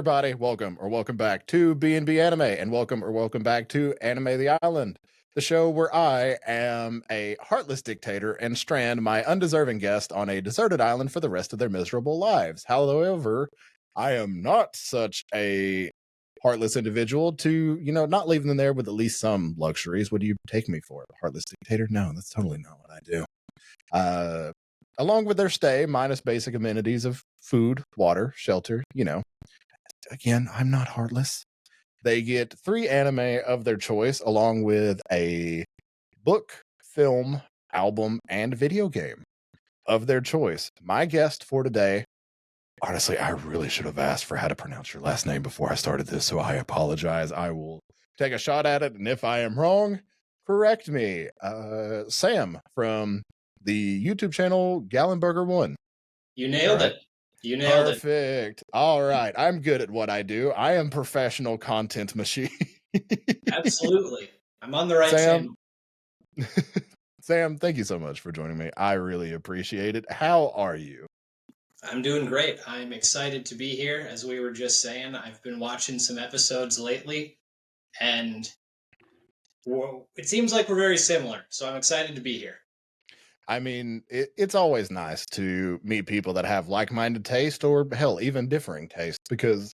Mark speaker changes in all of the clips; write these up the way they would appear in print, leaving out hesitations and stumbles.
Speaker 1: everybody. Welcome back to BnB Anime, and welcome back to Anime the Island, the show where I am a heartless dictator and strand my undeserving guest on a deserted island for the rest of their miserable lives. However, I am not such a heartless individual to, not leaving them there with at least some luxuries. What do you take me for? A heartless dictator? No, that's totally not what I do. Along with their stay, minus basic amenities of food, water, shelter, Again, I'm not heartless. They get 3 anime of their choice, along with a book, film, album, and video game of their choice. My guest for today, honestly, I really should have asked for how to pronounce your last name before I started this, so I apologize. I will take a shot at it, and if I am wrong, correct me. Sam from the YouTube channel Gallenberger1.
Speaker 2: You nailed it. You nailed it.
Speaker 1: Perfect. All right. I'm good at what I do. I am professional content machine.
Speaker 2: Absolutely. I'm on the right
Speaker 1: Sam.
Speaker 2: channel.
Speaker 1: Sam, thank you so much for joining me. I really appreciate it. How are you?
Speaker 2: I'm doing great. I'm excited to be here. As we were just saying, I've been watching some episodes lately, and it seems like we're very similar. So I'm excited to be here.
Speaker 1: I mean, it's always nice to meet people that have like-minded taste, or hell, even differing tastes, because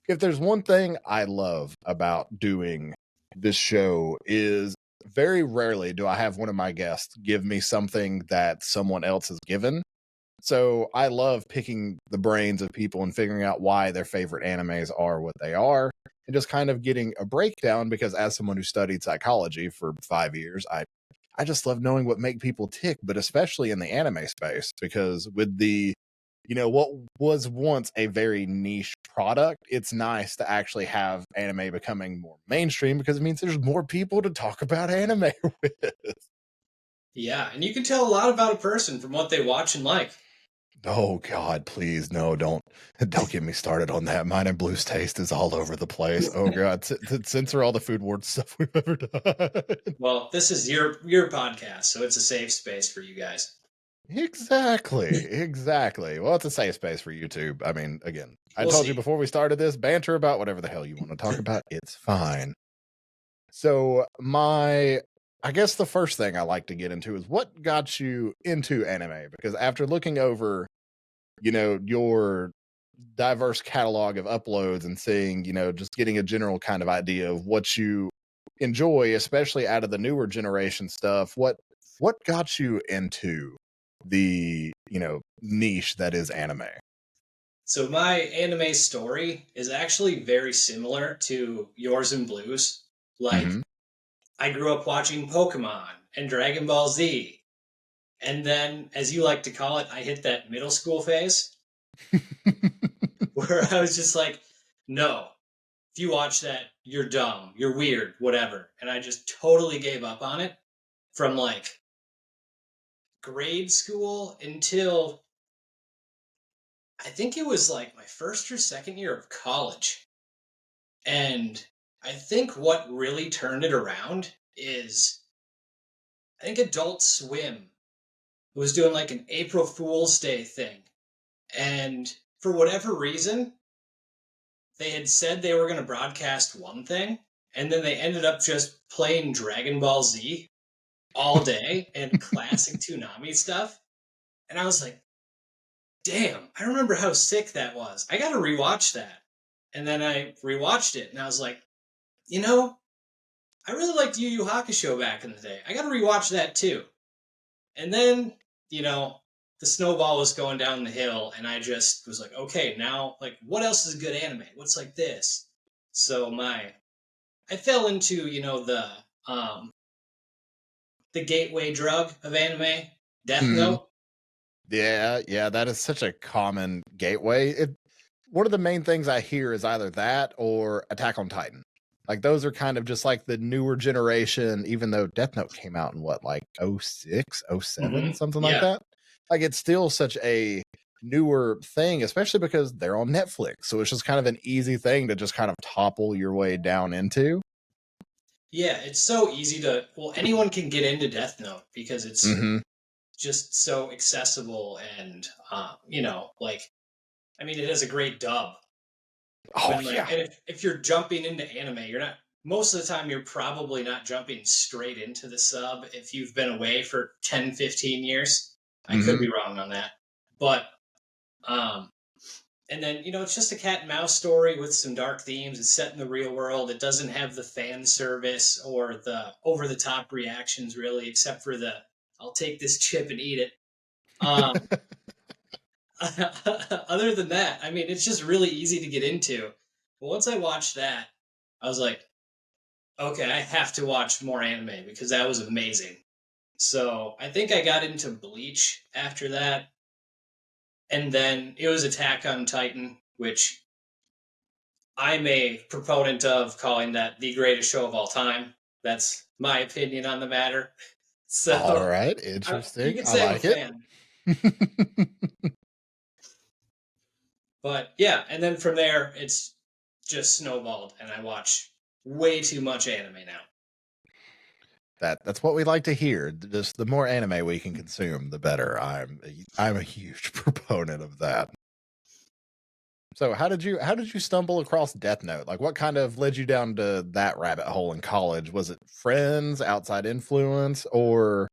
Speaker 1: if there's one thing I love about doing this show is very rarely do I have one of my guests give me something that someone else has given. So I love picking the brains of people and figuring out why their favorite animes are what they are, and just kind of getting a breakdown, because as someone who studied psychology for 5 years, I just love knowing what make people tick, but especially in the anime space, because with the, what was once a very niche product, it's nice to actually have anime becoming more mainstream, because it means there's more people to talk about anime with.
Speaker 2: Yeah, and you can tell a lot about a person from what they watch and like.
Speaker 1: Oh God, please, no, don't get me started on that. Mine and Blue's taste is all over the place. Oh God, censor all the Food Wars stuff we've ever done.
Speaker 2: Well, this is your podcast, so it's a safe space for you guys.
Speaker 1: Exactly. Well, it's a safe space for YouTube. I mean, again, I told you before we started this, banter about whatever the hell you want to talk about. It's fine. So I guess the first thing I like to get into is what got you into anime, because after looking over, your diverse catalog of uploads and seeing, just getting a general kind of idea of what you enjoy, especially out of the newer generation stuff, what got you into the, niche that is anime?
Speaker 2: So my anime story is actually very similar to yours and Blue's. Like, I grew up watching Pokemon and Dragon Ball Z. And then, as you like to call it, I hit that middle school phase where I was just like, no, if you watch that, you're dumb, you're weird, whatever. And I just totally gave up on it from like grade school until I think it was like my first or second year of college. And I think what really turned it around is, I think Adult Swim was doing like an April Fool's Day thing. And for whatever reason, they had said they were going to broadcast one thing, and then they ended up just playing Dragon Ball Z all day and classic Toonami stuff. And I was like, damn, I remember how sick that was. I got to rewatch that. And then I rewatched it, and I was like, I really liked Yu Yu Hakusho back in the day. I got to rewatch that too. And then, the snowball was going down the hill, and I just was like, okay, now, like, what else is good anime? What's like this? So I fell into, the gateway drug of anime, Death Note.
Speaker 1: Yeah, that is such a common gateway. One of the main things I hear is either that or Attack on Titan. Like, those are kind of just like the newer generation, even though Death Note came out in what, like 06, 07, something like that? Like, it's still such a newer thing, especially because they're on Netflix. So it's just kind of an easy thing to just kind of topple your way down into.
Speaker 2: Yeah, it's so easy to, anyone can get into Death Note because it's just so accessible and, it has a great dub.
Speaker 1: Oh,
Speaker 2: When like,
Speaker 1: yeah.
Speaker 2: and if you're jumping into anime, you're not, most of the time, you're probably not jumping straight into the sub if you've been away for 10, 15 years. I could be wrong on that. But, and then, it's just a cat and mouse story with some dark themes. It's set in the real world. It doesn't have the fan service or the over the top reactions, really, except for the I'll take this chip and eat it. Other than that, I mean, it's just really easy to get into. But once I watched that, I was like, okay, I have to watch more anime because that was amazing. So I think I got into Bleach after that. And then it was Attack on Titan, which I'm a proponent of calling that the greatest show of all time. That's my opinion on the matter.
Speaker 1: All
Speaker 2: So
Speaker 1: right.
Speaker 2: you
Speaker 1: Interesting.
Speaker 2: could
Speaker 1: I
Speaker 2: say I'm a
Speaker 1: like it.
Speaker 2: fan. But yeah, and then from there, it's just snowballed, and I watch way too much anime now.
Speaker 1: That's what we like to hear. Just the more anime we can consume, the better. I'm a huge proponent of that. So how did you stumble across Death Note? Like, what kind of led you down to that rabbit hole in college? Was it friends, outside influence, or?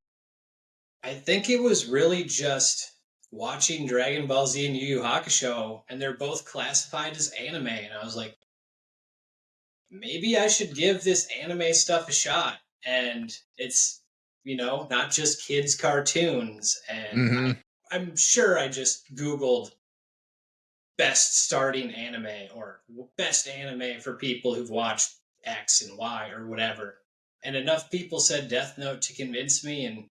Speaker 2: I think it was really just watching Dragon Ball Z and Yu Yu Hakusho, and they're both classified as anime, and I was like, maybe I should give this anime stuff a shot. And it's, not just kids' cartoons. And I'm sure I just Googled best starting anime or best anime for people who've watched X and Y or whatever. And enough people said Death Note to convince me. And,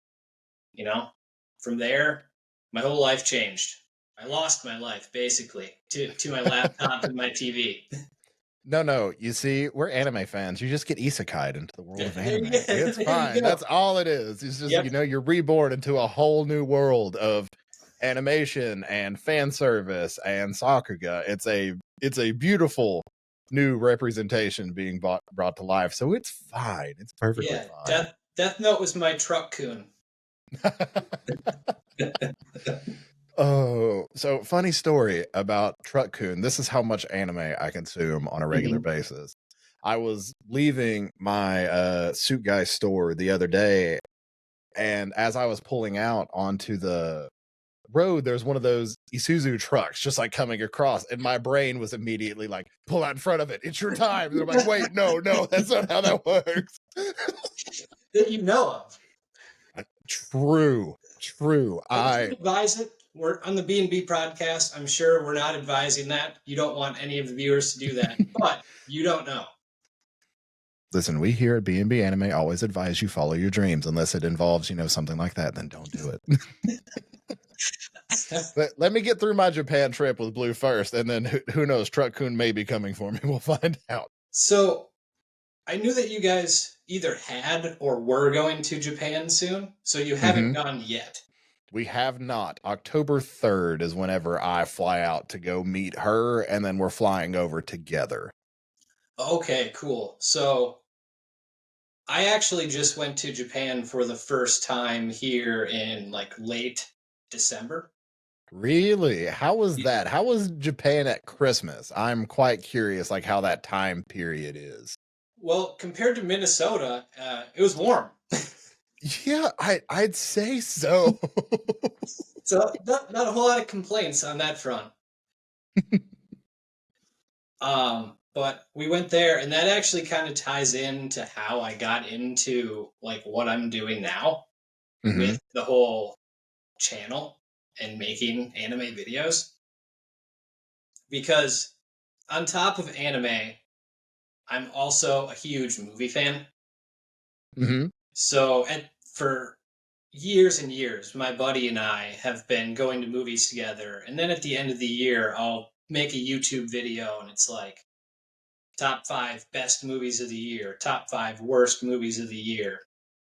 Speaker 2: from there, my whole life changed. I lost my life, basically, to my laptop and my TV.
Speaker 1: No. You see, we're anime fans. You just get isekai'd into the world of anime.
Speaker 2: Yeah,
Speaker 1: It's fine. That's all it is. It's just,
Speaker 2: Yep.
Speaker 1: you're reborn into a whole new world of animation and fan service and sakuga. It's a beautiful new representation being brought to life. So it's fine. It's perfectly fine.
Speaker 2: Death Note was my truck-kun.
Speaker 1: Oh, so funny story about Truck-kun. This is how much anime I consume on a regular basis. I was leaving my suit guy store the other day, and as I was pulling out onto the road, there's one of those Isuzu trucks just like coming across, and my brain was immediately like, pull out in front of it. It's your time. And I'm like, wait, no, that's not how that works.
Speaker 2: That you know of.
Speaker 1: True.
Speaker 2: I would advise it. We're on the BnB podcast. I'm sure we're not advising that. You don't want any of the viewers to do that, but you don't know.
Speaker 1: Listen, we here at BnB Anime always advise you follow your dreams unless it involves, something like that, then don't do it. But let me get through my Japan trip with Blue first, and then who knows, Truck-kun may be coming for me. We'll find out.
Speaker 2: So I knew that you guys either had or were going to Japan soon, so you haven't gone yet.
Speaker 1: We have not. October 3rd is whenever I fly out to go meet her, and then we're flying over together.
Speaker 2: Okay, cool. So I actually just went to Japan for the first time here in like late December.
Speaker 1: Really? How was that? How was Japan at Christmas? I'm quite curious, like how that time period is.
Speaker 2: Well, compared to Minnesota, it was warm.
Speaker 1: Yeah, I'd say so.
Speaker 2: So not a whole lot of complaints on that front. But we went there, and that actually kind of ties into how I got into like what I'm doing now with the whole channel and making anime videos. Because on top of anime, I'm also a huge movie fan. So for years and years, my buddy and I have been going to movies together. And then at the end of the year, I'll make a YouTube video, and it's like top 5 best movies of the year, top 5 worst movies of the year.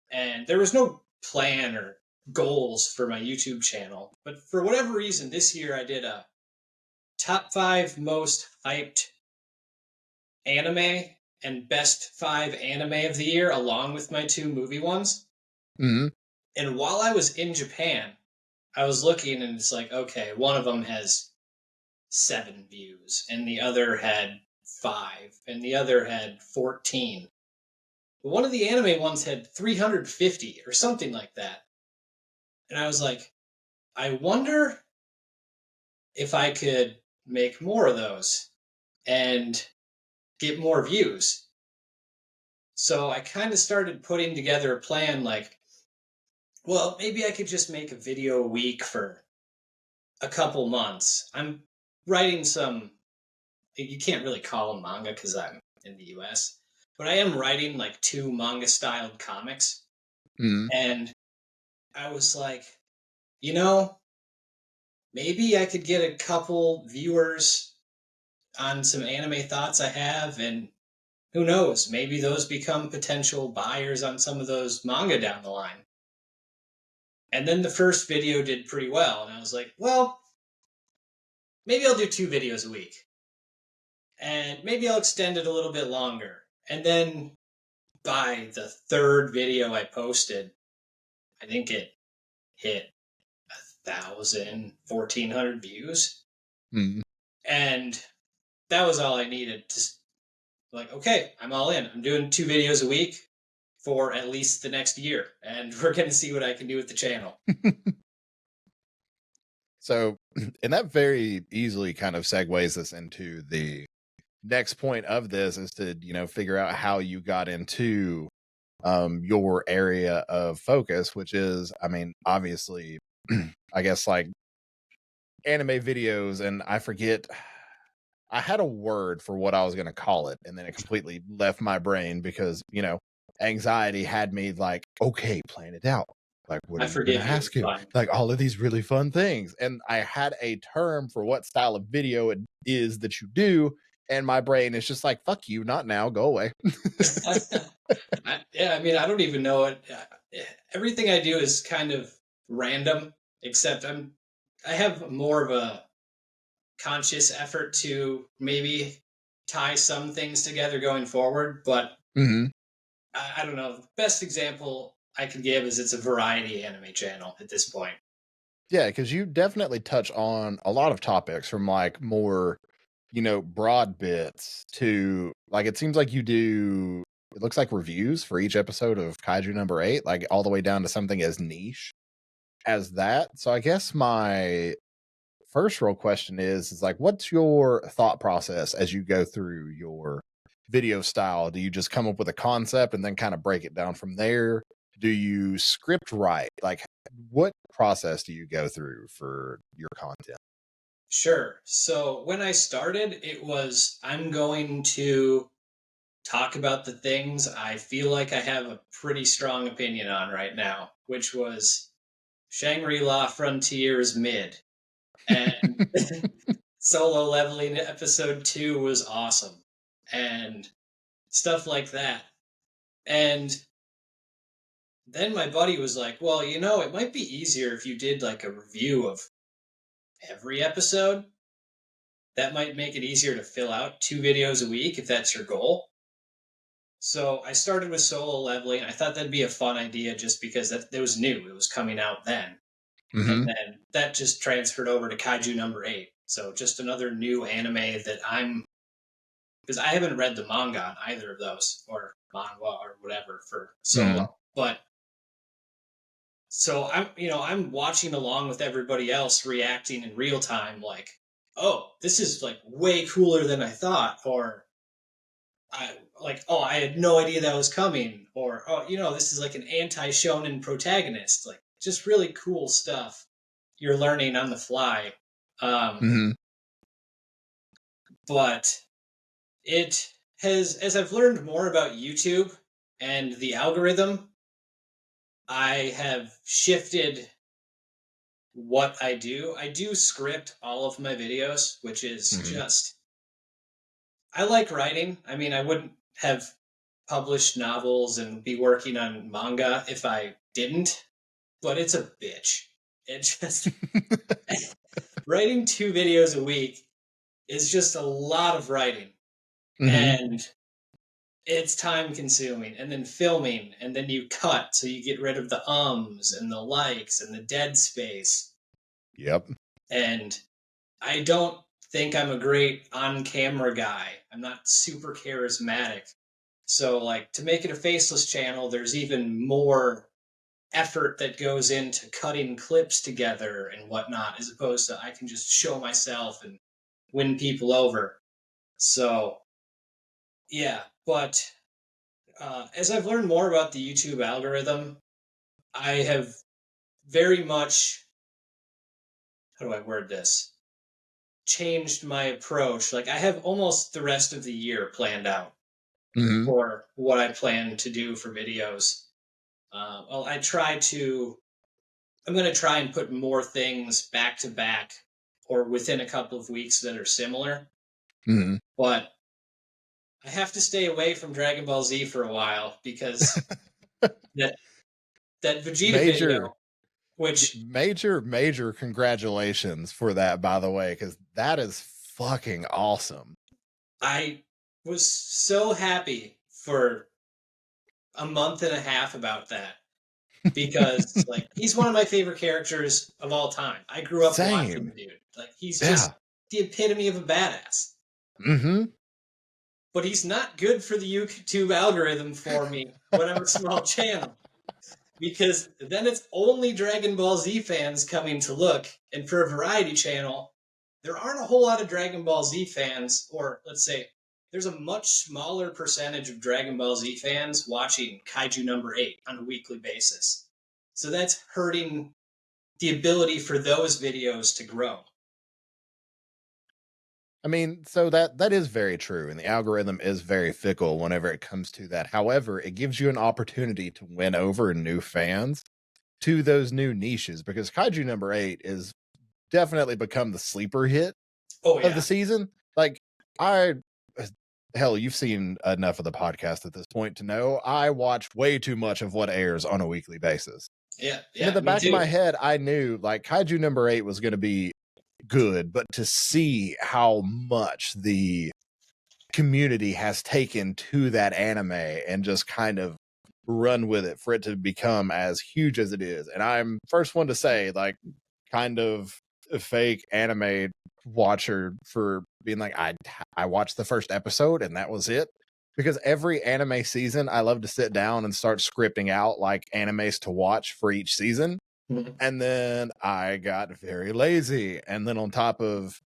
Speaker 2: And there was no plan or goals for my YouTube channel. But for whatever reason, this year I did a top 5 most hyped anime and best 5 anime of the year, along with my 2 movie ones. And while I was in Japan, I was looking, and it's like, okay, one of them has 7 views, and the other had 5 and the other had 14. But one of the anime ones had 350 or something like that. And I was like, I wonder if I could make more of those and get more views. So I kind of started putting together a plan like, well, maybe I could just make a video a week for a couple months. I'm writing some, you can't really call them manga because I'm in the US, but I am writing like 2 manga styled comics.
Speaker 1: Mm.
Speaker 2: And I was like, you know, maybe I could get a couple viewers on some anime thoughts I have, and who knows, maybe those become potential buyers on some of those manga down the line. And then the first video did pretty well, and I was like, well, maybe I'll do 2 videos a week. And maybe I'll extend it a little bit longer. And then by the 3rd video I posted, I think it hit 1,000, 1,400 views.
Speaker 1: Mm.
Speaker 2: And that was all I needed to, like, okay, I'm all in. I'm doing 2 videos a week for at least the next year, and we're going to see what I can do with the channel.
Speaker 1: So, and that very easily kind of segues us into the next point of this, is to, figure out how you got into your area of focus, which is, I mean, obviously, I guess like anime videos. And I forget, I had a word for what I was going to call it, and then it completely left my brain because, anxiety had me like, okay, plan it out. Like, what are you going to ask you? Like, all of these really fun things. And I had a term for what style of video it is that you do. And my brain is just like, fuck you, not now, go away.
Speaker 2: I mean, I don't even know it. Everything I do is kind of random, except I have more of a conscious effort to maybe tie some things together going forward. But I don't know. The best example I can give is it's a variety anime channel at this point.
Speaker 1: Yeah, because you definitely touch on a lot of topics, from like more, broad bits to like, it seems like you do, it looks like reviews for each episode of Kaiju number 8, like all the way down to something as niche as that. So I guess my first real question is like, what's your thought process as you go through your video style? Do you just come up with a concept and then kind of break it down from there? Do you script write? Like, what process do you go through for your content?
Speaker 2: Sure. So when I started, it was, I'm going to talk about the things I feel like I have a pretty strong opinion on right now, which was Shangri-La Frontiers mid. And Solo Leveling episode 2 was awesome. And stuff like that. And then my buddy was like, well, it might be easier if you did like a review of every episode. That might make it easier to fill out 2 videos a week if that's your goal. So I started with Solo Leveling. I thought that'd be a fun idea just because that was new. It was coming out then. And then that just transferred over to Kaiju number 8. So just another new anime that because I haven't read the manga on either of those, or manhwa or whatever for Solo. But so I'm watching along with everybody else, reacting in real time, like, oh, this is like way cooler than I thought, or I had no idea that was coming, or this is like an anti-shonen protagonist, like just really cool stuff you're learning on the fly. But it has, as I've learned more about YouTube and the algorithm, I have shifted what I do. I do script all of my videos, which is just, I like writing. I mean, I wouldn't have published novels and be working on manga if I didn't, but it's a bitch. It just, writing 2 videos a week is just a lot of writing. And it's time consuming, and then filming, and then you cut so you get rid of the ums and the likes and the dead space.
Speaker 1: Yep.
Speaker 2: And I don't think I'm a great on-camera guy. I'm not super charismatic. So, like, to make it a faceless channel, there's even more effort that goes into cutting clips together and whatnot, as opposed to I can just show myself and win people over. So, yeah, but as I've learned more about the YouTube algorithm, I have very much, how do I word this? Changed my approach. Like, I have almost the rest of the year planned out
Speaker 1: Mm-hmm.
Speaker 2: for what I plan to do for videos. Well, I'm going to try and put more things back to back or within a couple of weeks that are similar.
Speaker 1: Mm-hmm.
Speaker 2: But I have to stay away from Dragon Ball Z for a while because that that Vegeta
Speaker 1: Major,
Speaker 2: video, which
Speaker 1: major congratulations for that, by the way, because that is fucking awesome.
Speaker 2: I was so happy for a month and a half about that because like he's one of my favorite characters of all time. I grew up watching
Speaker 1: Same.
Speaker 2: the dude. Like he's just
Speaker 1: Yeah.
Speaker 2: the epitome of a badass.
Speaker 1: Mm-hmm.
Speaker 2: But he's not good for the YouTube algorithm for me when I'm a small channel. Because then it's only Dragon Ball Z fans coming to look. And for a variety channel, there aren't a whole lot of Dragon Ball Z fans, or let's say there's a much smaller percentage of Dragon Ball Z fans watching Kaiju number 8 on a weekly basis. So that's hurting the ability for those videos to grow.
Speaker 1: I mean, so that is very true, and the algorithm is very fickle whenever it comes to that. However, it gives you an opportunity to win over new fans to those new niches because Kaiju number 8 is definitely become the sleeper hit
Speaker 2: Oh,
Speaker 1: of the
Speaker 2: yeah.
Speaker 1: season. Like I hell, you've seen enough of the podcast at this point to know I watch way too much of what airs on a weekly basis.
Speaker 2: Yeah,
Speaker 1: And in
Speaker 2: yeah,
Speaker 1: the
Speaker 2: me
Speaker 1: back of
Speaker 2: too.
Speaker 1: my head, I knew like Kaiju number 8 was going to be good, but to see how much the community has taken to that anime and just kind of run with it for it to become as huge as it is. And I'm first one to say, like, kind of a fake anime watcher for being like, I watched the first episode and that was it. Because every anime season, I love to sit down and start scripting out like animes to watch for each season.
Speaker 2: Mhm.
Speaker 1: And then I got very lazy. And then on top of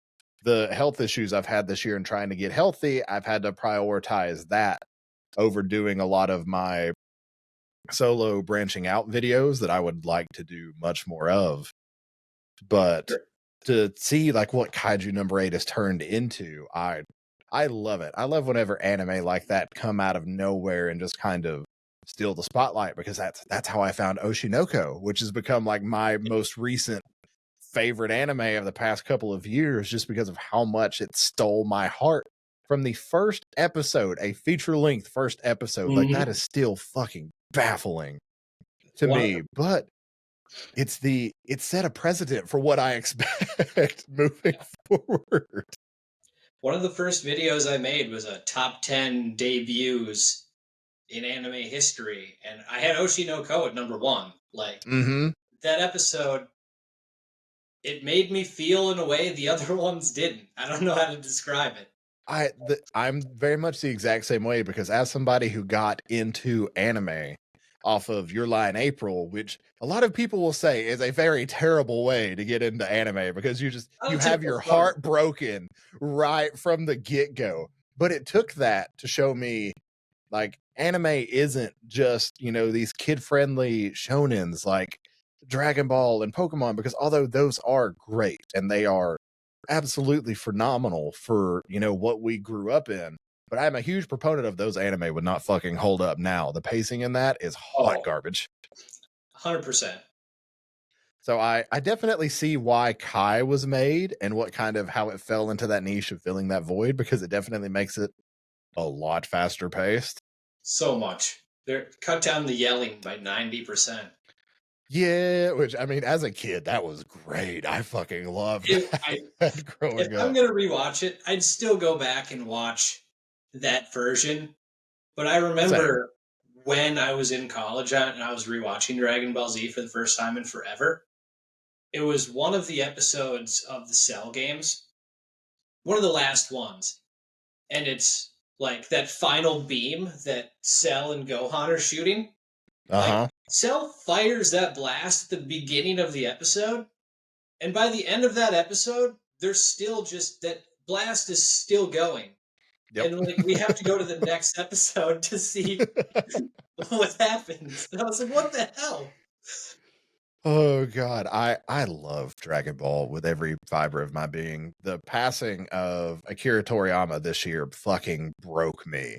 Speaker 1: the health issues I've had this year and trying to get healthy, I've had to prioritize that over doing a lot of my solo branching out videos that I would like to do much more of. But
Speaker 2: Sure.
Speaker 1: to see like what Kaiju number 8 has turned into, I love it. I love whenever anime like that come out of nowhere and just kind of steal the spotlight because that's how I found Oshinoko, which has become like my most recent favorite anime of the past couple of years just because of how much it stole my heart from the first episode, a feature-length first episode. Like that
Speaker 2: Mhm.
Speaker 1: is still fucking baffling to
Speaker 2: One of
Speaker 1: me, but it set a precedent for what I expect moving forward.
Speaker 2: One of the first videos I made was a top 10 debuts in anime history, and I had Oshi no Ko at number one. Like,
Speaker 1: Mm-hmm.
Speaker 2: that episode, it made me feel in a way the other ones didn't. I don't know how to describe it.
Speaker 1: I'm very much the exact same way because as somebody who got into anime off of Your Lie in April, which a lot of people will say is a very terrible way to get into anime because
Speaker 2: I'm
Speaker 1: you
Speaker 2: a
Speaker 1: have
Speaker 2: typical
Speaker 1: your
Speaker 2: stoner.
Speaker 1: heart broken right from the get-go. But it took that to show me like anime isn't just, these kid-friendly shonens like Dragon Ball and Pokemon, because although those are great and they are absolutely phenomenal for, what we grew up in, but I'm a huge proponent of those anime would not fucking hold up now. The pacing in that is hot
Speaker 2: Oh,
Speaker 1: garbage.
Speaker 2: 100%.
Speaker 1: So I definitely see why Kai was made and what kind of how it fell into that niche of filling that void, because it definitely makes it a lot faster paced.
Speaker 2: So much. They're cut down the yelling by 90%.
Speaker 1: Yeah, which I mean, as a kid, that was great. I fucking loved
Speaker 2: If I
Speaker 1: that
Speaker 2: if
Speaker 1: growing
Speaker 2: I'm
Speaker 1: up.
Speaker 2: gonna rewatch it, I'd still go back and watch that version. But I
Speaker 1: Same.
Speaker 2: remember when I was in college and I was rewatching Dragon Ball Z for the first time in forever. It was one of the episodes of the Cell games, one of the last ones, and it's like that final beam that Cell and Gohan are shooting. Like,
Speaker 1: Uh-huh.
Speaker 2: Cell fires that blast at the beginning of the episode, and by the end of that episode, there's still just that blast is still going.
Speaker 1: Yep.
Speaker 2: And like we have to go to the next episode to see what happens. And I was like, what the hell?
Speaker 1: Oh God, I love Dragon Ball with every fiber of my being. The passing of Akira Toriyama this year fucking broke me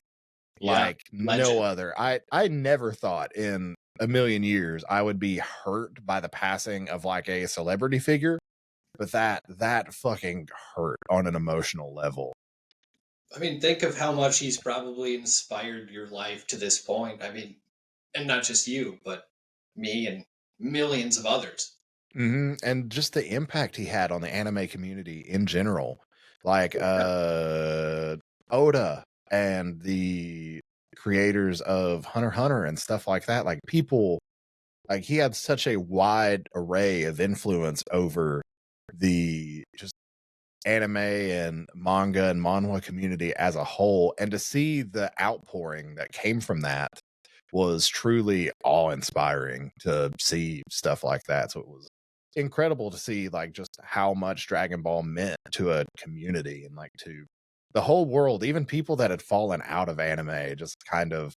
Speaker 2: Yeah,
Speaker 1: like no
Speaker 2: legend.
Speaker 1: other. I never thought in a million years I would be hurt by the passing of like a celebrity figure, but that fucking hurt on an emotional level.
Speaker 2: I mean, think of how much he's probably inspired your life to this point. I mean, and not just you, but me and millions of others.
Speaker 1: And just the impact he had on the anime community in general, like
Speaker 2: Yeah.
Speaker 1: Oda and the creators of Hunter x Hunter and stuff like that. Like people, like he had such a wide array of influence over the just anime and manga and manhwa community as a whole, and to see the outpouring that came from that was truly awe-inspiring to see stuff like that. So it was incredible to see like just how much Dragon Ball meant to a community and like to the whole world, even people that had fallen out of anime, just kind of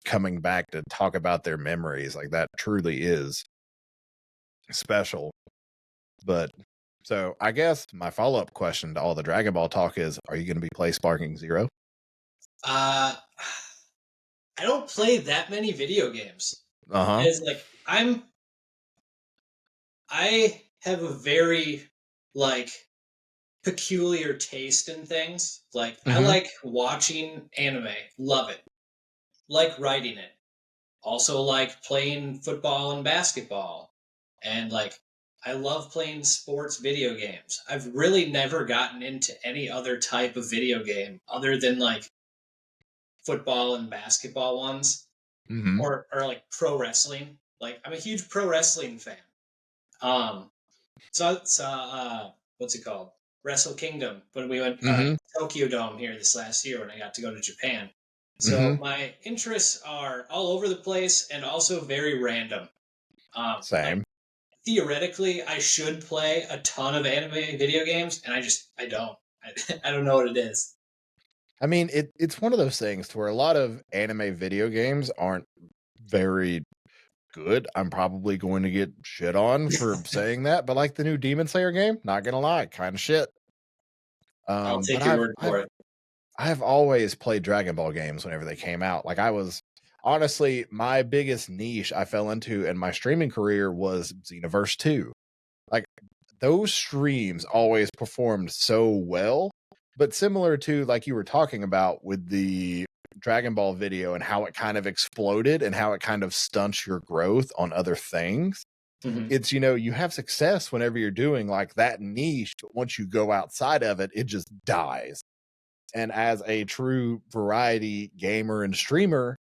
Speaker 1: coming back to talk about their memories. Like that truly is special. But so I guess my follow-up question to all the Dragon Ball talk is, are you going to be play Sparking Zero?
Speaker 2: Uh, I don't play that many video games.
Speaker 1: Uh-huh.
Speaker 2: It's like I have a very like peculiar taste in things. Like I
Speaker 1: Mm-hmm.
Speaker 2: like watching anime, love it. Like writing it. Also like playing football and basketball. And like I love playing sports video games. I've really never gotten into any other type of video game other than like football and basketball ones
Speaker 1: Mm-hmm.
Speaker 2: or like pro wrestling. Like I'm a huge pro wrestling fan. Um so what's it called? Wrestle Kingdom when we went
Speaker 1: Mm-hmm.
Speaker 2: Tokyo Dome here this last year when I got to go to Japan.
Speaker 1: Mm-hmm.
Speaker 2: So my interests are all over the place and also very random. Like
Speaker 1: Same.
Speaker 2: theoretically, I should play a ton of anime video games, and I don't. I don't know what it is.
Speaker 1: I mean, it's one of those things to where a lot of anime video games aren't very good. I'm probably going to get shit on for saying that, but like the new Demon Slayer game, not gonna lie, kind of shit.
Speaker 2: I'll
Speaker 1: But
Speaker 2: take your word for it.
Speaker 1: I've always played Dragon Ball games whenever they came out. Like I was honestly my biggest niche I fell into in my streaming career was Xenoverse 2. Like those streams always performed so well, but similar to like you were talking about with the Dragon Ball video and how it kind of exploded and how it kind of stunts your growth on other things.
Speaker 2: Mhm.
Speaker 1: It's, you know, you have success whenever you're doing like that niche, but once you go outside of it, it just dies. And as a true variety gamer and streamer,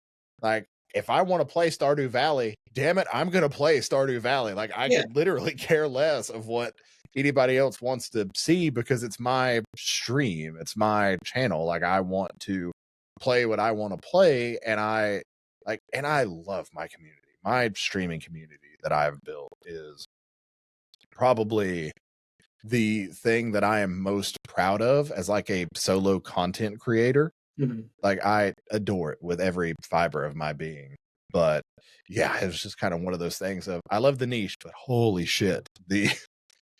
Speaker 1: like if I want to play Stardew Valley, damn it, I'm going to play Stardew Valley. Like I
Speaker 2: Yeah,
Speaker 1: could literally care less of what anybody else wants to see because it's my stream, it's my channel. Like I want to play what I want to play, and I love my community. My streaming community that I've built is probably the thing that I am most proud of as like a solo content creator.
Speaker 2: Mhm.
Speaker 1: Like I adore it with every fiber of my being. But yeah, it was just kind of one of those things of I love the niche, but holy shit, the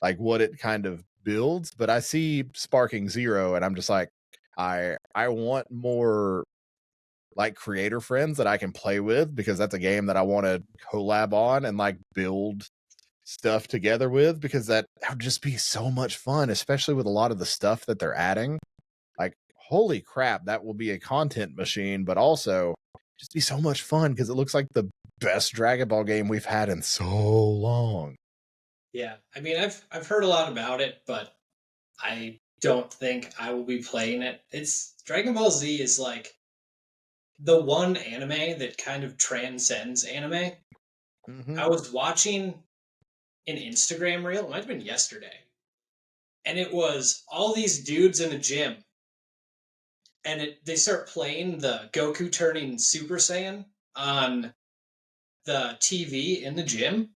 Speaker 1: like what it kind of builds. But I see Sparking Zero and I'm just like, I want more like creator friends that I can play with because that's a game that I want to collab on and like build stuff together with, because that would just be so much fun, especially with a lot of the stuff that they're adding. Like, holy crap, that will be a content machine, but also just be so much fun because it looks like the best Dragon Ball game we've had in so long.
Speaker 2: yeah. I mean, I've heard a lot about it, but I don't think I will be playing it. It's Dragon Ball Z is like the one anime that kind of transcends anime.
Speaker 1: Mm-hmm.
Speaker 2: I was watching an Instagram reel. It might have been yesterday. and it was all these dudes in a gym, and they start playing the Goku turning Super Saiyan on the TV in the gym,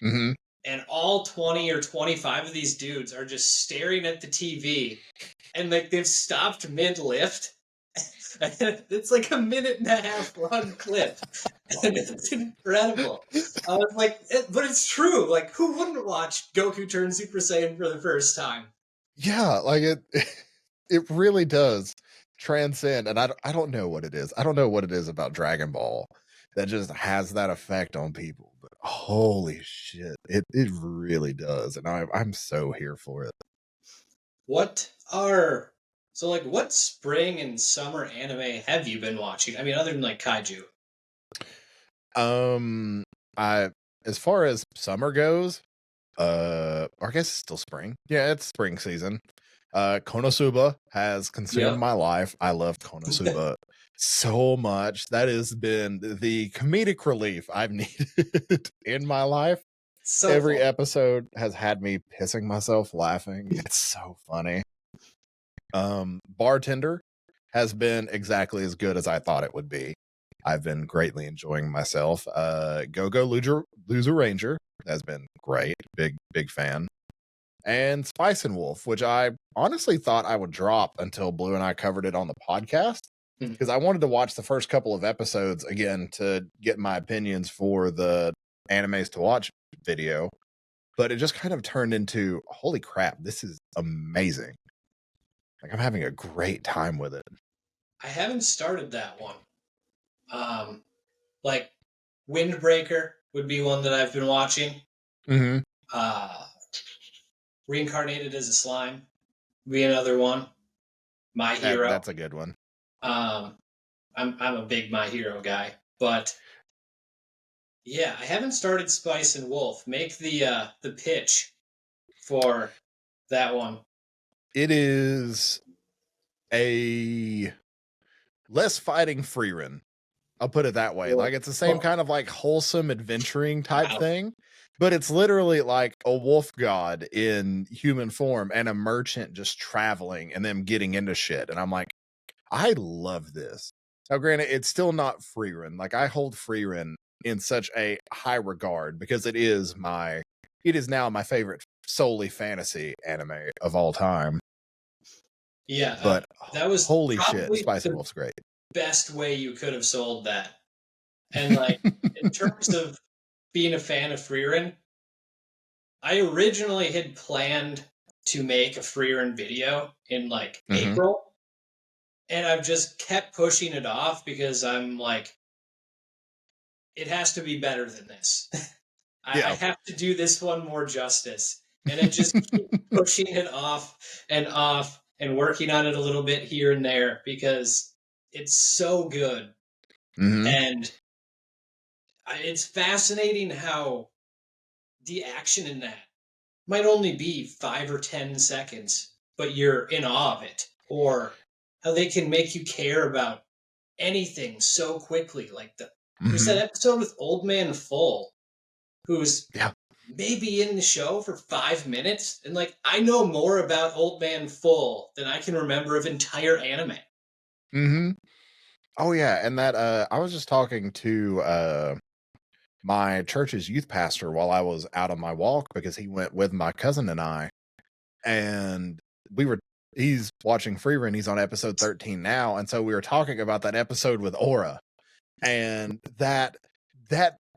Speaker 1: Mm-hmm.
Speaker 2: and all 20 or 25 of these dudes are just staring at the TV, and like they've stopped mid lift. It's like a 1.5 minute long clip, and it's incredible. I was like, but it's true. Like, who wouldn't watch Goku turn Super Saiyan for the first time?
Speaker 1: Yeah, like it really does transcend, and I don't know what it is. I don't know what it is about Dragon Ball that just has that effect on people. But holy shit, it really does, and I'm so here for it.
Speaker 2: What spring and summer anime have you been watching? I mean, other than like kaiju.
Speaker 1: I as far as summer goes, I guess it's still spring. Yeah, it's spring season. Konosuba has consumed
Speaker 2: Yep.
Speaker 1: my life. I love Konosuba so much. That has been the comedic relief I've needed in my life.
Speaker 2: So
Speaker 1: Every
Speaker 2: fun.
Speaker 1: episode has had me pissing myself laughing. It's so funny. Bartender has been exactly as good as I thought it would be. I've been greatly enjoying myself. Go Loser Ranger has been great. Big fan. And Spice and Wolf, which I honestly thought I would drop until Blue and I covered it on the podcast, because I wanted to watch the first couple of episodes again to get my opinions for the animes to watch video. But it just kind of turned into, holy crap, this is amazing. Like, I'm having a great time with it.
Speaker 2: I haven't started that one. Like Windbreaker would be one that I've been watching.
Speaker 1: Mm-hmm.
Speaker 2: Reincarnated as a Slime would be another one. My Hero.
Speaker 1: That's a good one.
Speaker 2: I'm a big My Hero guy, but yeah, I haven't started Spice and Wolf. Make the pitch for that one.
Speaker 1: It is a less fighting Frieren. I'll put it that way. Like, it's the same kind of like wholesome adventuring type thing, but it's literally like a wolf god in human form and a merchant just traveling and them getting into shit. And I'm like, I love this. Now, granted, it's still not Frieren. Like, I hold Frieren in such a high regard because it is now my favorite solely fantasy anime of all time.
Speaker 2: Yeah,
Speaker 1: But
Speaker 2: that was
Speaker 1: holy shit, Spice and Wolf's great.
Speaker 2: Best way you could have sold that. And like in terms of being a fan of Frieren, I originally had planned to make a Frieren video in like April, and I've just kept pushing it off because I'm like, it has to be better than this. I have to do this one more justice. And I just keep pushing it off and working on it a little bit here and there because it's so good. And it's fascinating how the action in that might only be 5 or 10 seconds, but you're in awe of it. Or how they can make you care about anything so quickly. Like there's that episode with Old Man Full, who's maybe in the show for 5 minutes, and like I know more about Old Man Full than I can remember of entire anime.
Speaker 1: Oh yeah, and that I was just talking to my church's youth pastor while I was out on my walk because he went with my cousin and I, and he's watching Frieren. He's on episode 13 now, and so we were talking about that episode with Aura, and that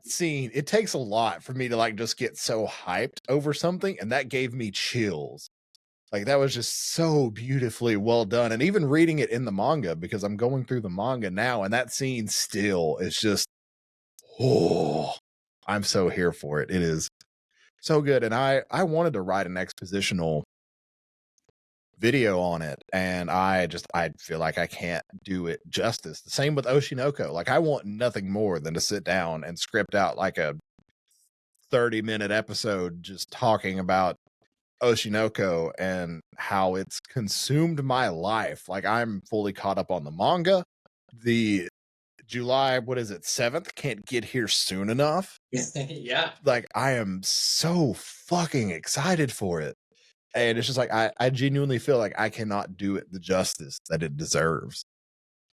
Speaker 1: scene. It takes a lot for me to like just get so hyped over something, and that gave me chills. Like, that was just so beautifully well done. And even reading it in the manga, because I'm going through the manga now, and that scene still is just, oh, I'm so here for it. It is so good. And I wanted to write an expositional video on it, and I feel like I can't do it justice. The same with Oshinoko. Like, I want nothing more than to sit down and script out like a 30-minute episode just talking about Oshinoko and how it's consumed my life. Like, I'm fully caught up on the manga. The July, 7th can't get here soon enough.
Speaker 2: Yeah.
Speaker 1: Like, I am so fucking excited for it. And it's just like, I genuinely feel like I cannot do it the justice that it deserves.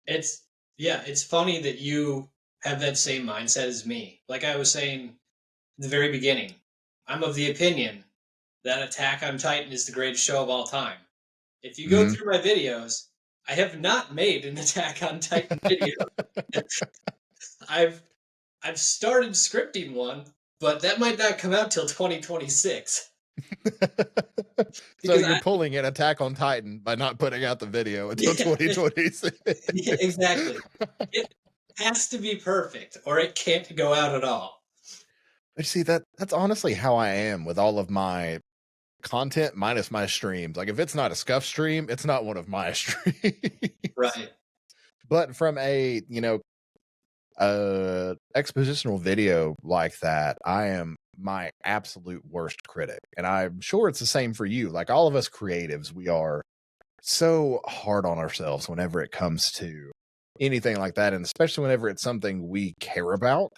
Speaker 2: It's funny that you have that same mindset as me. Like I was saying in the very beginning, I'm of the opinion that Attack on Titan is the greatest show of all time. If you go through my videos, I have not made an Attack on Titan video. I've started scripting one, but that might not come out till 2026.
Speaker 1: So you're pulling an Attack on Titan by not putting out the video until 2026.
Speaker 2: Yeah, exactly. It has to be perfect or it can't go out at all.
Speaker 1: But see, that's honestly how I am with all of my content minus my streams. Like if it's not a scuff stream, it's not one of my streams.
Speaker 2: Right.
Speaker 1: But from a, expositional video like that, I am my absolute worst critic. And I'm sure it's the same for you. Like all of us creatives, we are so hard on ourselves whenever it comes to anything like that. And especially whenever it's something we care about.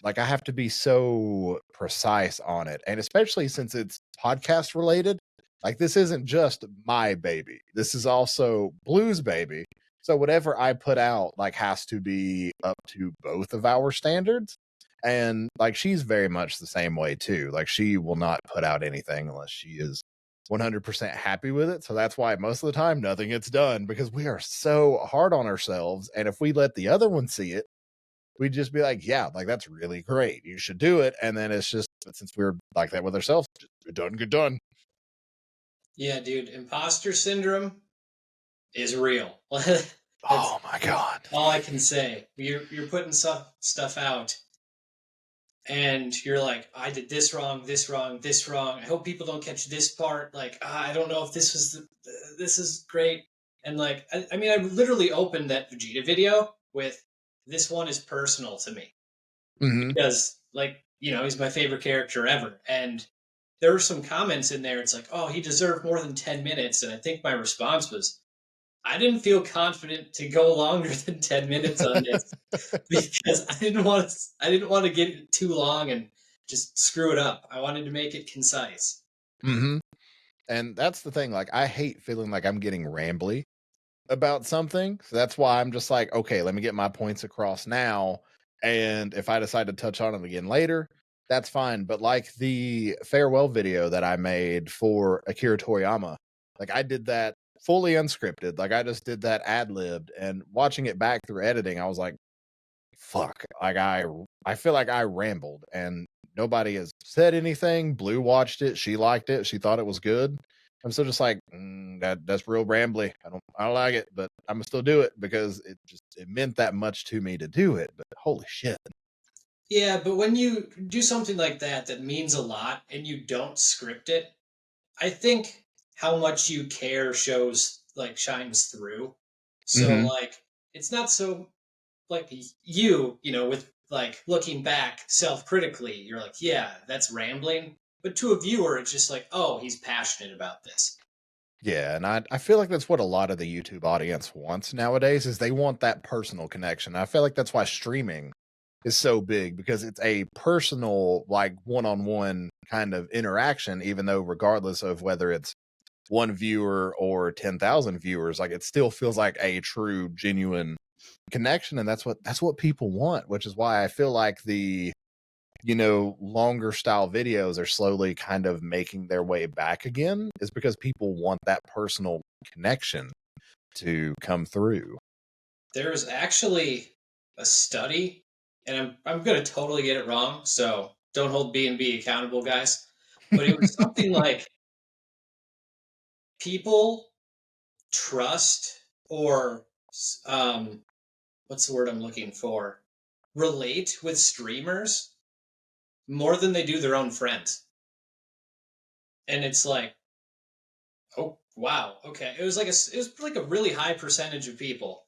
Speaker 1: Like I have to be so precise on it. And especially since it's podcast related, like this isn't just my baby. This is also Blue's baby. So whatever I put out like has to be up to both of our standards. And like she's very much the same way too. Like she will not put out anything unless she is 100% happy with it. So that's why most of the time nothing gets done because we are so hard on ourselves. And if we let the other one see it, we'd just be like, yeah, like that's really great. You should do it. And then it's just, since we're like that with ourselves, just get done.
Speaker 2: Yeah, dude. Imposter syndrome is real.
Speaker 1: Oh my God.
Speaker 2: All I can say. You're putting stuff out and you're like, I did this wrong, this wrong, this wrong. I hope people don't catch this part. Like, I don't know if this is great. And like, I mean, I literally opened that Vegeta video with, this one is personal to me because like, he's my favorite character ever. And there were some comments in there. It's like, oh, he deserved more than 10 minutes. And I think my response was, I didn't feel confident to go longer than 10 minutes on this because I didn't want to get it too long and just screw it up. I wanted to make it concise.
Speaker 1: And that's the thing. Like, I hate feeling like I'm getting rambly about something. So that's why I'm just like, okay, let me get my points across now. And if I decide to touch on it again later, that's fine. But like the farewell video that I made for Akira Toriyama, like I did that fully unscripted. Like I just did that ad-libbed, and watching it back through editing, I was like, fuck, like I feel like I rambled and nobody has said anything. Blue watched it. She liked it. She thought it was good. I'm still just like, that's real rambly. I don't like it, but I'm gonna still do it because it meant that much to me to do it. But holy shit.
Speaker 2: Yeah, but when you do something like that means a lot and you don't script it, I think how much you care shines through. So like, it's not so like with like looking back self-critically, you're like, yeah, that's rambling. But to a viewer, it's just like, oh, he's passionate about this.
Speaker 1: Yeah, and I feel like that's what a lot of the YouTube audience wants nowadays is they want that personal connection. I feel like that's why streaming is so big because it's a personal, like one-on-one kind of interaction, even though regardless of whether it's one viewer or 10,000 viewers, like it still feels like a true, genuine connection. And that's what people want, which is why I feel like the longer style videos are slowly kind of making their way back again, is because people want that personal connection to come through.
Speaker 2: There's actually a study, and I'm going to totally get it wrong, so don't hold BnB accountable, guys. But it was something like people trust or what's the word I'm looking for? Relate with streamers more than they do their own friends. And it's like, oh wow, okay. It was like a really high percentage of people.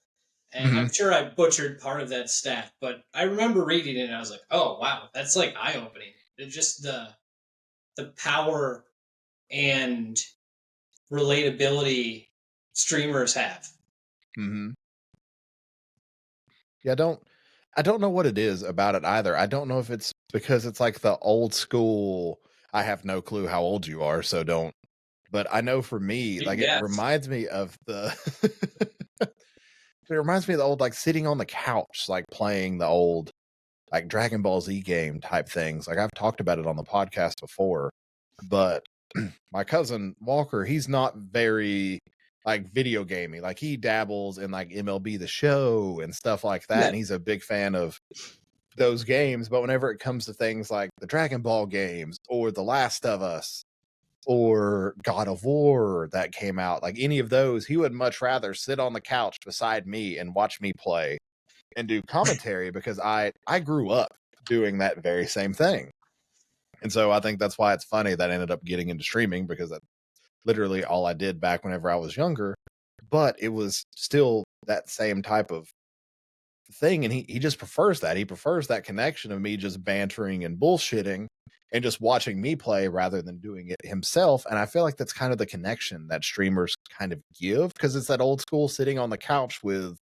Speaker 2: And I'm sure I butchered part of that stat, but I remember reading it and I was like, oh wow, that's like eye-opening. It's just the power and relatability streamers have.
Speaker 1: Yeah, I don't know what it is about it either. I don't know if it's because it's like the old school, I have no clue how old you are, so don't but I know for me, like, it
Speaker 2: Yes.
Speaker 1: reminds me of the it reminds me of the old, like, sitting on the couch, like, playing the old, like, Dragon Ball Z game type things. Like, I've talked about it on the podcast before, but my cousin Walker, he's not very, like, video gamey. Like, he dabbles in, like, MLB The Show and stuff like that,
Speaker 2: Yeah.
Speaker 1: and he's a big fan of those games, but whenever it comes to things like the Dragon Ball games or The Last of Us or God of War that came out, like any of those, he would much rather sit on the couch beside me and watch me play and do commentary because I grew up doing that very same thing. And so I think that's why it's funny that I ended up getting into streaming, because that's literally all I did back whenever I was younger. But it was still that same type of thing, and he just prefers that. He prefers that connection of me just bantering and bullshitting and just watching me play rather than doing it himself. And I feel like that's kind of the connection that streamers kind of give, because it's that old school sitting on the couch with,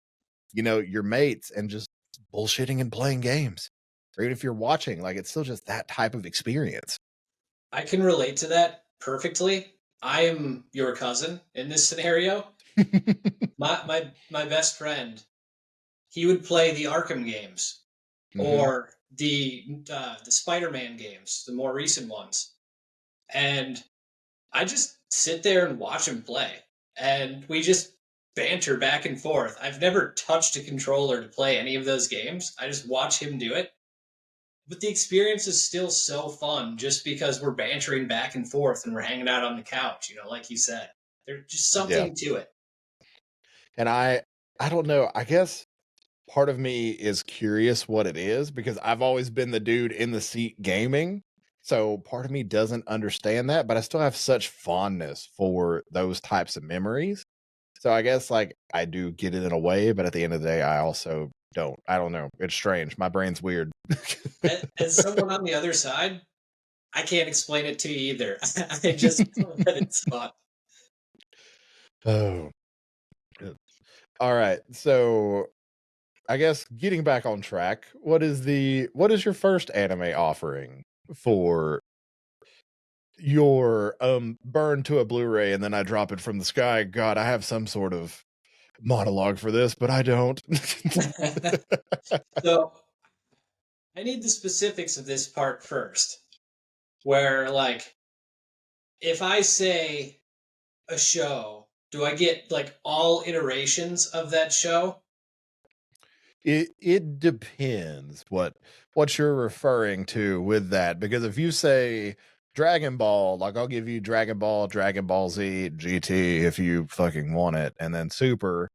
Speaker 1: you know, your mates and just bullshitting and playing games. Or even if you're watching, like, it's still just that type of experience.
Speaker 2: I can relate to that perfectly. I am your cousin in this scenario. My best friend, he would play the Arkham games or the Spider-Man games, the more recent ones. And I just sit there and watch him play. And we just banter back and forth. I've never touched a controller to play any of those games. I just watch him do it. But the experience is still so fun just because we're bantering back and forth and we're hanging out on the couch, you know, like you said. There's just
Speaker 1: Yeah.
Speaker 2: something to it.
Speaker 1: And I don't know. I guess part of me is curious what it is, because I've always been the dude in the seat gaming. So part of me doesn't understand that, but I still have such fondness for those types of memories. So I guess, like, I do get it in a way, but at the end of the day, I also don't. I don't know. It's strange. My brain's weird.
Speaker 2: As someone on the other side, I can't explain it to you either. I just know that it's fun.
Speaker 1: Oh, good. All right. So I guess getting back on track, what is your first anime offering for your burn to a Blu-ray and then I drop it from the sky? God, I have some sort of monologue for this, but I don't.
Speaker 2: So I need the specifics of this part first. Where, like, if I say a show, do I get like all iterations of that show?
Speaker 1: It depends what you're referring to with that, because if you say Dragon Ball, like, I'll give you Dragon Ball, Dragon Ball Z, GT if you fucking want it, and then Super.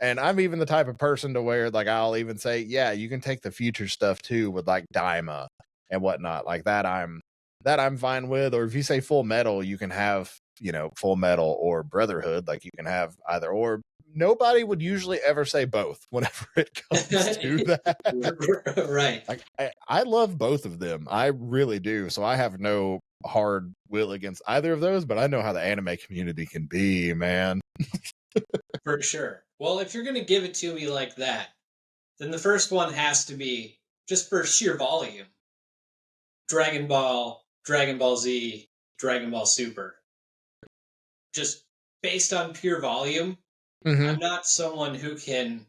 Speaker 1: And I'm even the type of person to where, like, I'll even say, yeah, you can take the future stuff too with like Daima and whatnot. Like that I'm fine with. Or if you say Full Metal, you can have, you know, Full Metal or Brotherhood. Like, you can have either or. Nobody would usually ever say both whenever it comes to that.
Speaker 2: Right.
Speaker 1: Like, I love both of them. I really do. So I have no hard will against either of those, but I know how the anime community can be, man.
Speaker 2: For sure. Well, if you're going to give it to me like that, then the first one has to be, just for sheer volume, Dragon Ball, Dragon Ball Z, Dragon Ball Super. Just based on pure volume, I'm not someone who can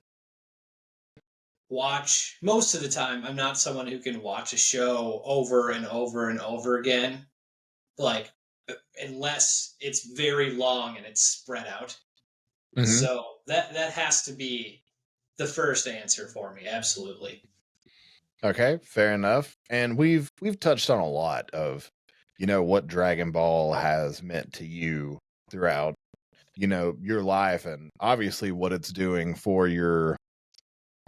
Speaker 2: watch, most of the time, I'm not someone who can watch a show over and over and over again. Like, unless it's very long and it's spread out. So that has to be the first answer for me. Absolutely.
Speaker 1: Okay, fair enough. And we've touched on a lot of, you know, what Dragon Ball has meant to you throughout, you know, your life, and obviously what it's doing for your,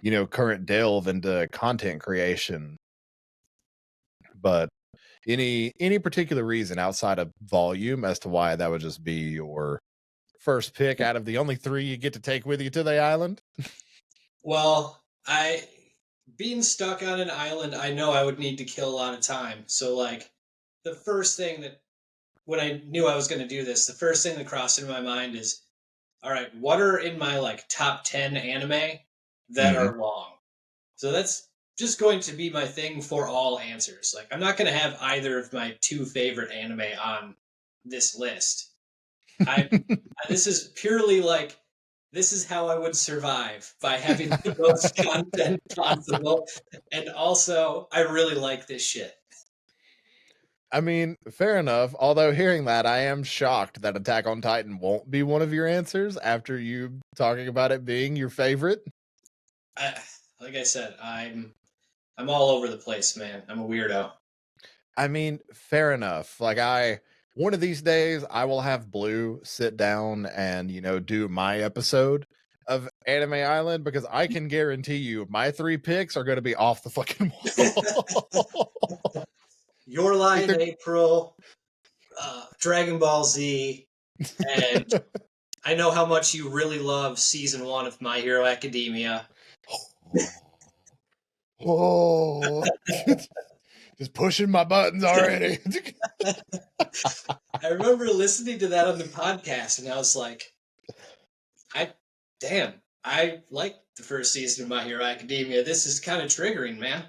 Speaker 1: you know, current delve into content creation. But any particular reason outside of volume as to why that would just be your first pick out of the only three you get to take with you to the island?
Speaker 2: Well, being stuck on an island, I know I would need to kill a lot of time. So, like, the first thing that, when I knew I was going to do this, the first thing that crossed into my mind is, all right, what are in my like top 10 anime that are long? So that's just going to be my thing for all answers. Like, I'm not going to have either of my two favorite anime on this list. This is purely like, this is how I would survive, by having the most content possible. And also, I really like this shit.
Speaker 1: I mean, fair enough. Although hearing that, I am shocked that Attack on Titan won't be one of your answers after you talking about it being your favorite.
Speaker 2: Like I said, I'm all over the place, man. I'm a weirdo.
Speaker 1: I mean, fair enough. Like one of these days I will have Blue sit down and, do my episode of Anime Island, because I can guarantee you my 3 picks are going to be off the fucking wall.
Speaker 2: Your Lie in April, Dragon Ball Z, and I know how much you really love season 1 of My Hero Academia.
Speaker 1: Oh, just pushing my buttons already.
Speaker 2: I remember listening to that on the podcast, and I was like, I like the first season of My Hero Academia. This is kind of triggering, man.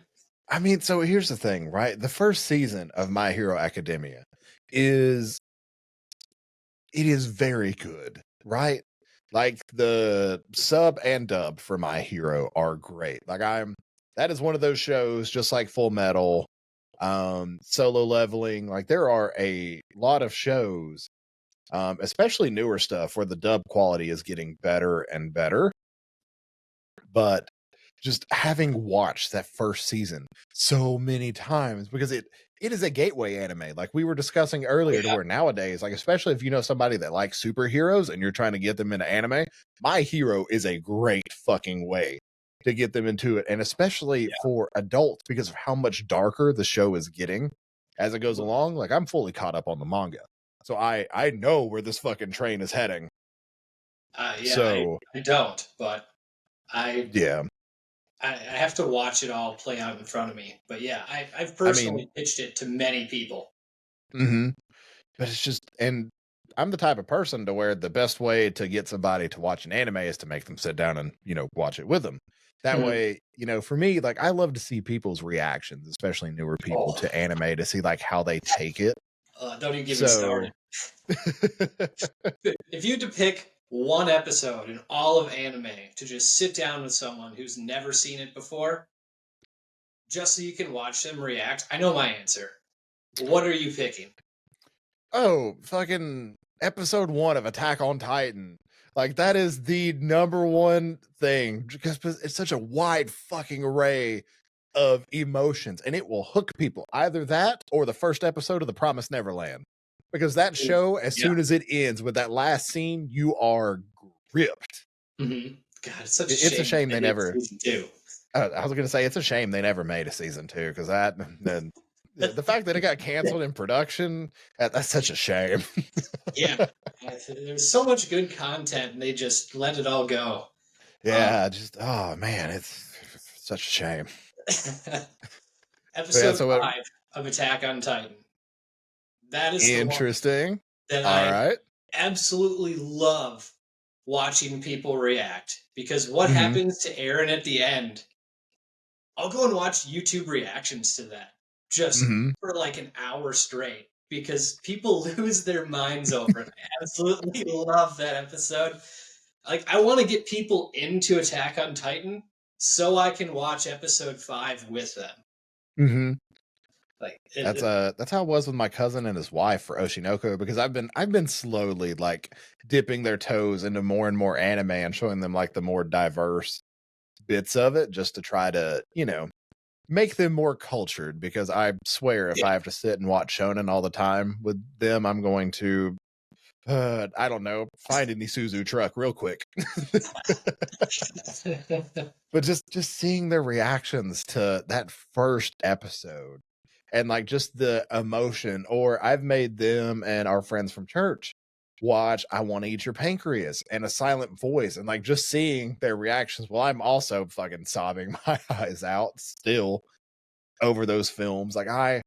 Speaker 1: I mean, so here's the thing, right? The first season of My Hero Academia is very good, right? Like the sub and dub for My Hero are great. Like that is one of those shows, just like Full Metal, Solo Leveling. Like there are a lot of shows, especially newer stuff, where the dub quality is getting better and better. But just having watched that first season so many times, because it is a gateway anime, like we were discussing earlier, to where nowadays, like especially if you know somebody that likes superheroes and you're trying to get them into anime, My Hero is a great fucking way to get them into it, and especially for adults, because of how much darker the show is getting as it goes along. Like I'm fully caught up on the manga, so I know where this fucking train is heading.
Speaker 2: I don't, but I have to watch it all play out in front of me. But yeah, I've personally pitched it to many people.
Speaker 1: Mm-hmm. But it's just, and I'm the type of person to where the best way to get somebody to watch an anime is to make them sit down and, watch it with them. That way, for me, like I love to see people's reactions, especially newer people to anime, to see like how they take it.
Speaker 2: Don't even get me started. If you had to pick one episode in all of anime to just sit down with someone who's never seen it before, just so you can watch them react, I know my answer. What are you picking?
Speaker 1: Oh, fucking episode 1 of Attack on Titan. Like that is the number one thing, because it's such a wide fucking array of emotions, and it will hook people. Either that or the first episode of The Promised Neverland. Because that show, as soon as it ends with that last scene, you are gripped.
Speaker 2: Mm-hmm. God, it's such
Speaker 1: a shame they never.
Speaker 2: Season 2.
Speaker 1: I was going to say it's a shame they never made a season 2, because the fact that it got canceled in production, that's such a shame.
Speaker 2: Yeah, there's so much good content, and they just let it all go.
Speaker 1: Yeah, oh man, it's such a shame.
Speaker 2: Episode 5 of Attack on Titan. That is
Speaker 1: interesting.
Speaker 2: That I absolutely love watching people react, because what happens to Eren at the end, I'll go and watch YouTube reactions to that just for like an hour straight, because people lose their minds over it. I absolutely love that episode. Like, I want to get people into Attack on Titan so I can watch episode 5 with them.
Speaker 1: Mm-hmm.
Speaker 2: Like
Speaker 1: that's how it was with my cousin and his wife for Oshinoko, because I've been slowly like dipping their toes into more and more anime and showing them like the more diverse bits of it, just to try to make them more cultured, because I swear if I have to sit and watch shonen all the time with them, I'm going to I don't know, find an Isuzu truck real quick. But just seeing their reactions to that first episode, and like just the emotion, or I've made them and our friends from church watch I Want to Eat Your Pancreas in a silent voice, and like just seeing their reactions while I'm also fucking sobbing my eyes out still over those films. Like I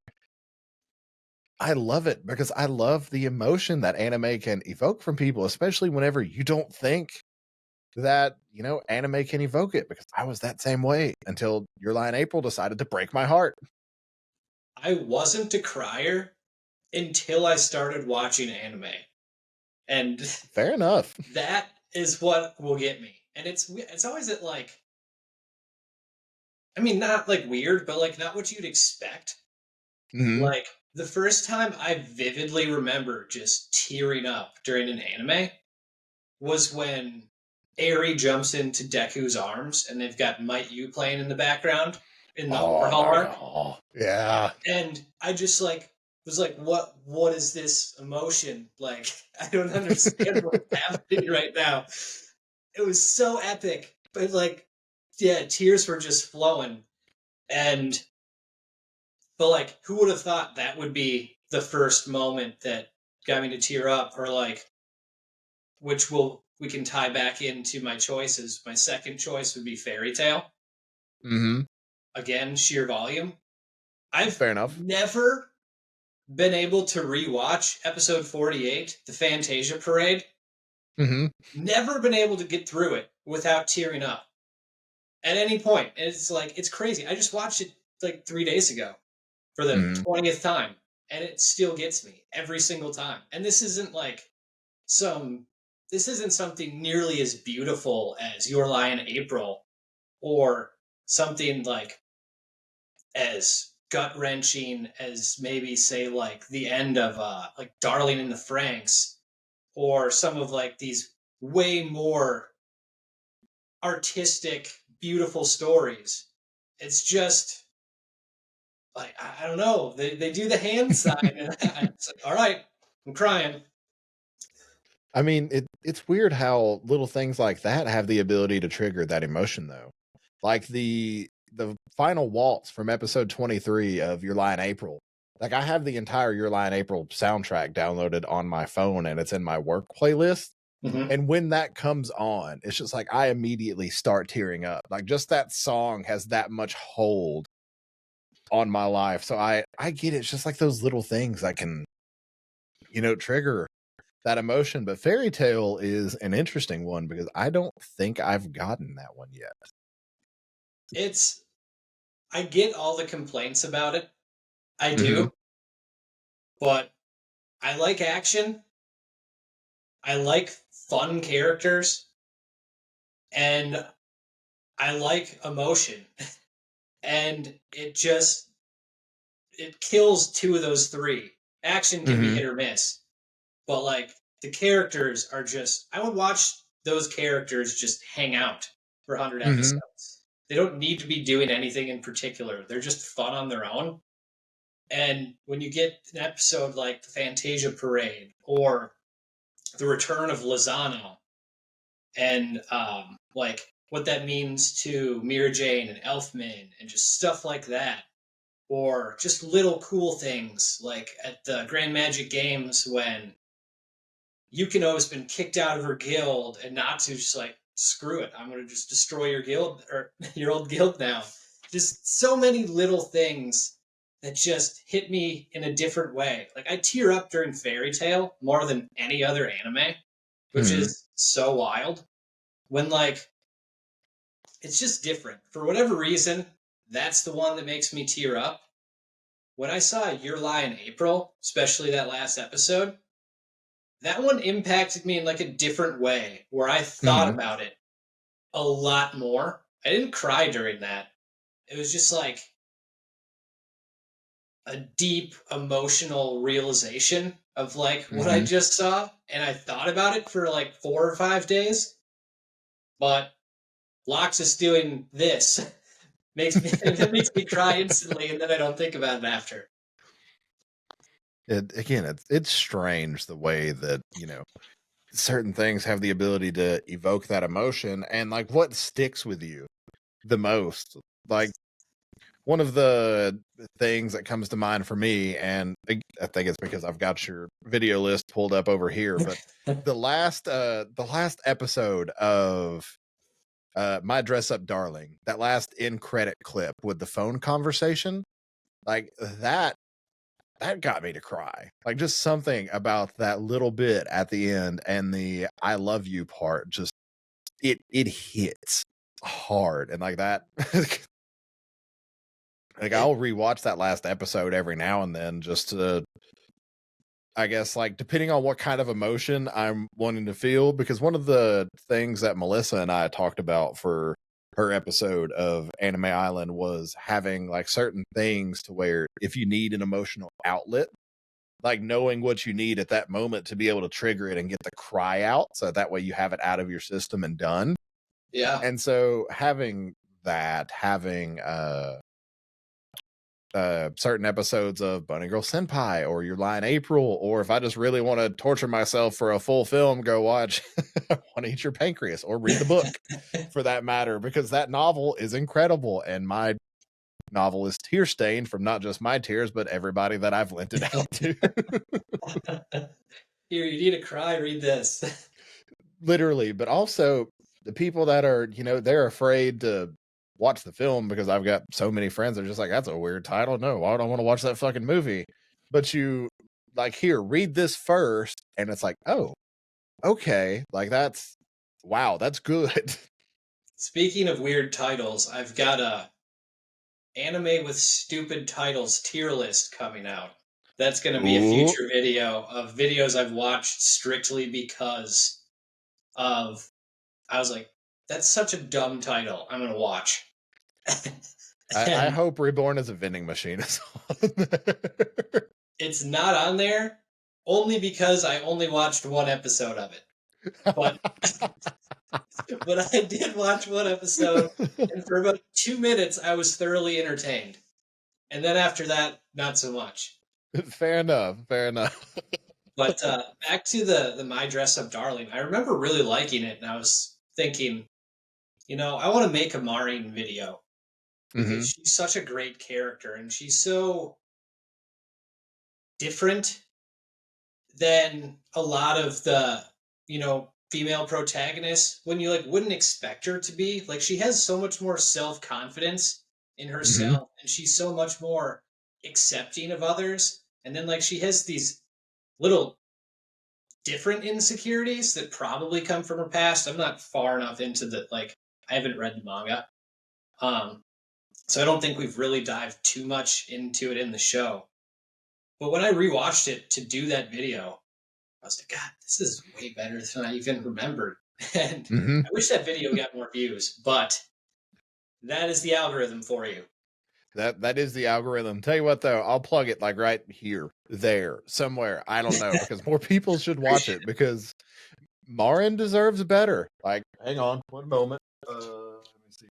Speaker 1: love it, because I love the emotion that anime can evoke from people, especially whenever you don't think that anime can evoke it, because I was that same way until Your Lie in April decided to break my heart.
Speaker 2: I wasn't a crier until I started watching anime. And
Speaker 1: fair enough.
Speaker 2: that is what will get me. And it's always at like, I mean, not like weird, but like not what you'd expect.
Speaker 1: Mm-hmm.
Speaker 2: Like the first time I vividly remember just tearing up during an anime was when Eri jumps into Deku's arms and they've got Might You playing in the background in the
Speaker 1: Oh
Speaker 2: overhaul
Speaker 1: my
Speaker 2: arc.
Speaker 1: god. Yeah.
Speaker 2: And I just like was like, what is this emotion? Like, I don't understand what's happening right now. It was so epic. But like, yeah, tears were just flowing. And but like, who would have thought that would be the first moment that got me to tear up, or like, which we can tie back into my choices. My second choice would be Fairy Tale.
Speaker 1: Mm-hmm.
Speaker 2: Again, sheer volume. I've
Speaker 1: Fair enough.
Speaker 2: never been able to rewatch episode 48, the Fantasia Parade.
Speaker 1: Mm-hmm.
Speaker 2: Never been able to get through it without tearing up at any point. And it's like, it's crazy. I just watched it like 3 days ago for the 20th time, and it still gets me every single time. And this isn't like this isn't something nearly as beautiful as Your Lie in April, or something like as gut-wrenching as maybe say like the end of like Darling in the Franxx, or some of like these way more artistic, beautiful stories. It's just like, I don't know. They do the hand sign, and it's like, all right, I'm crying.
Speaker 1: I mean, it's weird how little things like that have the ability to trigger that emotion, though. Like the final waltz from episode 23 of Your Lie in April. Like, I have the entire Your Lie in April soundtrack downloaded on my phone, and it's in my work playlist.
Speaker 2: Mm-hmm.
Speaker 1: And when that comes on, it's just like I immediately start tearing up. Like, just that song has that much hold on my life. So I get it. It's just like those little things that can, trigger that emotion. But Fairy Tale is an interesting one because I don't think I've gotten that one yet.
Speaker 2: I get all the complaints about it. I do. But I like action. I like fun characters. And I like emotion. And it kills two of those three. Action can be hit or miss. But like, the characters are just, I would watch those characters just hang out for 100 episodes. They don't need to be doing anything in particular. They're just fun on their own. And when you get an episode like the Fantasia Parade, or the return of Lozano, and like what that means to Mira Jane and Elfman, and just stuff like that, or just little cool things like at the Grand Magic Games when Yukino's been kicked out of her guild, and Natsu just like, screw it, I'm going to just destroy your guild, or your old guild now. Just so many little things that just hit me in a different way. Like, I tear up during Fairy Tale more than any other anime, which is so wild. When like, it's just different. For whatever reason, that's the one that makes me tear up. When I saw Your Lie in April, especially that last episode, that one impacted me in like a different way, where I thought about it a lot more. I didn't cry during that. It was just like a deep emotional realization of like what I just saw, and I thought about it for like 4 or 5 days. But Loxus doing this makes me cry instantly, and then I don't think about it after.
Speaker 1: It's strange the way that, certain things have the ability to evoke that emotion, and like what sticks with you the most. Like, one of the things that comes to mind for me, and I think it's because I've got your video list pulled up over here, but the last episode of My Dress Up Darling, that last end credit clip with the phone conversation, like that got me to cry. Like, just something about that little bit at the end and the I love you part, just it hits hard. And like that, like, I'll rewatch that last episode every now and then just to I guess, like, depending on what kind of emotion I'm wanting to feel, because one of the things that Melissa and I talked about for her episode of Anime Island was having like certain things to where if you need an emotional outlet, like knowing what you need at that moment to be able to trigger it and get the cry out, so that way you have it out of your system and done.
Speaker 2: Yeah.
Speaker 1: And so having certain episodes of Bunny Girl Senpai or Your Lie in April, or if I just really want to torture myself for a full film, go watch Want to Eat Your Pancreas or read the book for that matter, because that novel is incredible. And my novel is tear stained from not just my tears, but everybody that I've lent it out to.
Speaker 2: Here, you need to cry, read this.
Speaker 1: Literally, but also the people that are, they're afraid to watch the film because I've got so many friends that are just like, that's a weird title. No, I don't want to watch that fucking movie. But you like, here, read this first. And it's like, oh, okay. Like wow, that's good.
Speaker 2: Speaking of weird titles, I've got a anime with stupid titles tier list coming out. That's going to be a future video of videos I've watched strictly because of, I was like, that's such a dumb title. I'm going to watch.
Speaker 1: I hope Reborn is a vending machine is on there.
Speaker 2: It's not on there only because I only watched one episode of it. But but I did watch one episode, and for about 2 minutes I was thoroughly entertained. And then after that, not so much.
Speaker 1: Fair enough.
Speaker 2: But back to the My Dress Up Darling, I remember really liking it, and I was thinking, I want to make a Maureen video. Because she's such a great character, and she's so different than a lot of the, female protagonists when you wouldn't expect her to be. Like, she has so much more self-confidence in herself, and she's so much more accepting of others. And then she has these little different insecurities that probably come from her past. I'm not far enough into I haven't read the manga. So I don't think we've really dived too much into it in the show. But when I rewatched it to do that video, I was like, God, this is way better than I even remembered. And I wish that video got more views, but that is the algorithm for you.
Speaker 1: That is the algorithm. Tell you what, though, I'll plug it right here, there, somewhere. I don't know, because more people should watch it, because Marin deserves better. Hang on one moment. Let me see.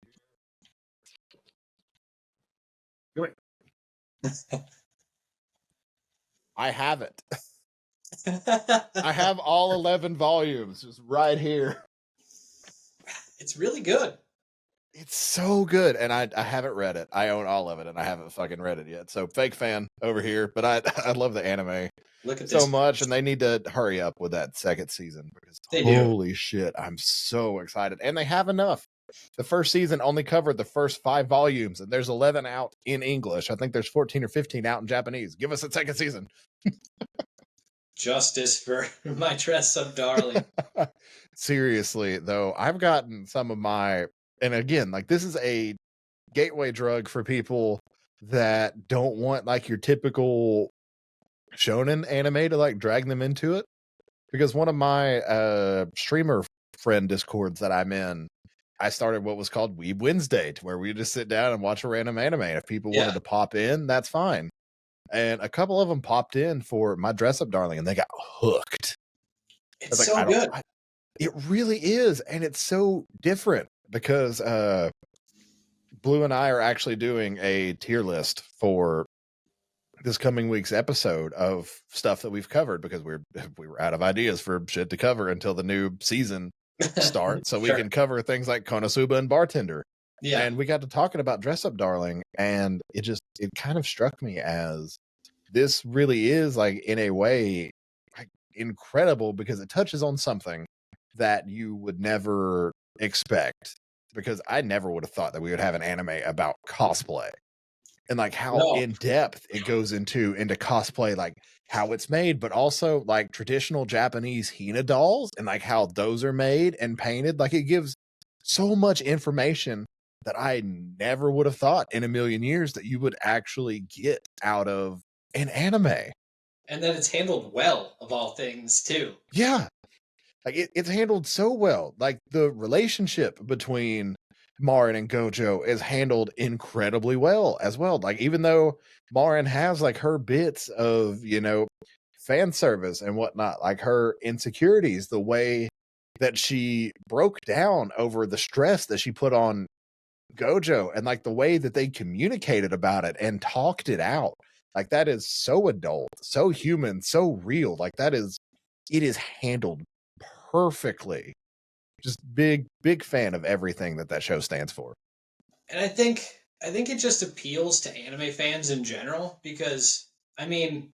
Speaker 1: I have it. I have all 11 volumes just right here.
Speaker 2: It's really good.
Speaker 1: It's so good. And I haven't read it. I own all of it, and I haven't fucking read it yet. So fake fan over here. But I love the anime so much, and they need to hurry up with that second season, because holy shit, I'm so excited. And they have enough. The first season only covered the first 5 volumes, and there's 11 out in English. I think there's 14 or 15 out in Japanese. Give us a second season.
Speaker 2: Justice for My Dress Up Darling.
Speaker 1: Seriously, though, I've gotten some of my, and again, this is a gateway drug for people that don't want your typical shonen anime to drag them into it. Because one of my streamer friend discords that I'm in, I started what was called Weeb Wednesday, to where we just sit down and watch a random anime. If people wanted to pop in, that's fine. And a couple of them popped in for My Dress Up Darling, and they got hooked.
Speaker 2: It's so good.
Speaker 1: It really is. And it's so different, because Blue and I are actually doing a tier list for this coming week's episode of stuff that we've covered, because we were out of ideas for shit to cover until the new season starts. So we can cover things like Konosuba and Bartender. Yeah. And we got to talking about Dress Up Darling, and it kind of struck me as this really is in a way incredible, because it touches on something that you would never expect, because I never would have thought that we would have an anime about cosplay, and how in depth it goes into cosplay, how it's made, but also traditional Japanese Hina dolls, and how those are made and painted. It gives so much information that I never would have thought in a million years that you would actually get out of an anime.
Speaker 2: and then it's handled well, of all things, too.
Speaker 1: Yeah. Like it's handled so well. Like the relationship between Marin and Gojo is handled incredibly well as well. Like even though Marin has like her bits of, fan service and whatnot, like her insecurities, the way that she broke down over the stress that she put on Gojo and like the way that they communicated about it and talked it out. Like that is so adult, so human, so real. Like it is handled perfectly. Just big fan of everything that show stands for.
Speaker 2: And I think it just appeals to anime fans in general because I mean,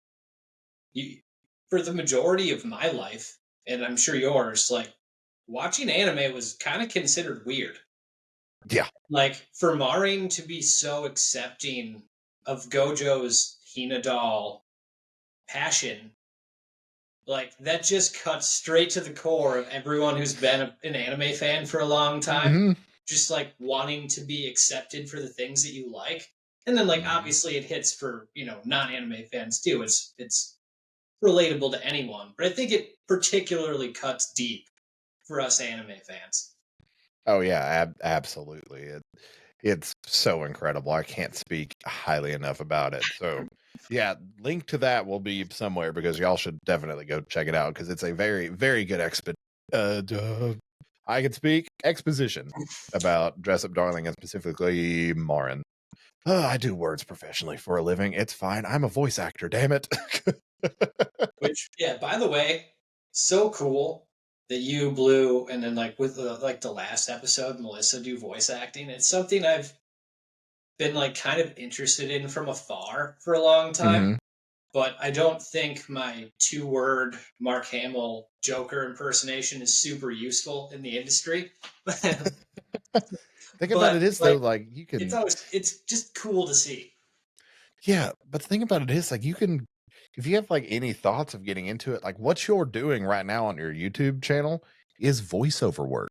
Speaker 2: for the majority of my life, and I'm sure yours, like watching anime was kind of considered weird.
Speaker 1: Yeah.
Speaker 2: Like for Marin to be so accepting of Gojo's Hina doll passion, like that just cuts straight to the core of everyone who's been an anime fan for a long time.
Speaker 1: Mm-hmm.
Speaker 2: Just like wanting to be accepted for the things that you like. And then like obviously it hits for, non-anime fans too. It's relatable to anyone. But I think it particularly cuts deep for us anime fans.
Speaker 1: Oh yeah, absolutely. It's so incredible. I can't speak highly enough about it. So yeah, link to that will be somewhere because y'all should definitely go check it out because it's a very, very good I can speak exposition about Dress Up Darling and specifically Marin. I do words professionally for a living. It's fine. I'm a voice actor, damn it.
Speaker 2: Which, yeah, by the way, so cool that you, Blue, and then like with the last episode, Melissa do voice acting. It's something I've been like kind of interested in from afar for a long time.
Speaker 1: Mm-hmm.
Speaker 2: But I don't think my 2-word Mark Hamill Joker impersonation is super useful in the industry.
Speaker 1: Think about it is though, like you can.
Speaker 2: It's just cool to see.
Speaker 1: Yeah, but the thing about it is, like, you can, if you have like any thoughts of getting into it, like what you're doing right now on your YouTube channel is voiceover work.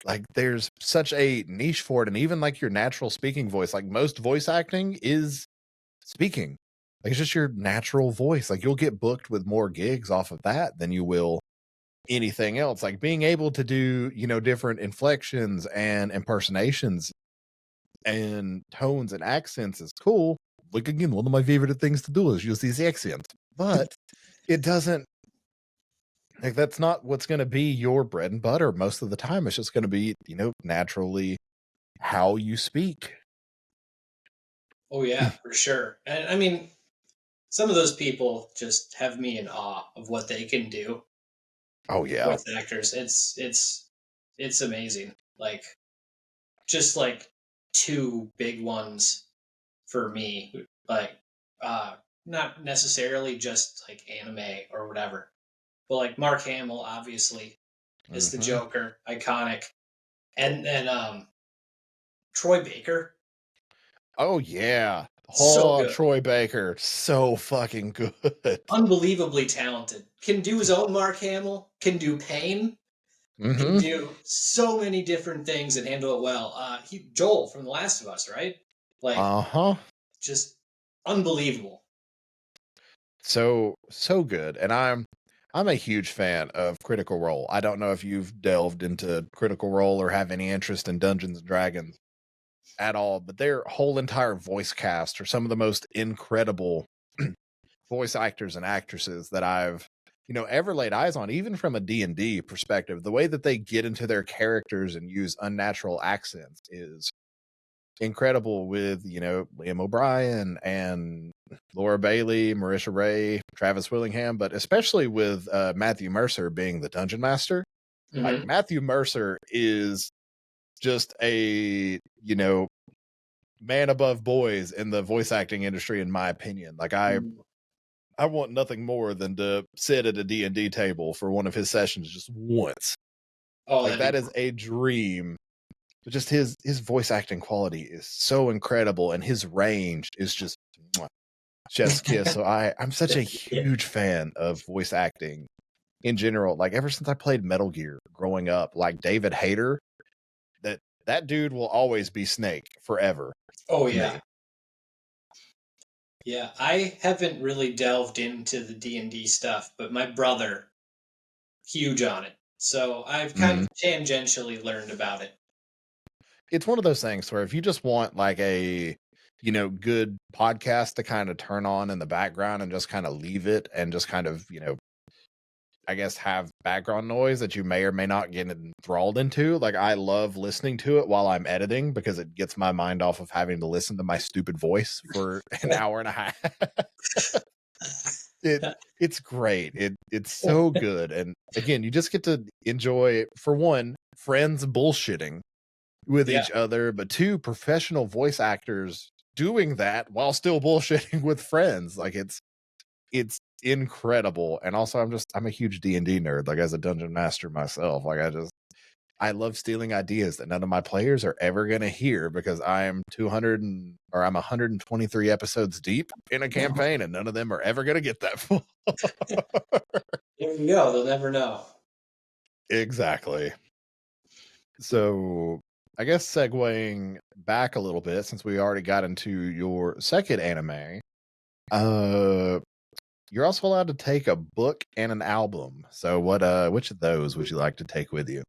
Speaker 1: Like, there's such a niche for it, and even like your natural speaking voice, like most voice acting is speaking. Like, it's just your natural voice. Like, you'll get booked with more gigs off of that than you will anything else. Like, being able to do, different inflections and impersonations and tones and accents is cool. Like, again, one of my favorite things to do is use these accents, but it doesn't, like, that's not what's going to be your bread and butter most of the time. It's just going to be, naturally how you speak.
Speaker 2: Oh yeah, for sure. And I mean, some of those people just have me in awe of what they can do.
Speaker 1: Oh yeah,
Speaker 2: with actors. It's amazing. Like just like 2 big ones for me. Like not necessarily just like anime or whatever, but like Mark Hamill obviously is the Joker, iconic, and then Troy Baker.
Speaker 1: Oh yeah,
Speaker 2: So good.
Speaker 1: Troy Baker, so fucking good,
Speaker 2: Unbelievably talented. Can do his own Mark Hamill. Can do Pain. Can do so many different things and handle it well. Joel from The Last of Us, right? Like, just unbelievable.
Speaker 1: So good, and I'm a huge fan of Critical Role. I don't know if you've delved into Critical Role or have any interest in Dungeons and Dragons at all, but their whole entire voice cast are some of the most incredible voice actors and actresses that I've ever laid eyes on, even from a D&D perspective. The way that they get into their characters and use unnatural accents is incredible with Liam O'Brien and Laura Bailey, Marisha Ray, Travis Willingham, but especially with Matthew Mercer being the dungeon master. Like, Matthew Mercer is just a man above boys in the voice acting industry, in my opinion. Like, I want nothing more than to sit at a D&D table for one of his sessions just once. Oh, like, that is a dream. But just his voice acting quality is so incredible, and his range is just chef's kiss. So I'm such a huge fan of voice acting in general. Like, ever since I played Metal Gear growing up, like David Hayter, that dude will always be Snake forever.
Speaker 2: Oh yeah. Yeah, I haven't really delved into the D&D stuff, but my brother, huge on it. So I've kind
Speaker 1: Mhm.
Speaker 2: of tangentially learned about it.
Speaker 1: It's one of those things where if you just want like a, good podcast to kind of turn on in the background and just kind of leave it and just kind of, I guess have background noise that you may or may not get enthralled into. Like I love listening to it while I'm editing because it gets my mind off of having to listen to my stupid voice for an hour and a half. it it's great. It's so good. And again, you just get to enjoy, for one, friends bullshitting with
Speaker 2: Yeah,
Speaker 1: each other, but two, professional voice actors doing that while still bullshitting with friends. Like it's incredible. And also I'm a huge D&D nerd, like as a dungeon master myself. Like I love stealing ideas that none of my players are ever going to hear because I'm 123 episodes deep in a campaign and none of them are ever going to get that far.
Speaker 2: there you go. They'll never know.
Speaker 1: Exactly. So I guess segueing back a little bit, since we already got into your second anime, uh you're also allowed to take a book and an album. So which of those would you like to take with you?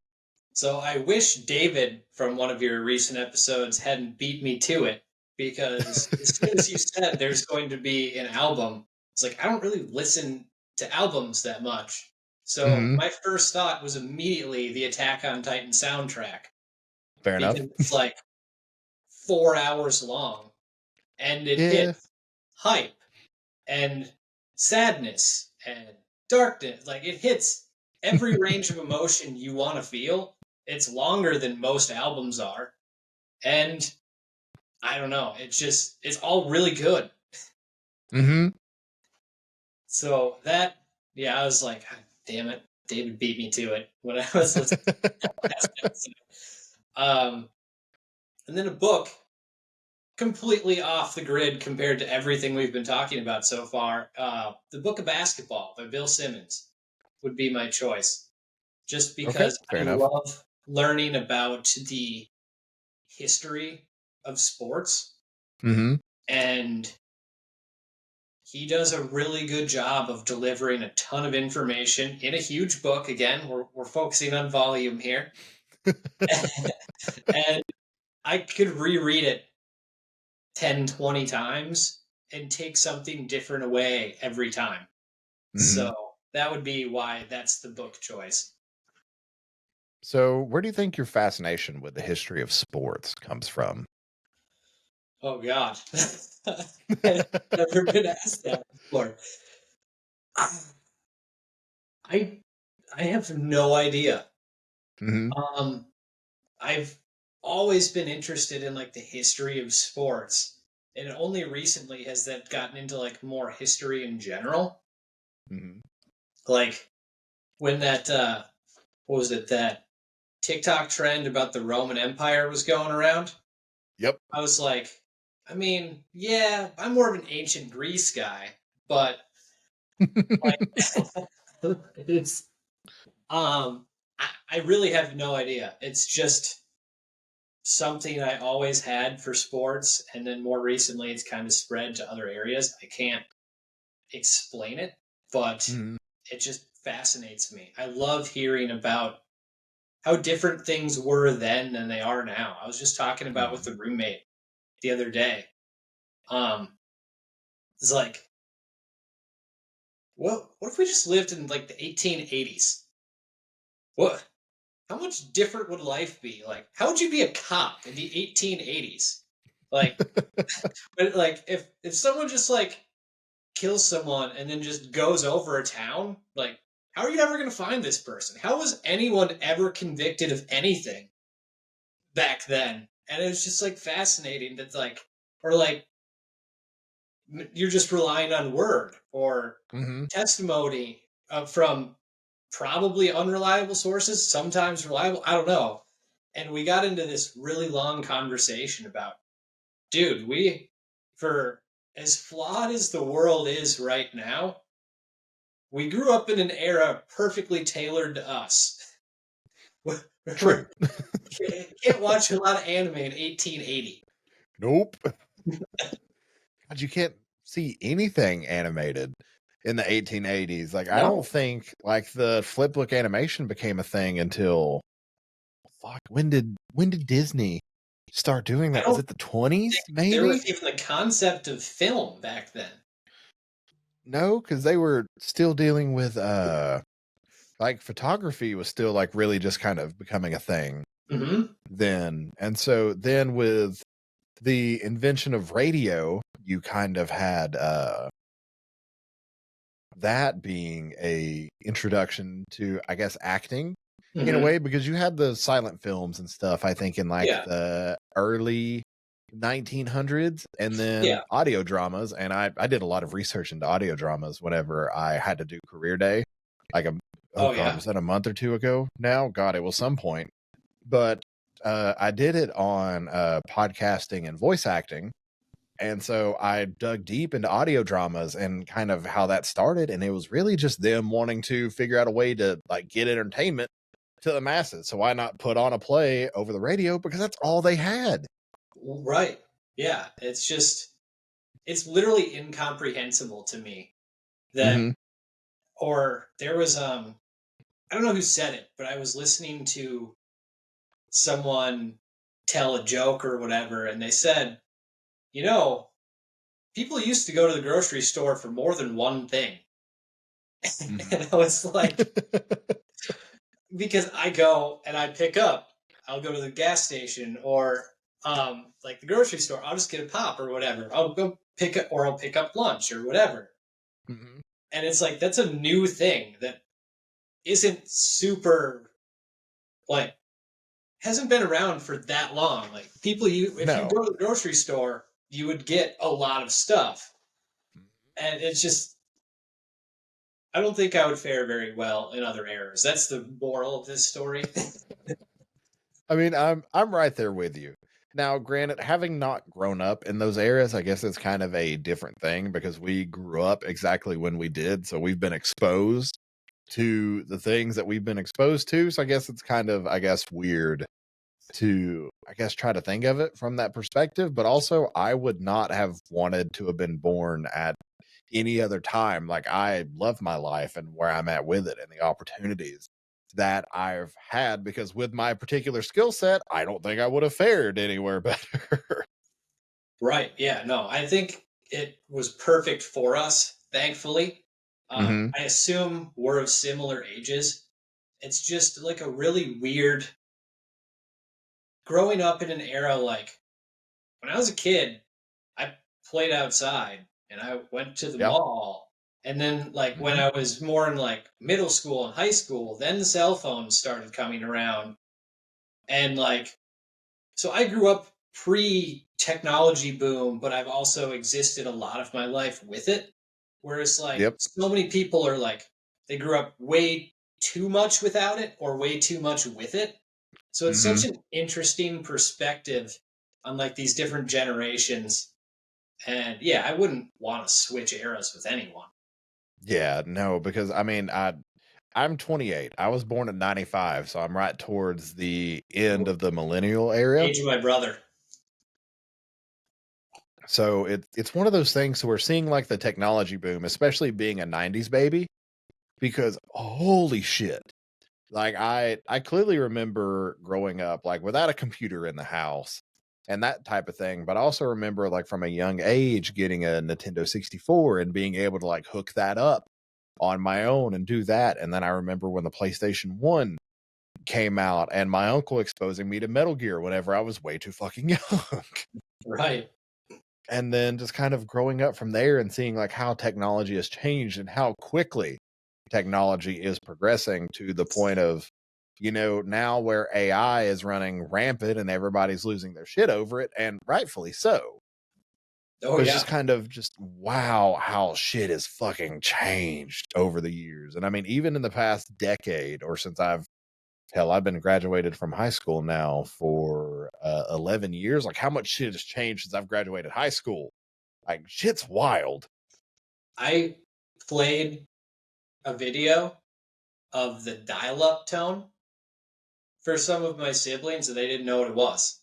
Speaker 2: So I wish David from one of your recent episodes hadn't beat me to it because as soon as you said there's going to be an album, it's like I don't really listen to albums that much. So
Speaker 1: Hmm.
Speaker 2: my first thought was immediately the Attack on Titan soundtrack
Speaker 1: Fair enough.
Speaker 2: because it's like 4 hours long and it
Speaker 1: Yeah.
Speaker 2: hits hype and sadness and darkness. Like it hits every range of emotion you want to feel. It's longer than most albums are. And I don't know. It's all really good.
Speaker 1: Hmm.
Speaker 2: So that, yeah, I was like, "God damn it. David beat me to it when I was listening to the last episode." Um, and then a book completely off the grid compared to everything we've been talking about so far. The Book of Basketball by Bill Simmons would be my choice, just
Speaker 1: Okay,
Speaker 2: because
Speaker 1: fair
Speaker 2: I
Speaker 1: enough.
Speaker 2: love learning about the history of sports,
Speaker 1: Hmm.
Speaker 2: and he does a really good job of delivering a ton of information in a huge book. Again, we're focusing on volume here, and I could reread it 10, 20 times and take something different away every time.
Speaker 1: Hmm.
Speaker 2: So that would be why that's the book choice.
Speaker 1: So where do you think your fascination with the history of sports comes from?
Speaker 2: Oh God, I've never been asked that before. I I have no idea.
Speaker 1: Hmm.
Speaker 2: Um, I've always been interested in like the history of sports, and only recently has that gotten into like more history in general.
Speaker 1: Hmm.
Speaker 2: Like when that what was it, that TikTok trend about the Roman Empire was going around,
Speaker 1: Yep.
Speaker 2: I was like, I mean, yeah, I'm more of an ancient Greece guy, but like it's I really have no idea. It's just something I always had for sports, and then more recently it's kind of spread to other areas. I can't explain it, but
Speaker 1: Hmm.
Speaker 2: it just fascinates me. I love hearing about how different things were then than they are now. I was just talking about with
Speaker 1: Hmm.
Speaker 2: a roommate the other day. Um, it's like, what if we just lived in like the 1880s? What? How much different would life be? Like, how would you be a cop in the 1880s? Like, but like if someone just like kills someone and then just goes over a town, like how are you ever going to find this person? How was anyone ever convicted of anything back then? And it was just like fascinating that like or like you're just relying on word or
Speaker 1: Hmm.
Speaker 2: testimony from probably unreliable sources, sometimes reliable, I don't know. And we got into this really long conversation about, dude, we for as flawed as the world is right now, we grew up in an era perfectly tailored to us. We
Speaker 1: True.
Speaker 2: can't watch a lot of anime in 1880.
Speaker 1: Nope. God, you can't. see anything animated in the 1880s. Like, I don't
Speaker 2: No,
Speaker 1: think like the flipbook animation became a thing until fuck. When did Disney start doing
Speaker 2: I
Speaker 1: that? Was
Speaker 2: don't
Speaker 1: it the 20s?
Speaker 2: think there was
Speaker 1: Maybe
Speaker 2: even the concept of film back then.
Speaker 1: no, because they were still dealing with like photography was still like really just kind of becoming a thing
Speaker 2: Mm-hmm.
Speaker 1: then, and so then with the invention of radio, you kind of had that being a introduction to, I guess, acting in a
Speaker 2: Mm-hmm.
Speaker 1: way, because you had the silent films and stuff, I think, in like
Speaker 2: Yeah.
Speaker 1: the early 1900s, and then
Speaker 2: Yeah.
Speaker 1: audio dramas. And I did a lot of research into audio dramas whenever I had to do career day, like oh
Speaker 2: Oh
Speaker 1: god,
Speaker 2: yeah.
Speaker 1: was that a month or two ago now? God, it was some point. But I did it on podcasting and voice acting, and so I dug deep into audio dramas and kind of how that started. And it was really just them wanting to figure out a way to like get entertainment to the masses. So why not put on a play over the radio? Because that's all they had.
Speaker 2: Right. Yeah. It's literally incomprehensible to me that,
Speaker 1: Mm-hmm.
Speaker 2: or there was, I don't know who said it, but I was listening to someone tell a joke or whatever, and they said, you know, people used to go to the grocery store for more than one thing.
Speaker 1: Mm-hmm.
Speaker 2: And I was like, because I go and I pick up, I'll go to the gas station or like the grocery store, I'll just get a pop or whatever. I'll go pick up or I'll pick up lunch or whatever.
Speaker 1: Mm-hmm.
Speaker 2: And it's like that's a new thing that isn't super like hasn't been around for that long. Like people you if you
Speaker 1: No.
Speaker 2: go to the grocery store, you would get a lot of stuff. And it's just I don't think I would fare very well in other eras. That's the moral of this story.
Speaker 1: I mean, I'm right there with you. Now, granted, having not grown up in those eras, I guess it's kind of a different thing because we grew up exactly when we did. So we've been exposed to the things that we've been exposed to. So I guess it's kind of, I guess, weird to, I guess, try to think of it from that perspective. But also, I would not have wanted to have been born at any other time. Like, I love my life and where I'm at with it and the opportunities that I've had, because with my particular skill set, I don't think I would have fared anywhere better.
Speaker 2: Right. Yeah. No, I think it was perfect for us, thankfully.
Speaker 1: Hmm.
Speaker 2: I assume we're of similar ages. It's just like a really weird growing up in an era like when I was a kid, I played outside and I went to the
Speaker 1: Yep.
Speaker 2: mall. And then, like, when
Speaker 1: Hmm.
Speaker 2: I was more in like middle school and high school, then the cell phones started coming around. And like, so I grew up pre technology boom, but I've also existed a lot of my life with it. Whereas, like,
Speaker 1: Yep.
Speaker 2: so many people are like, they grew up way too much without it or way too much with it. So it's such
Speaker 1: Hmm.
Speaker 2: an interesting perspective on like these different generations. And yeah, I wouldn't want to switch eras with anyone.
Speaker 1: Yeah, no, because I mean, I'm 28. I was born in 95, so I'm right towards the end of the millennial era.
Speaker 2: Age of my brother.
Speaker 1: So it's one of those things. So we're seeing like the technology boom, especially being a 90s baby, because holy shit. Like I clearly remember growing up like without a computer in the house and that type of thing, but I also remember like from a young age getting a Nintendo 64 and being able to like hook that up on my own and do that. And then I remember when the PlayStation 1 came out and my uncle exposing me to Metal Gear whenever I was way too fucking young.
Speaker 2: Right.
Speaker 1: And then just kind of growing up from there and seeing like how technology has changed and how quickly technology is progressing to the point of, now where AI is running rampant and everybody's losing their shit over it, and rightfully so.
Speaker 2: Oh
Speaker 1: But it's
Speaker 2: yeah.
Speaker 1: just kind of just wow how shit has fucking changed over the years. And I mean, even in the past decade, or since I've been graduated from high school now for 11 years. Like, how much shit has changed since I've graduated high school? Like, shit's wild.
Speaker 2: I played a video of the dial-up tone for some of my siblings and they didn't know what it was.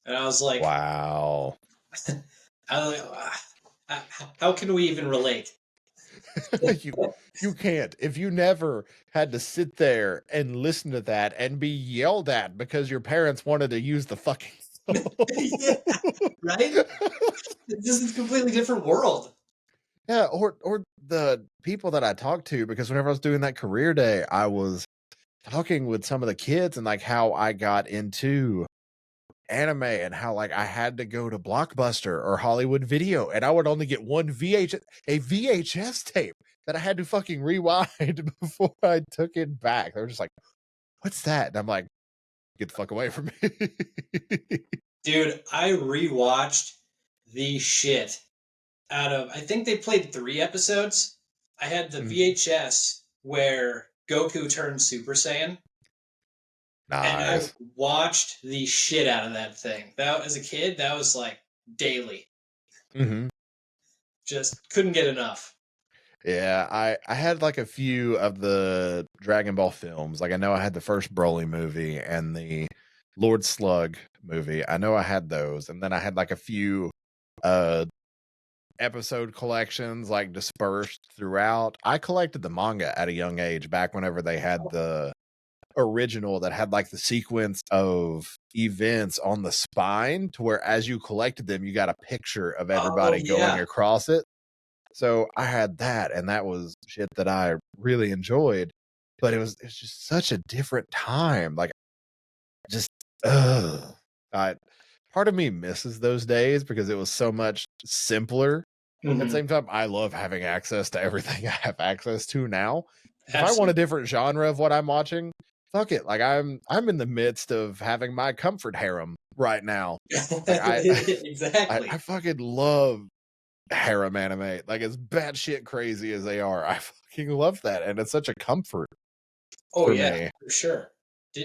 Speaker 2: And I was like,
Speaker 1: Wow.
Speaker 2: I was like, How can we even relate?
Speaker 1: You can't. If you never had to sit there and listen to that and be yelled at because your parents wanted to use the fucking
Speaker 2: Yeah, right? This is a completely different world.
Speaker 1: Yeah, or the people that I talked to, because whenever I was doing that career day, I was talking with some of the kids and like how I got into anime and how like I had to go to Blockbuster or Hollywood Video and I would only get one a VHS tape that I had to fucking rewind before I took it back. They were just like, "What's that?" And I'm like, "Get the fuck away from me."
Speaker 2: Dude, I rewatched the shit out of, I think they played 3 episodes. I had the VHS where Goku turned Super Saiyan. And I
Speaker 1: Nice.
Speaker 2: watched the shit out of that thing. That as a kid, that was like daily.
Speaker 1: Mm-hmm.
Speaker 2: Just couldn't get enough.
Speaker 1: Yeah, I had like a few of the Dragon Ball films. Like I know I had the first Broly movie and the Lord Slug movie. I know I had those. And then I had like a few uh episode collections like dispersed throughout. I collected the manga at a young age back whenever they had the original that had like the sequence of events on the spine to where as you collected them you got a picture of everybody going across it. So I had that, and that was shit that I really enjoyed. But it's just such a different time. Like, just I part of me misses those days because it was so much simpler. At the same time, I love having access to everything I have access to now. If I want a different genre of what I'm watching, fuck it. Like I'm in the midst of having my comfort harem right now. Like
Speaker 2: Exactly.
Speaker 1: I fucking love harem anime, like as batshit crazy as they are. I fucking love that, and it's such a comfort.
Speaker 2: Oh yeah, me. For sure.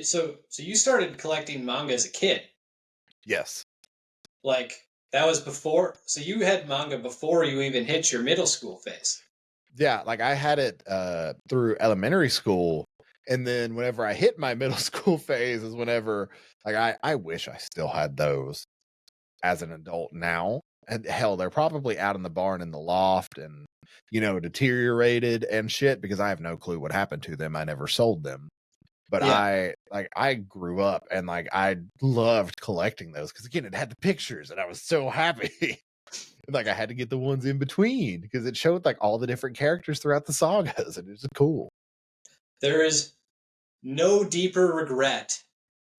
Speaker 2: So you started collecting manga as a kid?
Speaker 1: Yes.
Speaker 2: Like that was before. So you had manga before you even hit your middle school phase.
Speaker 1: Yeah, like I had it through elementary school, and then whenever I hit my middle school phase is whenever like I wish I still had those as an adult now. And hell, they're probably out in the barn in the loft and, deteriorated and shit because I have no clue what happened to them. I never sold them. But I grew up and like I loved collecting those because again, it had the pictures and I was so happy. Like I had to get the ones in between because it showed like all the different characters throughout the sagas and it was cool.
Speaker 2: There is no deeper regret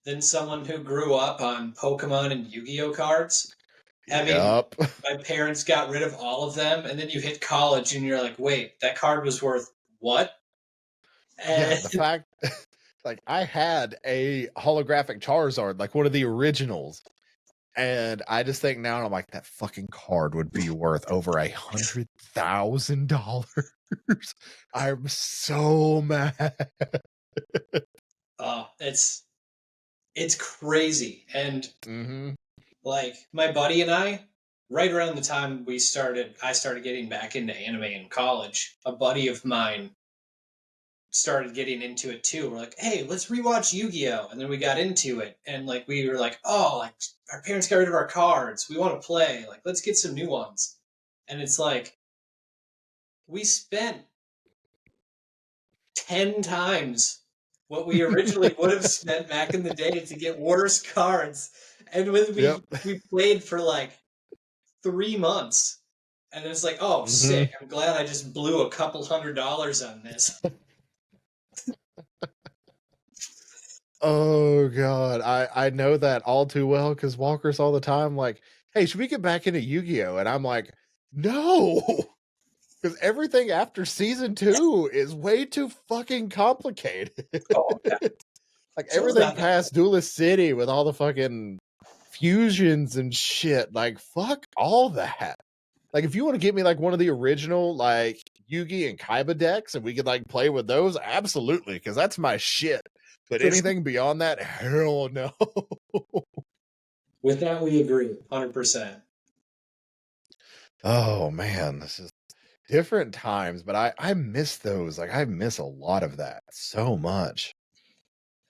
Speaker 2: than someone who grew up on Pokemon and Yu-Gi-Oh cards. My parents got rid of all of them, and then you hit college and you're like, wait, that card was worth what?
Speaker 1: Yeah, the fact like I had a holographic Charizard, like one of the originals. And I just think now, and I'm like, that fucking card would be worth over $100,000. I'm so mad.
Speaker 2: Oh, it's crazy. And like my buddy and I, right around the time I started getting back into anime in college, a buddy of mine started getting into it too. We're like, hey, let's rewatch Yu-Gi-Oh! And then we got into it, and like we were like, oh, like our parents got rid of our cards. We want to play. Like, let's get some new ones. And it's like we spent 10 times what we originally would have spent back in the day to get worse cards. And when we played for like 3 months, and it's like, oh, sick! I'm glad I just blew a couple $100 on this.
Speaker 1: Oh god, I know that all too well because Walker's all the time like, hey, should we get back into Yu-Gi-Oh? And I'm like, no, because everything after season 2 is way too fucking complicated.
Speaker 2: Oh, yeah.
Speaker 1: Like everything past Duelist City with all the fucking fusions and shit, like fuck all that. Like if you want to get me like one of the original like Yugi and Kaiba decks and we could like play with those, absolutely, because that's my shit. But anything beyond that, hell no.
Speaker 2: With that, we agree 100%.
Speaker 1: Oh man, this is different times, but I miss those. Like I miss a lot of that so much.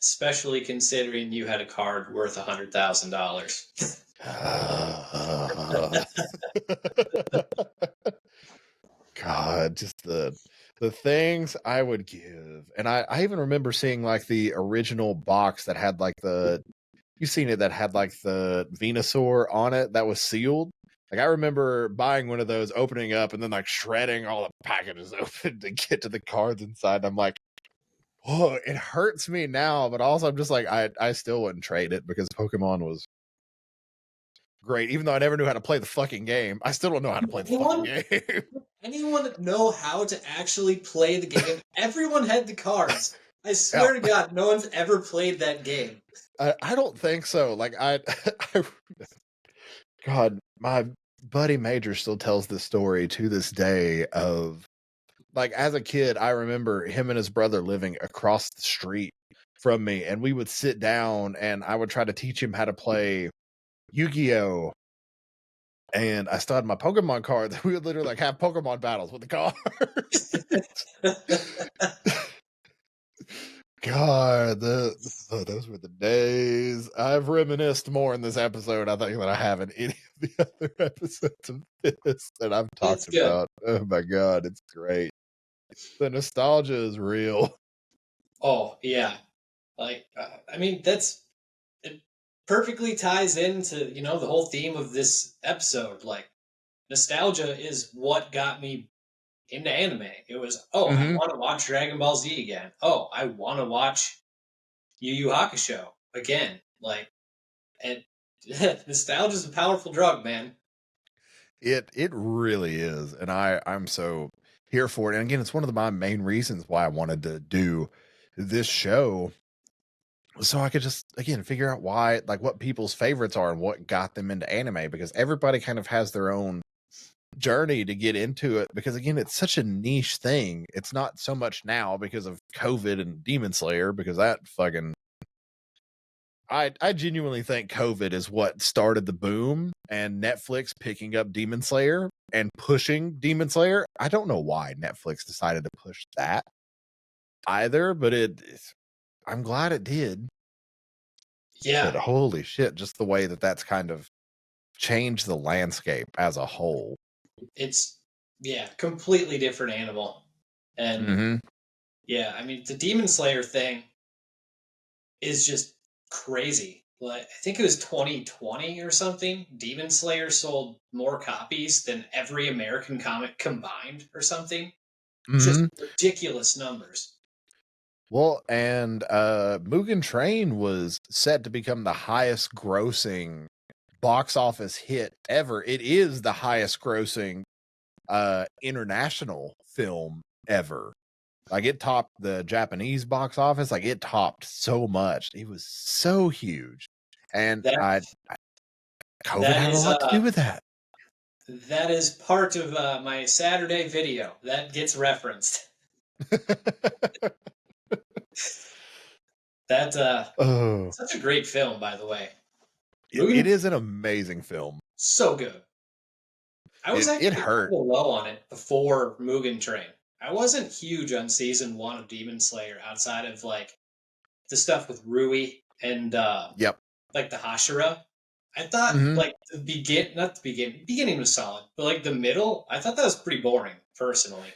Speaker 2: Especially considering you had a card worth $100,000.
Speaker 1: just the things I would give. And I even remember seeing like the original box that had like you've seen it, that had like the Venusaur on it that was sealed. Like I remember buying one of those, opening up, and then like shredding all the packages open to get to the cards inside. I'm like, oh, it hurts me now, but also I'm just like, I still wouldn't trade it because Pokemon was great. Even though I never knew how to play the fucking game, I still don't know how to play the fucking game.
Speaker 2: Anyone know how to actually play the game? Everyone had the cards. I swear to God, no one's ever played that game.
Speaker 1: I don't think so. Like God, my buddy Major still tells this story to this day of, like, as a kid, I remember him and his brother living across the street from me, and we would sit down and I would try to teach him how to play Yu-Gi-Oh! And I still had my Pokemon cards. We would literally like have Pokemon battles with the cards. God, those were the days. I've reminisced more in this episode, I think, than I have in any of the other episodes of this that I've talked about. Oh my God, it's great. The nostalgia is real.
Speaker 2: Oh, yeah. Like, I mean, it perfectly ties into, the whole theme of this episode. Like, nostalgia is what got me into anime. It was, I want to watch Dragon Ball Z again. Oh, I want to watch Yu Yu Hakusho again. Like, and nostalgia is a powerful drug, man.
Speaker 1: It really is, and I'm so here for it. And again, it's one of my main reasons why I wanted to do this show, so I could just, again, figure out why, like, what people's favorites are and what got them into anime, because everybody kind of has their own journey to get into it, because again, it's such a niche thing. It's not so much now because of COVID and Demon Slayer, because that fucking, I genuinely think COVID is what started the boom, and Netflix picking up Demon Slayer and pushing Demon Slayer. I don't know why Netflix decided to push that either, but I'm glad it did.
Speaker 2: Yeah.
Speaker 1: But holy shit, just the way that's kind of changed the landscape as a whole.
Speaker 2: It's, completely different animal. And yeah, I mean, the Demon Slayer thing is just crazy. Like, I think it was 2020 or something. Demon Slayer sold more copies than every American comic combined or something. Just ridiculous numbers.
Speaker 1: Well, and Mugen Train was set to become the highest grossing box office hit ever. It is the highest grossing international film ever. Like, it topped the Japanese box office. Like, it topped so much. It was so huge. And COVID had a lot to do with that.
Speaker 2: That is part of my Saturday video. That gets referenced. Such a great film, by the way.
Speaker 1: It is an amazing film.
Speaker 2: So good. I was actually
Speaker 1: hurt
Speaker 2: low on it before Mugen Train. I wasn't huge on season 1 of Demon Slayer outside of like the stuff with Rui and like the Hashira. I thought like the beginning was solid, but like the middle, I thought that was pretty boring personally.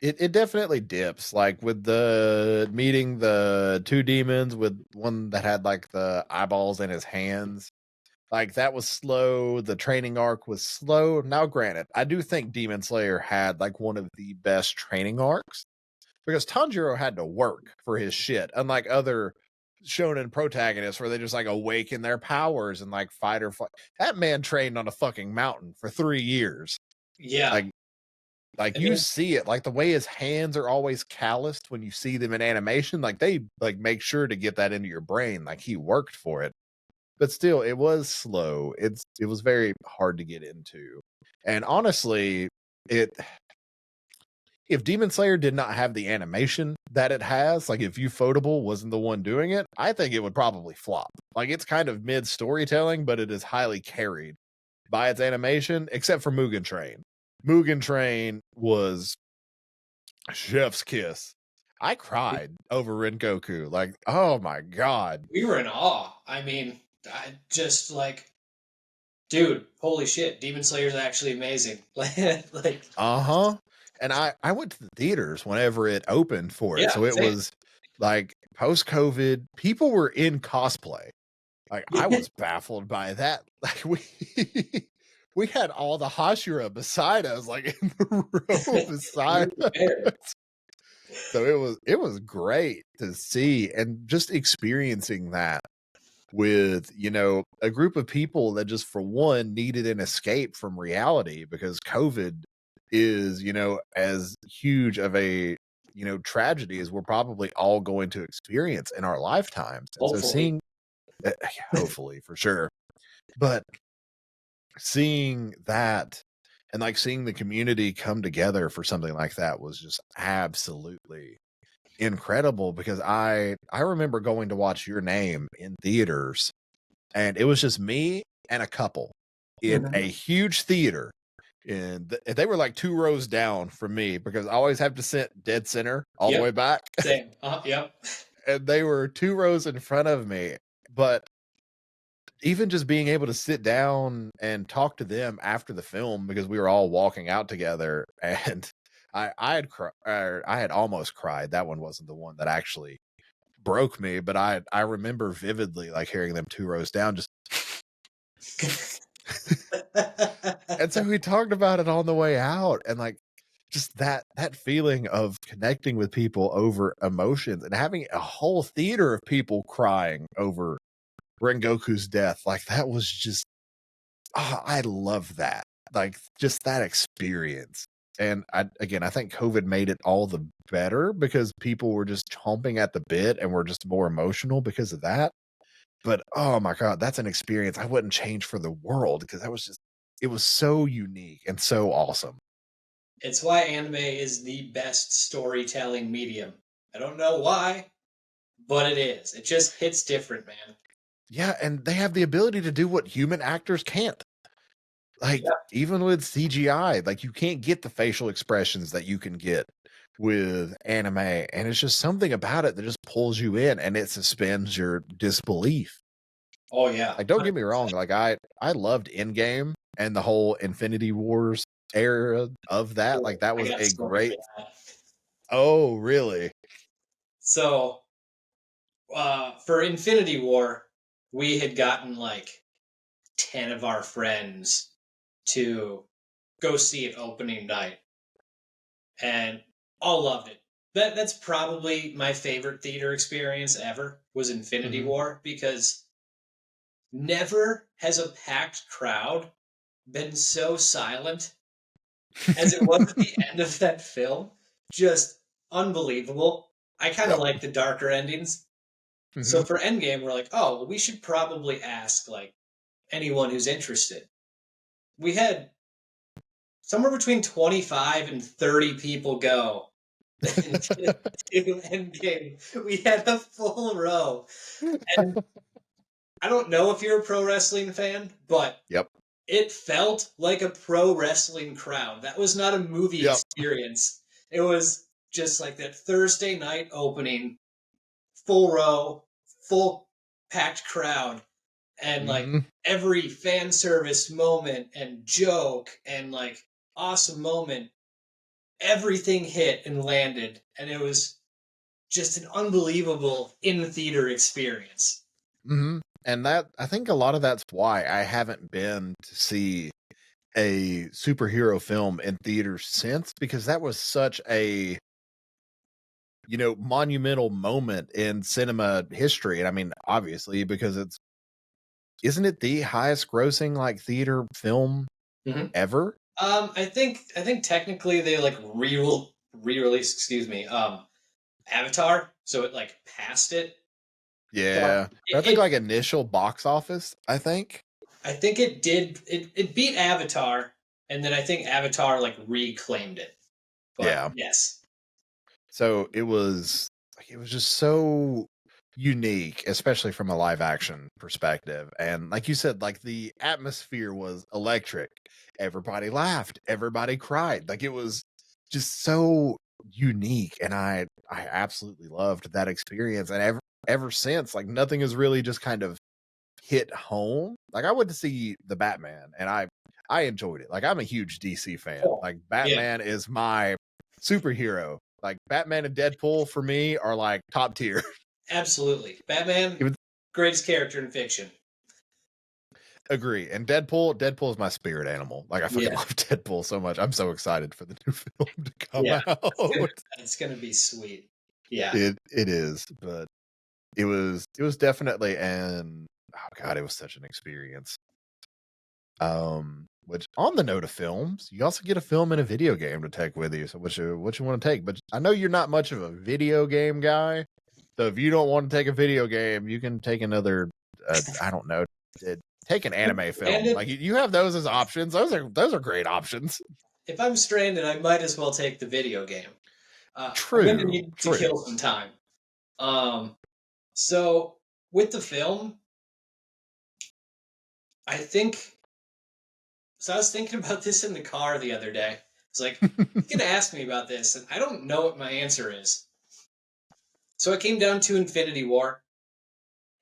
Speaker 1: It definitely dips, like with the meeting the two demons, with one that had like the eyeballs in his hands. Like, that was slow. The training arc was slow. Now, granted, I do think Demon Slayer had like one of the best training arcs, because Tanjiro had to work for his shit, unlike other shonen protagonists where they just like awaken their powers and like fight or flight. That man trained on a fucking mountain for 3 years.
Speaker 2: Yeah.
Speaker 1: Like you see it, like the way his hands are always calloused when you see them in animation, like they like make sure to get that into your brain. Like, he worked for it. But still, it was slow. It was very hard to get into. And honestly, if Demon Slayer did not have the animation that it has, like if Ufotable wasn't the one doing it, I think it would probably flop. Like, it's kind of mid storytelling, but it is highly carried by its animation, except for Mugen Train. Mugen Train was chef's kiss. I cried over Rengoku. Like, oh my God.
Speaker 2: We were in awe. I mean, I just like, dude, holy shit, Demon Slayer is actually amazing. like,
Speaker 1: And I went to the theaters whenever it opened for it.
Speaker 2: Yeah,
Speaker 1: So it
Speaker 2: same.
Speaker 1: was like post-COVID, people were in cosplay. Like I was baffled by that. Like we had all the Hashira beside us, like in the row beside us. So it was great to see and just experiencing that with, you know, a group of people that just for one needed an escape from reality because COVID is, you know, as huge of a, you know, tragedy as we're probably all going to experience in our lifetimes. And so
Speaker 2: Hopefully.
Speaker 1: seeing hopefully for sure. But seeing that and like seeing the community come together for something like that was just absolutely incredible because I remember going to watch Your Name in theaters and it was just me and a couple in a huge theater and they were like 2 rows down from me because I always have to sit dead center all the way back.
Speaker 2: Same. Yep.
Speaker 1: And they were 2 rows in front of me, but even just being able to sit down and talk to them after the film because we were all walking out together and I had almost cried. That one wasn't the one that actually broke me, but I remember vividly like hearing them 2 rows down just and so we talked about it on the way out and like just that feeling of connecting with people over emotions and having a whole theater of people crying over Rengoku's death. Like that was just I love that. Like just that experience. And I think COVID made it all the better because people were just chomping at the bit and were just more emotional because of that. But oh my God, that's an experience I wouldn't change for the world because that was just, it was so unique and so awesome.
Speaker 2: It's why anime is the best storytelling medium. I don't know why, but it is. It just hits different, man.
Speaker 1: Yeah, and they have the ability to do what human actors can't. Like even with CGI, like you can't get the facial expressions that you can get with anime, and it's just something about it that just pulls you in and it suspends your disbelief.
Speaker 2: Oh yeah.
Speaker 1: Like don't get me wrong, like I loved Endgame and the whole Infinity Wars era of that. Like that
Speaker 2: I
Speaker 1: was
Speaker 2: got
Speaker 1: a
Speaker 2: story
Speaker 1: great.
Speaker 2: for that.
Speaker 1: Oh, really?
Speaker 2: So, for Infinity War, we had gotten like 10 of our friends to go see it opening night, and all loved it. That's probably my favorite theater experience ever was Infinity War because never has a packed crowd been so silent as it was at the end of that film. Just unbelievable. I kind of
Speaker 1: Yep.
Speaker 2: like the darker endings. So for Endgame, we're like, oh, well, we should probably ask like anyone who's interested. We had somewhere between 25 and 30 people go to Endgame. We had a full row. And I don't know if you're a pro wrestling fan, but
Speaker 1: Yep.
Speaker 2: it felt like a pro wrestling crowd. That was not a movie experience. It was just like that Thursday night opening, full row, full packed crowd, and like every fan service moment and joke and like awesome moment, everything hit and landed, and it was just an unbelievable in theater experience.
Speaker 1: And that I think a lot of that's why I haven't been to see a superhero film in theaters since because that was such a monumental moment in cinema history. And I mean, obviously, because isn't it the highest grossing like theater film ever?
Speaker 2: I think technically they like re-release, excuse me, Avatar, so it like passed it.
Speaker 1: Yeah. I think like initial box office, I think
Speaker 2: it did it beat Avatar, and then I think Avatar like reclaimed it. But yes.
Speaker 1: So it was just so unique, especially from a live action perspective. And like you said, like the atmosphere was electric. Everybody laughed, everybody cried. Like it was just so unique. And I absolutely loved that experience. And ever since, like nothing has really just kind of hit home. Like I went to see the Batman and I enjoyed it. Like I'm a huge DC fan. Like Batman is my superhero. Like Batman and Deadpool for me are like top tier.
Speaker 2: Absolutely. Batman, greatest character in fiction.
Speaker 1: Agree. And Deadpool is my spirit animal. Like I fucking love Deadpool so much. I'm so excited for the new film to come out.
Speaker 2: It's gonna be sweet. Yeah.
Speaker 1: It is, but it was definitely oh god, it was such an experience. Which on the note of films, you also get a film and a video game to take with you. So what you want to take? But I know you're not much of a video game guy. So if you don't want to take a video game, you can take another I don't know, take an anime film. Like you have those as options. Those are great options.
Speaker 2: If I'm stranded, I might as well take the video game.
Speaker 1: True.
Speaker 2: I'm gonna need to kill some time. So with the film, I was thinking about this in the car the other day. It's like, you're gonna ask me about this, and I don't know what my answer is. So I came down to Infinity War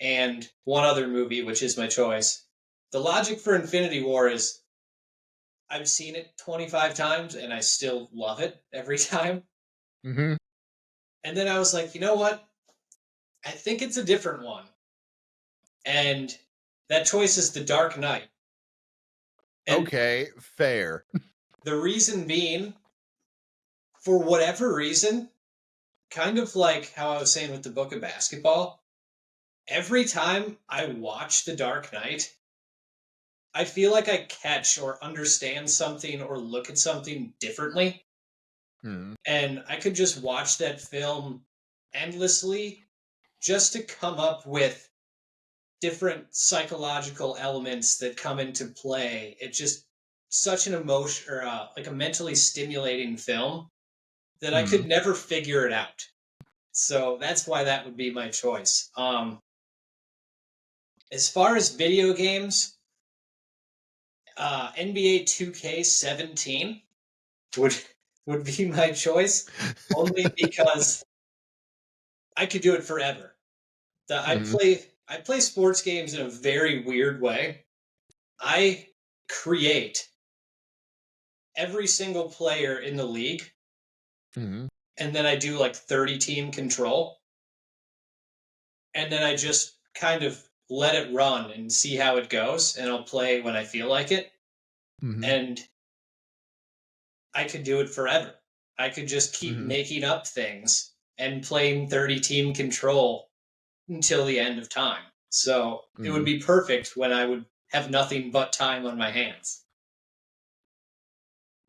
Speaker 2: and one other movie, which is my choice. The logic for Infinity War is I've seen it 25 times and I still love it every time.
Speaker 1: Mm-hmm.
Speaker 2: And then I was like, you know what? I think it's a different one. And that choice is The Dark Knight. And
Speaker 1: okay, fair.
Speaker 2: The reason being, for whatever reason, kind of like how I was saying with the Book of Basketball, every time I watch The Dark Knight, I feel like I catch or understand something or look at something differently. And I could just watch that film endlessly just to come up with different psychological elements that come into play. It's just such an emotion or like a mentally stimulating film that I could never figure it out. So that's why that would be my choice. As far as video games, NBA 2K17 would be my choice, only because I could do it forever. I play sports games in a very weird way. I create every single player in the league, and then I do like 30 team control, and then I just kind of let it run and see how it goes, and I'll play when I feel like it. And I could do it forever. I could just keep making up things and playing 30 team control until the end of time. So it would be perfect when I would have nothing but time on my hands.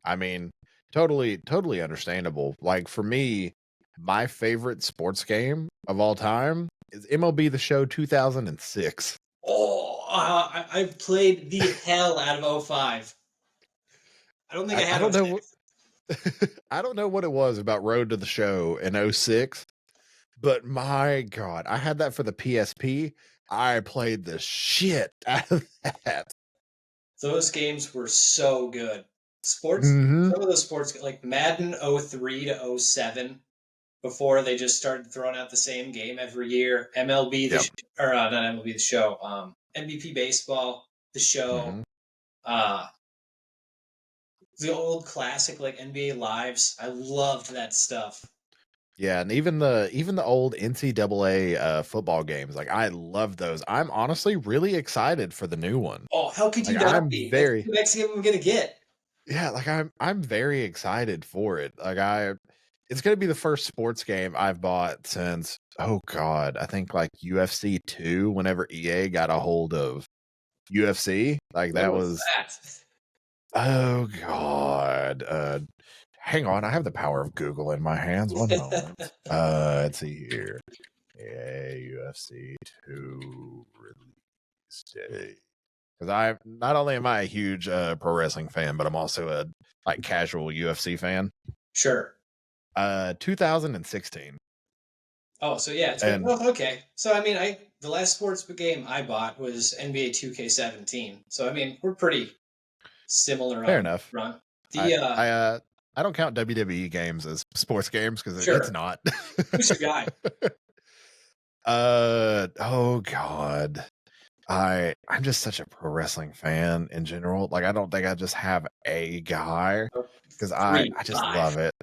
Speaker 1: I mean, totally understandable. Like for me, my favorite sports game of all time is MLB The Show 2006.
Speaker 2: Oh, I played the hell out of 05. I don't think I had
Speaker 1: I don't know what it was about Road to the Show in 06, but my God, I had that for the PSP. I played the shit out of that.
Speaker 2: Those games were so good. Sports, some of the sports, like Madden 03 to 07, before they just started throwing out the same game every year. MLB, not MLB The Show, MVP Baseball, The Show, the old classic like NBA Lives. I loved that stuff.
Speaker 1: Yeah, and even the old NCAA football games, like I love those. I'm honestly really excited for the new one.
Speaker 2: Oh, how could you not be? That's the next game I'm gonna get.
Speaker 1: Yeah, like I'm very excited for it. Like it's gonna be the first sports game I've bought since oh god, I think like UFC 2. Whenever EA got a hold of UFC, like that was. Oh god. Hang on, I have the power of Google in my hands. 1 moment. Let's see here. Yeah, UFC 2 release date. Because not only am I a huge pro wrestling fan, but I'm also a like casual UFC fan.
Speaker 2: Sure.
Speaker 1: 2016.
Speaker 2: Oh, so yeah, it's okay. So I mean, the last sports game I bought was NBA 2K17. So I mean, we're pretty similar.
Speaker 1: Fair enough.
Speaker 2: Run.
Speaker 1: I don't count WWE games as sports games because it's not.
Speaker 2: Who's your guy?
Speaker 1: Oh god. I'm just such a pro wrestling fan in general. Like I don't think I just have a guy because I just love it.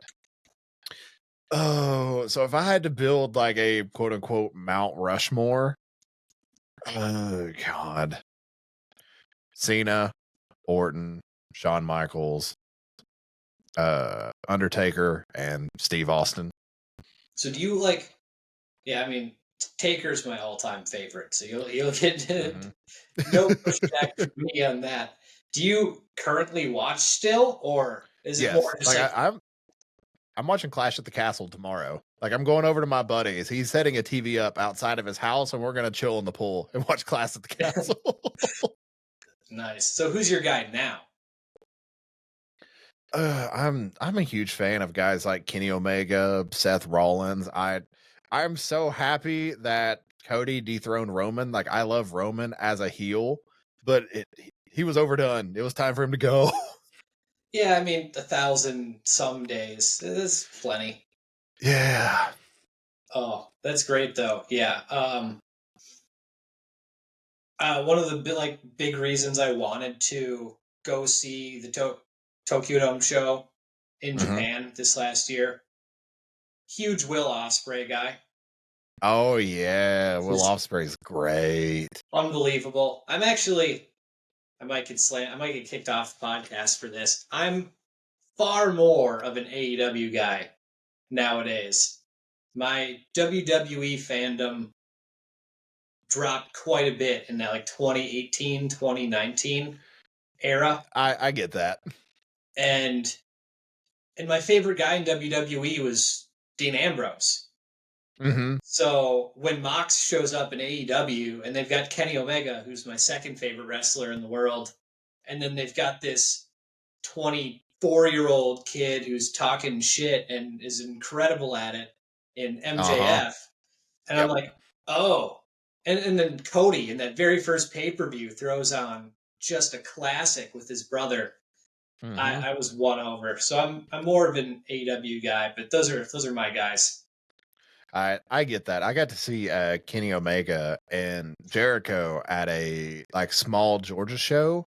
Speaker 1: Oh, so if I had to build like a quote unquote Mount Rushmore, oh God, Cena, Orton, Shawn Michaels, Undertaker, and Steve Austin.
Speaker 2: So do you like? Yeah, I mean, Taker's my all-time favorite. So you'll get no pushback from me on that. Do you currently watch still, or is it
Speaker 1: Yes,
Speaker 2: more just
Speaker 1: like
Speaker 2: like
Speaker 1: I'm watching Clash at the Castle tomorrow. Like I'm going over to my buddy's. He's setting a TV up outside of his house, and we're gonna chill in the pool and watch Clash at the Castle.
Speaker 2: nice? So who's your guy now?
Speaker 1: I'm a huge fan of guys like Kenny Omega, Seth Rollins. I'm so happy that Cody dethroned Roman. Like I love Roman as a heel, but he was overdone. It was time for him to go.
Speaker 2: Yeah, I mean, 1,000 some days is plenty.
Speaker 1: Yeah.
Speaker 2: Oh, that's great though. Yeah. One of the big reasons I wanted to go see the Tokyo Dome show in Japan this last year. Huge Will Ospreay guy.
Speaker 1: Oh yeah, Will
Speaker 2: Just
Speaker 1: Ospreay's great.
Speaker 2: unbelievable. I might get kicked off the podcast for this. I'm far more of an AEW guy nowadays. My WWE fandom dropped quite a bit in that 2018, 2019 era.
Speaker 1: I get that.
Speaker 2: And my favorite guy in WWE was Dean Ambrose. So when Mox shows up in AEW and they've got Kenny Omega, who's my second favorite wrestler in the world, and then they've got this 24-year-old kid who's talking shit and is incredible at it in MJF. And I'm like, oh. And then Cody in that very first pay-per-view throws on just a classic with his brother. I was won over. So I'm more of an AEW guy, but those are my guys.
Speaker 1: I get that. I got to see Kenny Omega and Jericho at a small Georgia show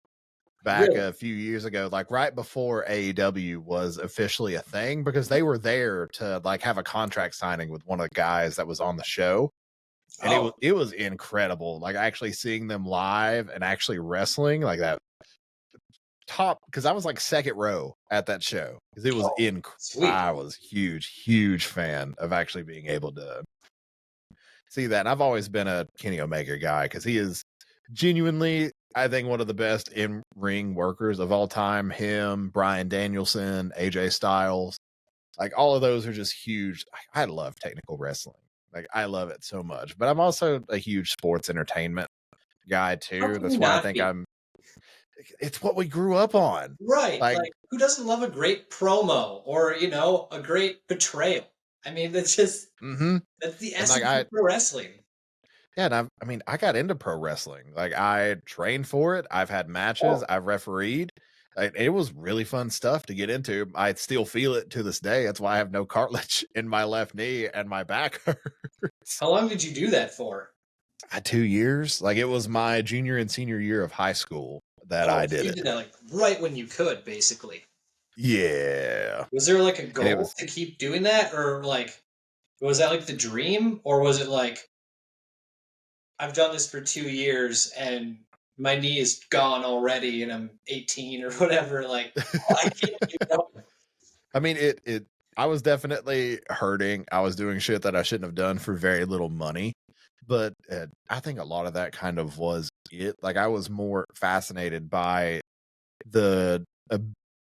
Speaker 1: back a few years ago, right before AEW was officially a thing, because they were there to have a contract signing with one of the guys that was on the show. And it was incredible. Actually seeing them live and actually wrestling that top, because I was second row at that show because it was I was huge fan of actually being able to see that. And I've always been a Kenny Omega guy because he is genuinely, I think, one of the best in-ring workers of all time. Him, Bryan Danielson, AJ Styles, all of those are just huge. I love technical wrestling. I love it so much. But I'm also a huge sports entertainment guy too. That's why I think it's what we grew up on.
Speaker 2: Right. Who doesn't love a great promo or, a great betrayal? I mean, that's just that's the essence of pro wrestling.
Speaker 1: Yeah, and I got into pro wrestling. I trained for it. I've had matches. I've refereed. It was really fun stuff to get into. I still feel it to this day. That's why I have no cartilage in my left knee and my back hurts.
Speaker 2: How long did you do that for?
Speaker 1: 2 years. It was my junior and senior year of high school that I did it.
Speaker 2: You did that right when you could, basically.
Speaker 1: Yeah.
Speaker 2: Was there a goal to keep doing that, or was that the dream, or was it I've done this for 2 years and my knee is gone already and I'm 18 or whatever. I can't keep going.
Speaker 1: I mean, I was definitely hurting. I was doing shit that I shouldn't have done for very little money. But I think a lot of that kind of was it. I was more fascinated by the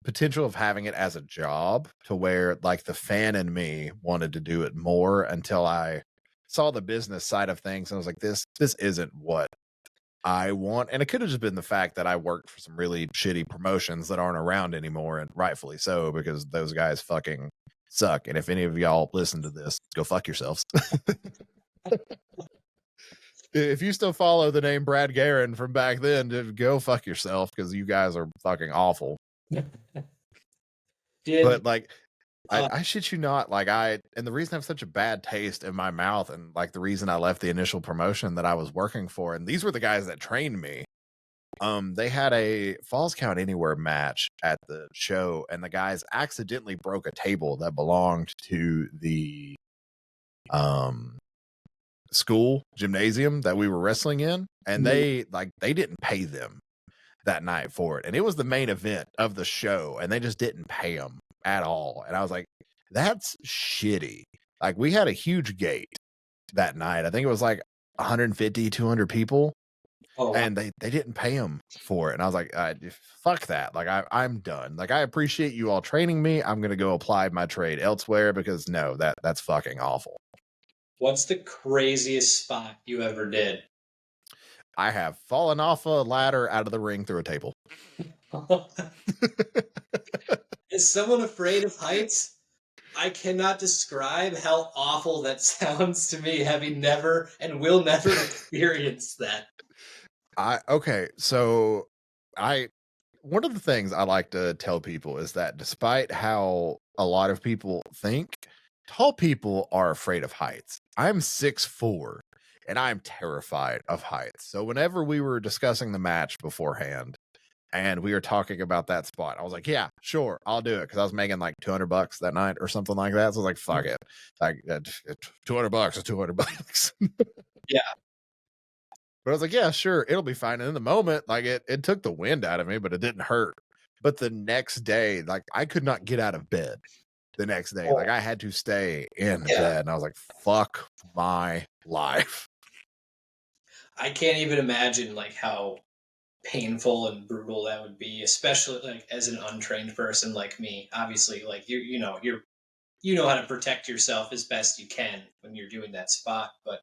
Speaker 1: potential of having it as a job, to where the fan in me wanted to do it more, until I saw the business side of things and I was like, this isn't what I want. And it could have just been the fact that I worked for some really shitty promotions that aren't around anymore, and rightfully so, because those guys fucking suck. And if any of y'all listen to this, go fuck yourselves. If you still follow the name Brad Guerin from back then, go fuck yourself, because you guys are fucking awful. But I shit you not, and the reason I have such a bad taste in my mouth, and the reason I left the initial promotion that I was working for, and these were the guys that trained me, they had a Falls Count Anywhere match at the show, and the guys accidentally broke a table that belonged to the school gymnasium that we were wrestling in, and they didn't pay them that night for it, and it was the main event of the show, and they just didn't pay them at all. And I was like, that's shitty. Like, we had a huge gate that night. I think it was like 150, 200 people. Oh, and they didn't pay him for it. And I was like, fuck that. Like, I'm done. Like, I appreciate you all training me. I'm going to go apply my trade elsewhere, because no, that's fucking awful.
Speaker 2: What's the craziest spot you ever did?
Speaker 1: I have fallen off a ladder out of the ring through a table.
Speaker 2: Is someone afraid of heights? I cannot describe how awful that sounds to me, having never and will never experience that.
Speaker 1: Okay, so one of the things I like to tell people is that despite how a lot of people think, tall people are afraid of heights. I'm 6'4", and I'm terrified of heights. So whenever we were discussing the match beforehand and we were talking about that spot, I was like, yeah, sure, I'll do it. Cause I was making like $200 that night or something like that. So I was like, fuck it. Like $200 is $200.
Speaker 2: Yeah.
Speaker 1: But I was like, yeah, sure, it'll be fine. And in the moment, like it took the wind out of me, but it didn't hurt. But the next day, like I could not get out of bed the next day. Like I had to stay in bed. And I was like, fuck my life.
Speaker 2: I can't even imagine like how painful and brutal that would be, especially like as an untrained person like me. Obviously, like you know how to protect yourself as best you can when you're doing that spot. But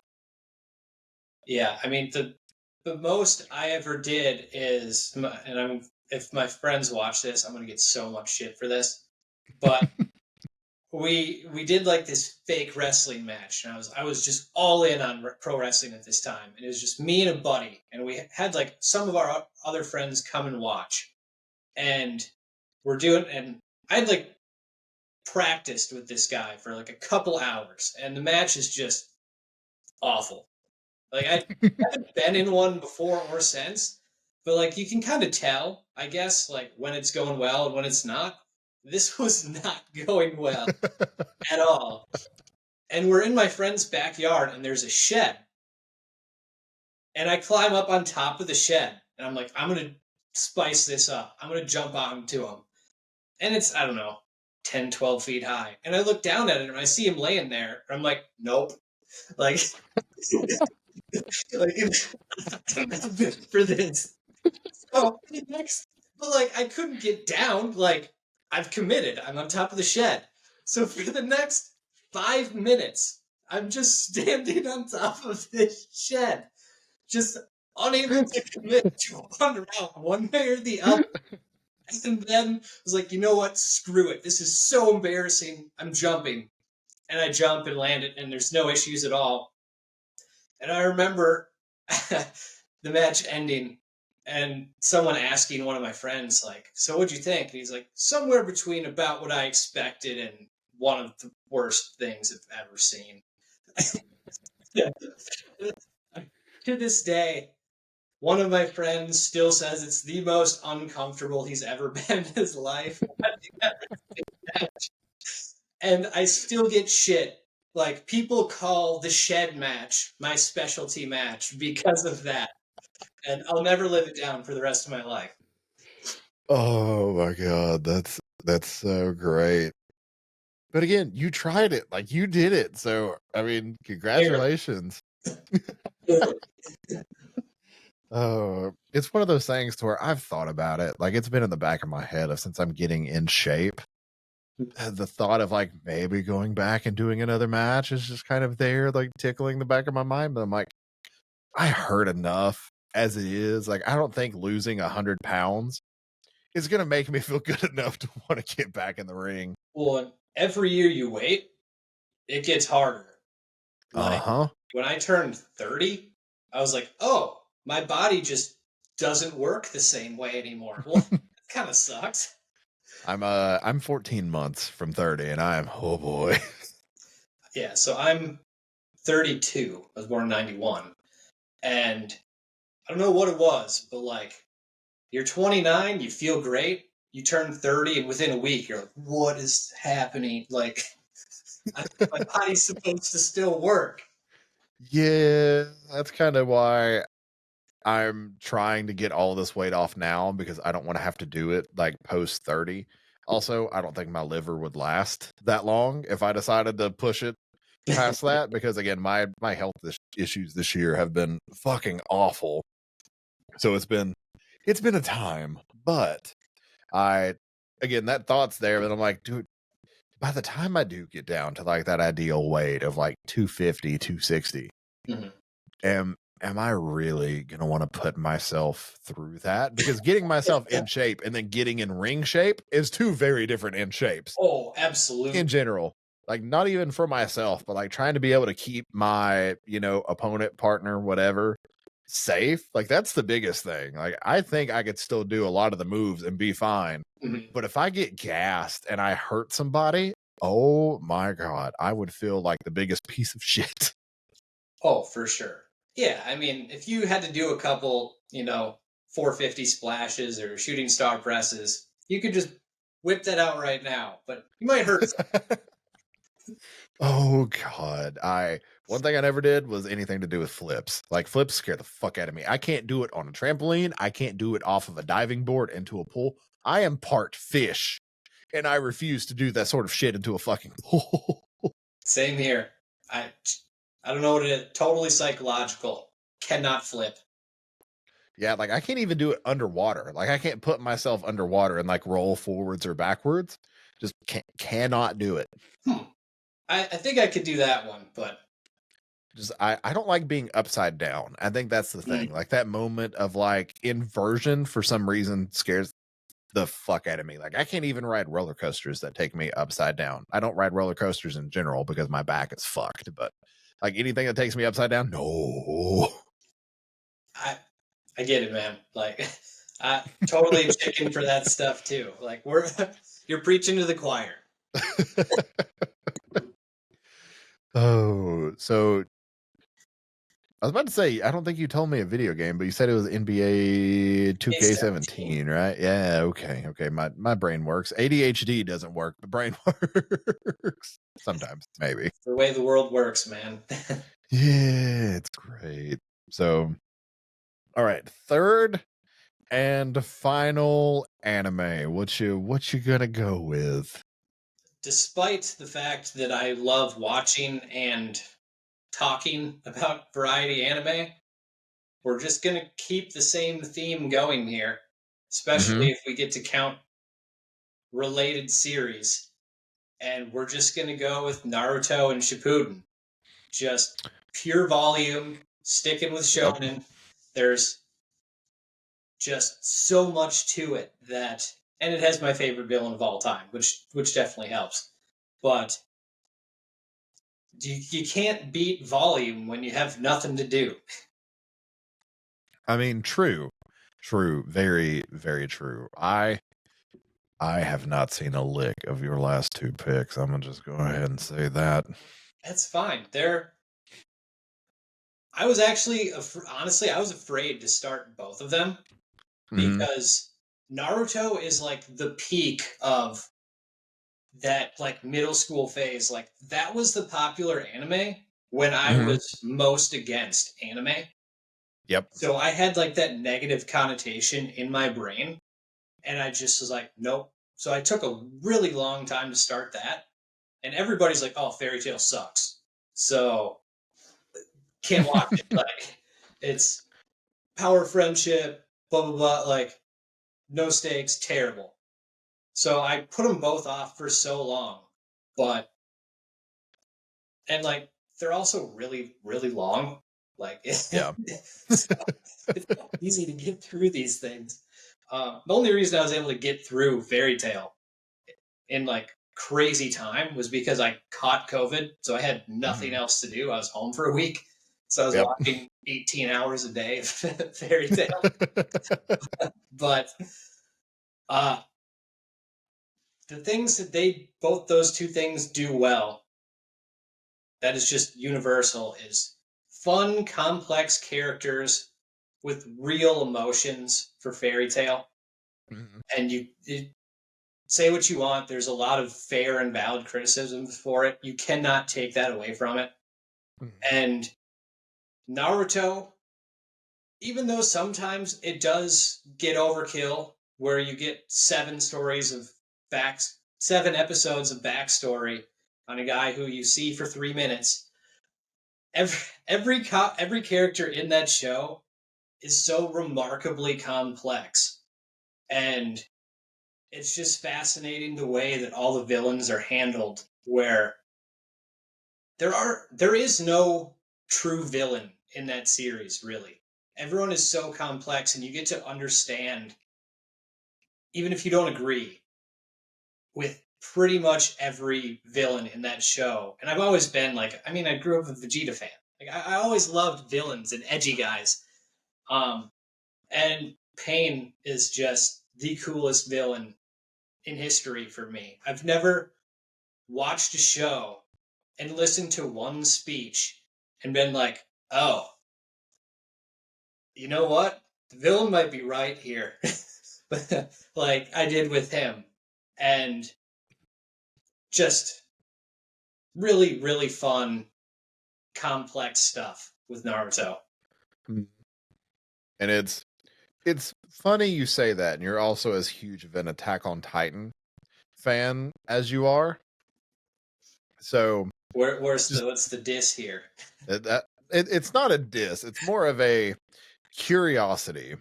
Speaker 2: yeah, I mean the most I ever did is, and if my friends watch this, I'm gonna get so much shit for this, but we did like this fake wrestling match, and I was just all in on pro wrestling at this time, and it was just me and a buddy, and we had like some of our other friends come and watch, and and I had like practiced with this guy for like a couple hours, and the match is just awful. Like I haven't been in one before or since, but like you can kind of tell, I guess, like when it's going well and when it's not. This was not going well at all. And we're in my friend's backyard, and there's a shed. And I climb up on top of the shed, and I'm like, I'm going to spice this up. I'm going to jump onto him. And it's, I don't know, 10, 12 feet high. And I look down at it, and I see him laying there. And I'm like, nope. Like, like I'm not built for this. So next, but like, I couldn't get down. Like, I've committed. I'm on top of the shed. So for the next 5 minutes, I'm just standing on top of this shed, just unable to commit to one round, one way or the other. And then I was like, you know what? Screw it. This is so embarrassing. I'm jumping. And I jump and land it, and there's no issues at all. And I remember the match ending, and someone asking one of my friends, like, so what'd you think? And he's like, somewhere between about what I expected and one of the worst things I've ever seen. To this day, one of my friends still says it's the most uncomfortable he's ever been in his life. And I still get shit. Like, people call the shed match my specialty match because of that. And I'll never live it down for the rest of my life.
Speaker 1: Oh my God, that's so great. But again, you tried it, like you did it. So I mean, congratulations. Oh, it's one of those things to where I've thought about it. Like, it's been in the back of my head since I'm getting in shape. The thought of like maybe going back and doing another match is just kind of there, like tickling the back of my mind. But I'm like, I hurt enough as it is. Like, I don't think losing 100 pounds is going to make me feel good enough to want to get back in the ring.
Speaker 2: Well, every year you wait, it gets harder. Like, when I turned 30, I was like, oh, my body just doesn't work the same way anymore. Well, that kind of sucks.
Speaker 1: I'm 14 months from 30, and oh boy.
Speaker 2: Yeah, so I'm 32. I was born in 91. And I don't know what it was, but like You're 29, you feel great. You turn 30, and within a week, you're like, what is happening? Like, my body's supposed to still work.
Speaker 1: Yeah, that's kind of why I'm trying to get all this weight off now, because I don't want to have to do it like post 30. Also, I don't think my liver would last that long if I decided to push it past that, because again, my health issues this year have been fucking awful. So it's been a time, but again, that thought's there, but I'm like, dude, by the time I do get down to like that ideal weight of like 250, 260, am I really going to want to put myself through that? Because getting myself in shape and then getting in ring shape is two very different in shapes.
Speaker 2: Oh, absolutely.
Speaker 1: In general, like not even for myself, but like trying to be able to keep my, opponent, partner, whatever, safe. Like that's the biggest thing. Like I think I could still do a lot of the moves and be fine. But if I get gassed and I hurt somebody, oh my God, I would feel like the biggest piece of shit.
Speaker 2: Oh, for sure. Yeah, I mean, if you had to do a couple, 450 splashes or shooting star presses, you could just whip that out right now, but you might hurt.
Speaker 1: Oh God. One thing I never did was anything to do with flips. Like flips scare the fuck out of me. I can't do it on a trampoline. I can't do it off of a diving board into a pool. I am part fish, and I refuse to do that sort of shit into a fucking pool.
Speaker 2: Same here. I don't know what it is. Totally psychological. Cannot flip.
Speaker 1: Yeah, like I can't even do it underwater. Like I can't put myself underwater and like roll forwards or backwards. Just cannot do it.
Speaker 2: I think I could do that one, but
Speaker 1: just I don't like being upside down. I think that's the thing. Like that moment of like inversion for some reason scares the fuck out of me. Like I can't even ride roller coasters that take me upside down. I don't ride roller coasters in general because my back is fucked, but like anything that takes me upside down, no.
Speaker 2: I get it, man. Like I totally chicken for that stuff too. Like you're preaching to the choir.
Speaker 1: Oh, so I was about to say, I don't think you told me a video game, but you said it was NBA 2K17, right? Yeah, okay. My brain works. ADHD doesn't work, but brain works. Sometimes, maybe.
Speaker 2: It's the way the world works, man.
Speaker 1: Yeah, it's great. So, all right, third and final anime. What you gonna go with?
Speaker 2: Despite the fact that I love watching and talking about variety anime, we're just going to keep the same theme going here, especially if we get to count related series. And we're just going to go with Naruto and Shippuden. Just pure volume, sticking with shonen. Yep. There's just so much to it that, and it has my favorite villain of all time, which definitely helps. But you can't beat volume when you have nothing to do.
Speaker 1: I mean, true, very, very true. I have not seen a lick of your last two picks. I'm gonna just go ahead and say that.
Speaker 2: That's fine. I was actually, honestly, I was afraid to start both of them because Naruto is like the peak of that like middle school phase. Like that was the popular anime when I was most against anime.
Speaker 1: Yep.
Speaker 2: So I had like that negative connotation in my brain, and I just was like, nope. So I took a really long time to start that, and everybody's like, oh, Fairy Tail sucks. So can't watch it. Like it's power friendship, blah blah blah. Like no stakes, terrible. So I put them both off for so long, and like they're also really really long. Like
Speaker 1: yeah,
Speaker 2: it's not easy to get through these things. The only reason I was able to get through Fairy Tail in like crazy time was because I caught COVID, so I had nothing else to do. I was home for a week, so I was watching 18 hours a day of Fairy Tail. But the things that both those two things do well, that is just universal, is fun, complex characters with real emotions for Fairy Tail.
Speaker 1: Mhm.
Speaker 2: And you say what you want. There's a lot of fair and valid criticisms for it. You cannot take that away from it.
Speaker 1: Mhm.
Speaker 2: And Naruto, even though sometimes it does get overkill, where you get 7 episodes of backstory on a guy who you see for 3 minutes. Every character in that show is so remarkably complex, and it's just fascinating the way that all the villains are handled. Where there is no true villain in that series, really. Everyone is so complex, and you get to understand, even if you don't agree with pretty much every villain in that show. And I've always been like, I mean, I grew up a Vegeta fan. Like, I always loved villains and edgy guys. And Pain is just the coolest villain in history for me. I've never watched a show and listened to one speech and been like, oh, you know what? The villain might be right here. But like I did with him. And just really, really fun, complex stuff with Naruto.
Speaker 1: And it's funny you say that, and you're also as huge of an Attack on Titan fan as you are. So
Speaker 2: What's the diss here?
Speaker 1: It's not a diss. It's more of a curiosity.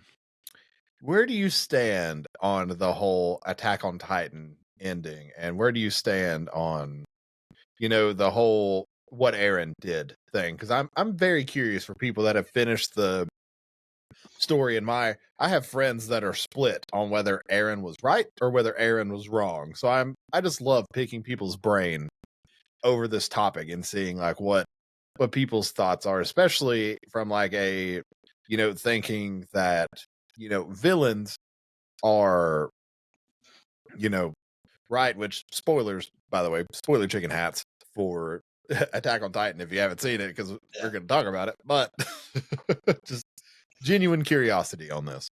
Speaker 1: Where do you stand on the whole Attack on Titan ending, and where do you stand on, the whole what Eren did thing? Because I'm very curious for people that have finished the story. I have friends that are split on whether Eren was right or whether Eren was wrong. So I just love picking people's brain over this topic and seeing like what people's thoughts are, especially from like a thinking that villains are right, which spoilers, by the way, spoiler chicken hats for Attack on Titan if you haven't seen it, because we're going to talk about it, but just genuine curiosity on this.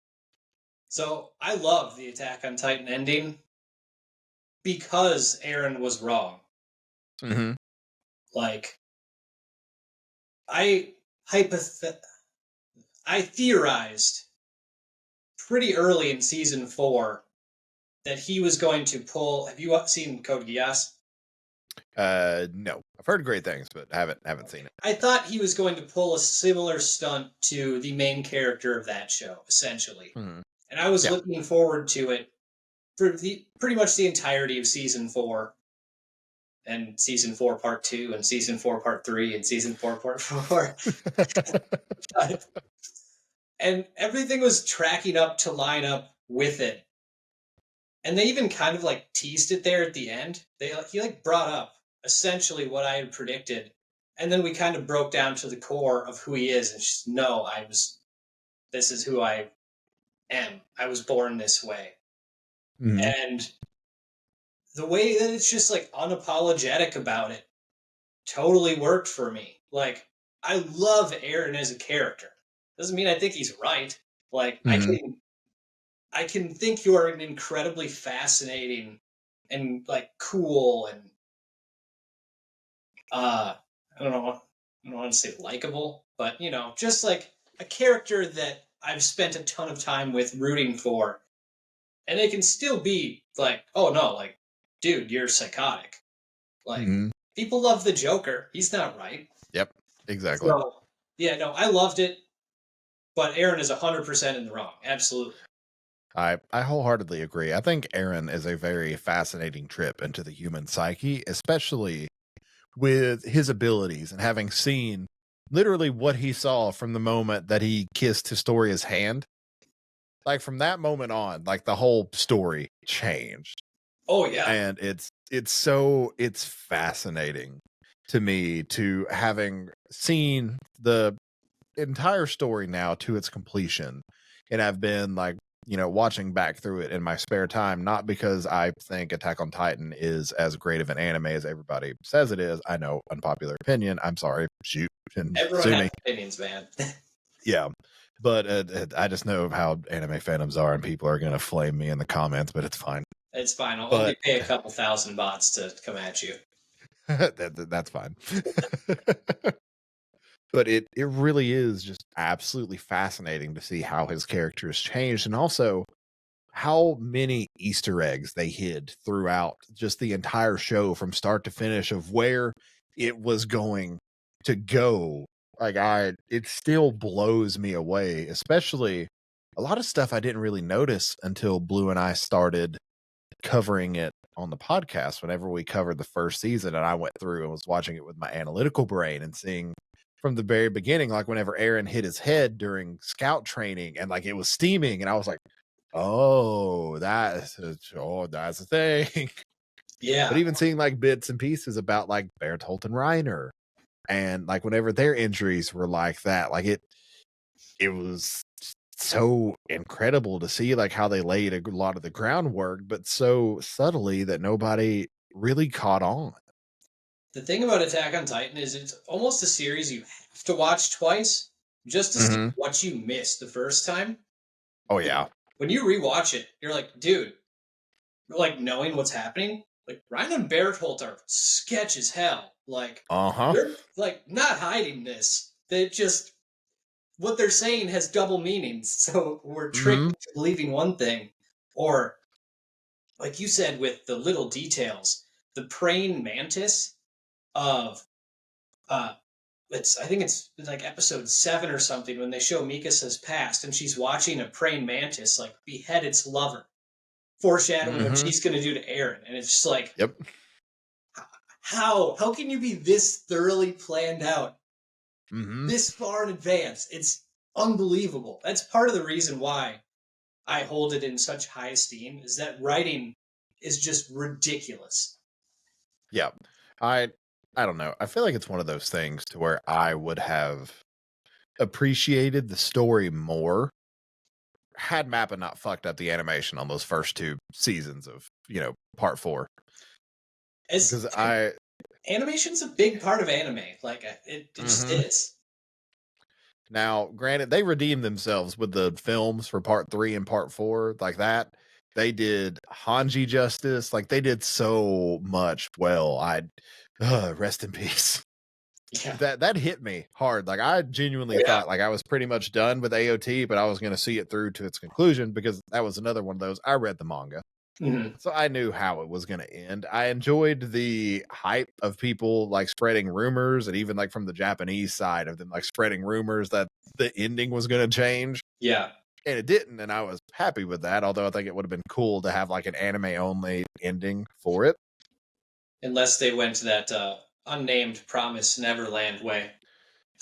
Speaker 2: So I love the Attack on Titan ending because Eren was wrong.
Speaker 1: Mm-hmm.
Speaker 2: Like, I theorized pretty early in season 4 that he was going to pull. Have you seen Code Geass?
Speaker 1: No, I've heard great things, but haven't seen it.
Speaker 2: I thought he was going to pull a similar stunt to the main character of that show, essentially.
Speaker 1: Mm-hmm.
Speaker 2: And I was looking forward to it for pretty much the entirety of season 4, and season 4 part 2, and season 4 part 3, and season 4 part 4. And everything was tracking up to line up with it. And they even kind of like teased it there at the end. He like brought up essentially what I had predicted. And then we kind of broke down to the core of who he is. And just, no, this is who I am. I was born this way. Mm-hmm. And the way that it's just like unapologetic about it totally worked for me. Like, I love Eren as a character. Doesn't mean I think he's right. Like, mm-hmm. I can think you are an incredibly fascinating and like cool and I don't want to say likable, but just like a character that I've spent a ton of time with rooting for. And they can still be like, oh no, like, dude, you're psychotic. Like, mm-hmm. People love the Joker. He's not right.
Speaker 1: Yep, exactly.
Speaker 2: So, yeah, no, I loved it. But Eren is 100% in the wrong. Absolutely.
Speaker 1: I wholeheartedly agree. I think Eren is a very fascinating trip into the human psyche, especially with his abilities and having seen literally what he saw from the moment that he kissed Historia's hand. Like from that moment on, like the whole story changed.
Speaker 2: Oh yeah.
Speaker 1: And it's fascinating to me to having seen the entire story now to its completion. And I've been like, watching back through it in my spare time, not because I think Attack on Titan is as great of an anime as everybody says it is. I know, unpopular opinion. I'm sorry. Shoot.
Speaker 2: Everyone has opinions, man.
Speaker 1: Yeah. But I just know how anime fandoms are, and people are going to flame me in the comments, but it's fine.
Speaker 2: It's fine. I'll only
Speaker 1: But
Speaker 2: pay a couple thousand bots to come at you.
Speaker 1: that's fine. But it really is just absolutely fascinating to see how his character has changed, and also how many Easter eggs they hid throughout just the entire show from start to finish of where it was going to go. Like it still blows me away, especially a lot of stuff I didn't really notice until Blue and I started covering it on the podcast whenever we covered the first season, and I went through and was watching it with my analytical brain and seeing from the very beginning, like whenever Aaron hit his head during scout training and like it was steaming, and I was like, oh, that's a thing.
Speaker 2: Yeah.
Speaker 1: But even seeing like bits and pieces about like Bertolt and Reiner, and like whenever their injuries were like that, like it was so incredible to see like how they laid a lot of the groundwork, but so subtly that nobody really caught on.
Speaker 2: The thing about Attack on Titan is it's almost a series you have to watch twice just to see what you missed the first time.
Speaker 1: Oh yeah.
Speaker 2: When you rewatch it, you're like, dude, like knowing what's happening, like Ryan and Berthold are sketch as hell. Like, they're like not hiding this. They just what they're saying has double meanings. So we're tricked into believing one thing, or like you said with the little details, the praying mantis of I think it's like episode 7 or something when they show Mikasa's past and she's watching a praying mantis like behead its lover, foreshadowing what she's going to do to Eren, and it's just like,
Speaker 1: yep.
Speaker 2: How can you be this thoroughly planned out, this far in advance? It's unbelievable. That's part of the reason why I hold it in such high esteem, is that writing is just ridiculous.
Speaker 1: Yeah, I don't know. I feel like it's one of those things to where I would have appreciated the story more had Mappa not fucked up the animation on those first 2 seasons of, part 4. Because
Speaker 2: animation's a big part of anime. Like it just is.
Speaker 1: Now, granted, they redeemed themselves with the films for part 3 and part 4 like that. They did Hanji justice. Like they did so much well. Rest in peace.
Speaker 2: Yeah.
Speaker 1: That hit me hard. Like I genuinely thought like I was pretty much done with AOT, but I was going to see it through to its conclusion because that was another one of those. I read the manga. So I knew how it was going to end. I enjoyed the hype of people like spreading rumors, and even like from the Japanese side of them like spreading rumors that the ending was going to change.
Speaker 2: Yeah.
Speaker 1: And it didn't, and I was happy with that, although I think it would have been cool to have like an anime only ending for it.
Speaker 2: Unless they went to that unnamed Promise Neverland way.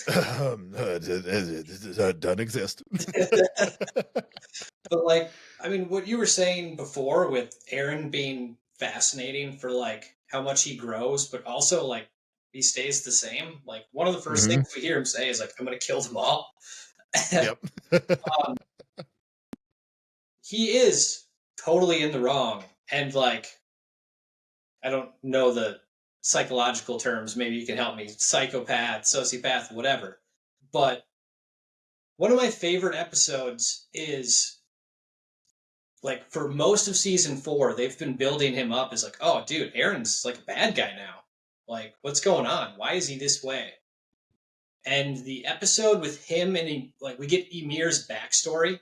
Speaker 1: It doesn't exist.
Speaker 2: But like, I mean, what you were saying before with Eren being fascinating for like how much he grows, but also like he stays the same. Like one of the first things we hear him say is like, "I'm going to kill them all." Yep. He is totally in the wrong, and like, I don't know the psychological terms. Maybe you can help me. Psychopath, sociopath, whatever. But one of my favorite episodes is like for most of season 4, they've been building him up as like, oh, dude, Eren's like a bad guy now. Like, what's going on? Why is he this way? And the episode with him and we get Ymir's backstory.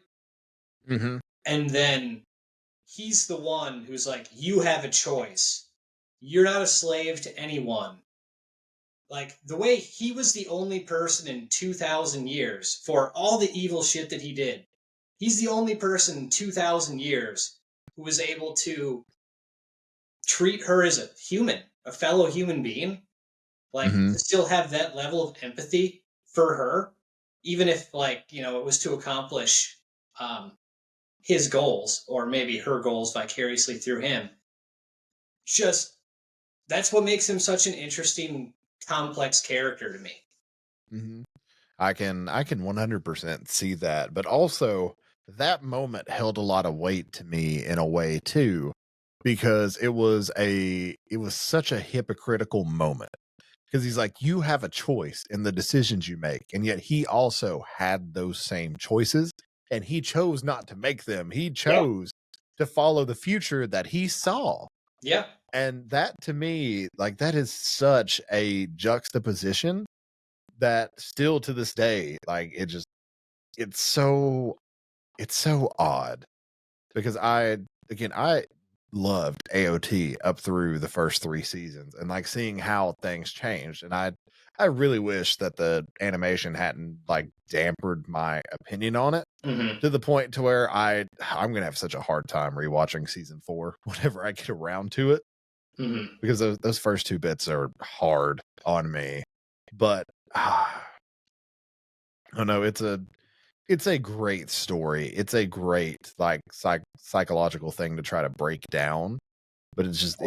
Speaker 2: And then he's the one who's like, you have a choice. You're not a slave to anyone. Like, the way he was the only person in 2,000 years for all the evil shit that he did. He's the only person in 2,000 years who was able to treat her as a human, a fellow human being. Like, to still have that level of empathy for her, even if, like, it was to accomplish his goals, or maybe her goals vicariously through him. Just, that's what makes him such an interesting, complex character to me.
Speaker 1: I can 100% see that, but also that moment held a lot of weight to me in a way too, because it was such a hypocritical moment. because he's like, you have a choice in the decisions you make, and yet he also had those same choices, and he chose not to make them. He chose to follow the future that he saw.
Speaker 2: Yeah.
Speaker 1: And that, to me, like, that is such a juxtaposition that still to this day, like, it's so odd, because I loved AOT up through the first 3 seasons, and like seeing how things changed. And I really wish that the animation hadn't like dampened my opinion on it to the point to where I'm gonna have such a hard time rewatching season 4 whenever I get around to it, because those first 2 bits are hard on me. But I don't know, it's a great story. It's a great like psychological thing to try to break down, but it's just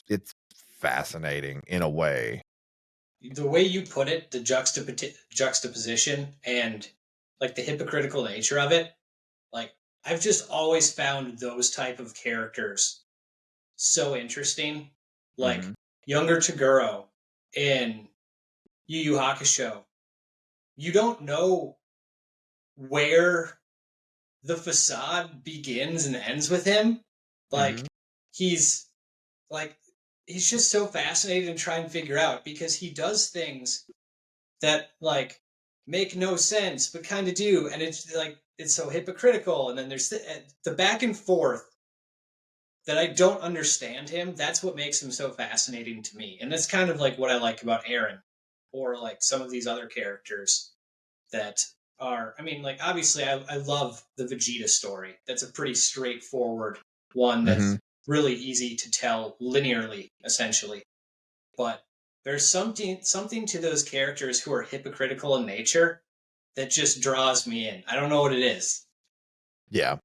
Speaker 1: it's fascinating in a way.
Speaker 2: The way you put it, the juxtaposition and like the hypocritical nature of it, like I've just always found those type of characters so interesting. Like younger Toguro in Yu Yu Hakusho, you don't know where the facade begins and ends with him. Like he's just so fascinating to try and figure out, because he does things that like make no sense but kind of do, and it's like it's so hypocritical. And then there's the back and forth that I don't understand him. That's what makes him so fascinating to me, and that's kind of like what I like about Eren, or like some of these other characters that are, I mean, like obviously I love the Vegeta story. That's a pretty straightforward one that's really easy to tell linearly, essentially. But there's something to those characters who are hypocritical in nature that just draws me in. I don't know what it is.
Speaker 1: Yeah.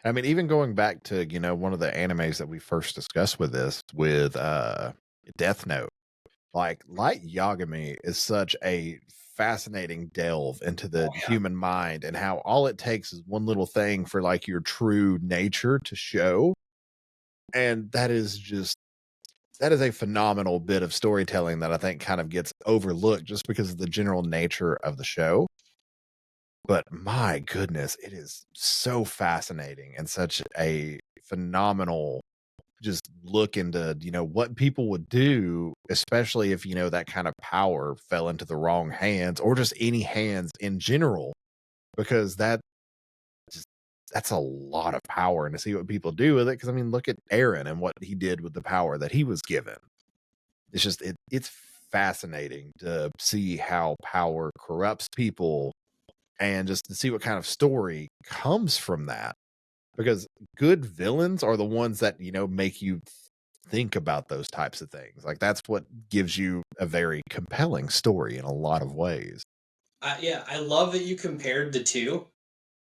Speaker 1: I mean, even going back to, you know, one of the animes that we first discussed with Death Note, like Light Yagami is such a fascinating delve into the human mind, and how all it takes is one little thing for like your true nature to show. And that is a phenomenal bit of storytelling that I think kind of gets overlooked just because of the general nature of the show. But my goodness, it is so fascinating, and such a phenomenal just look into, you know, what people would do, especially if, you know, that kind of power fell into the wrong hands, or just any hands in general, because that's a lot of power. And to see what people do with it, because I mean, look at Eren and what he did with the power that he was given. It's just it's fascinating to see how power corrupts people, and just to see what kind of story comes from that. Because good villains are the ones that, you know, make you think about those types of things. Like that's what gives you a very compelling story in a lot of ways.
Speaker 2: Yeah, I love that you compared the two,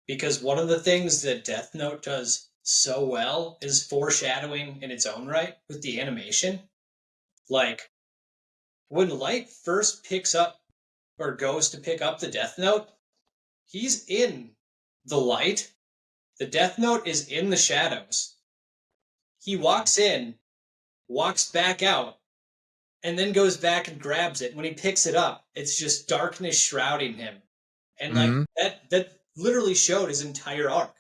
Speaker 2: because one of the things that Death Note does so well is foreshadowing in its own right with the animation. Like when Light first picks up or goes to pick up the Death Note, he's in the light. The Death Note is in the shadows. He walks in, walks back out, and then goes back and grabs it. When he picks it up, it's just darkness shrouding him. And like that literally showed his entire arc.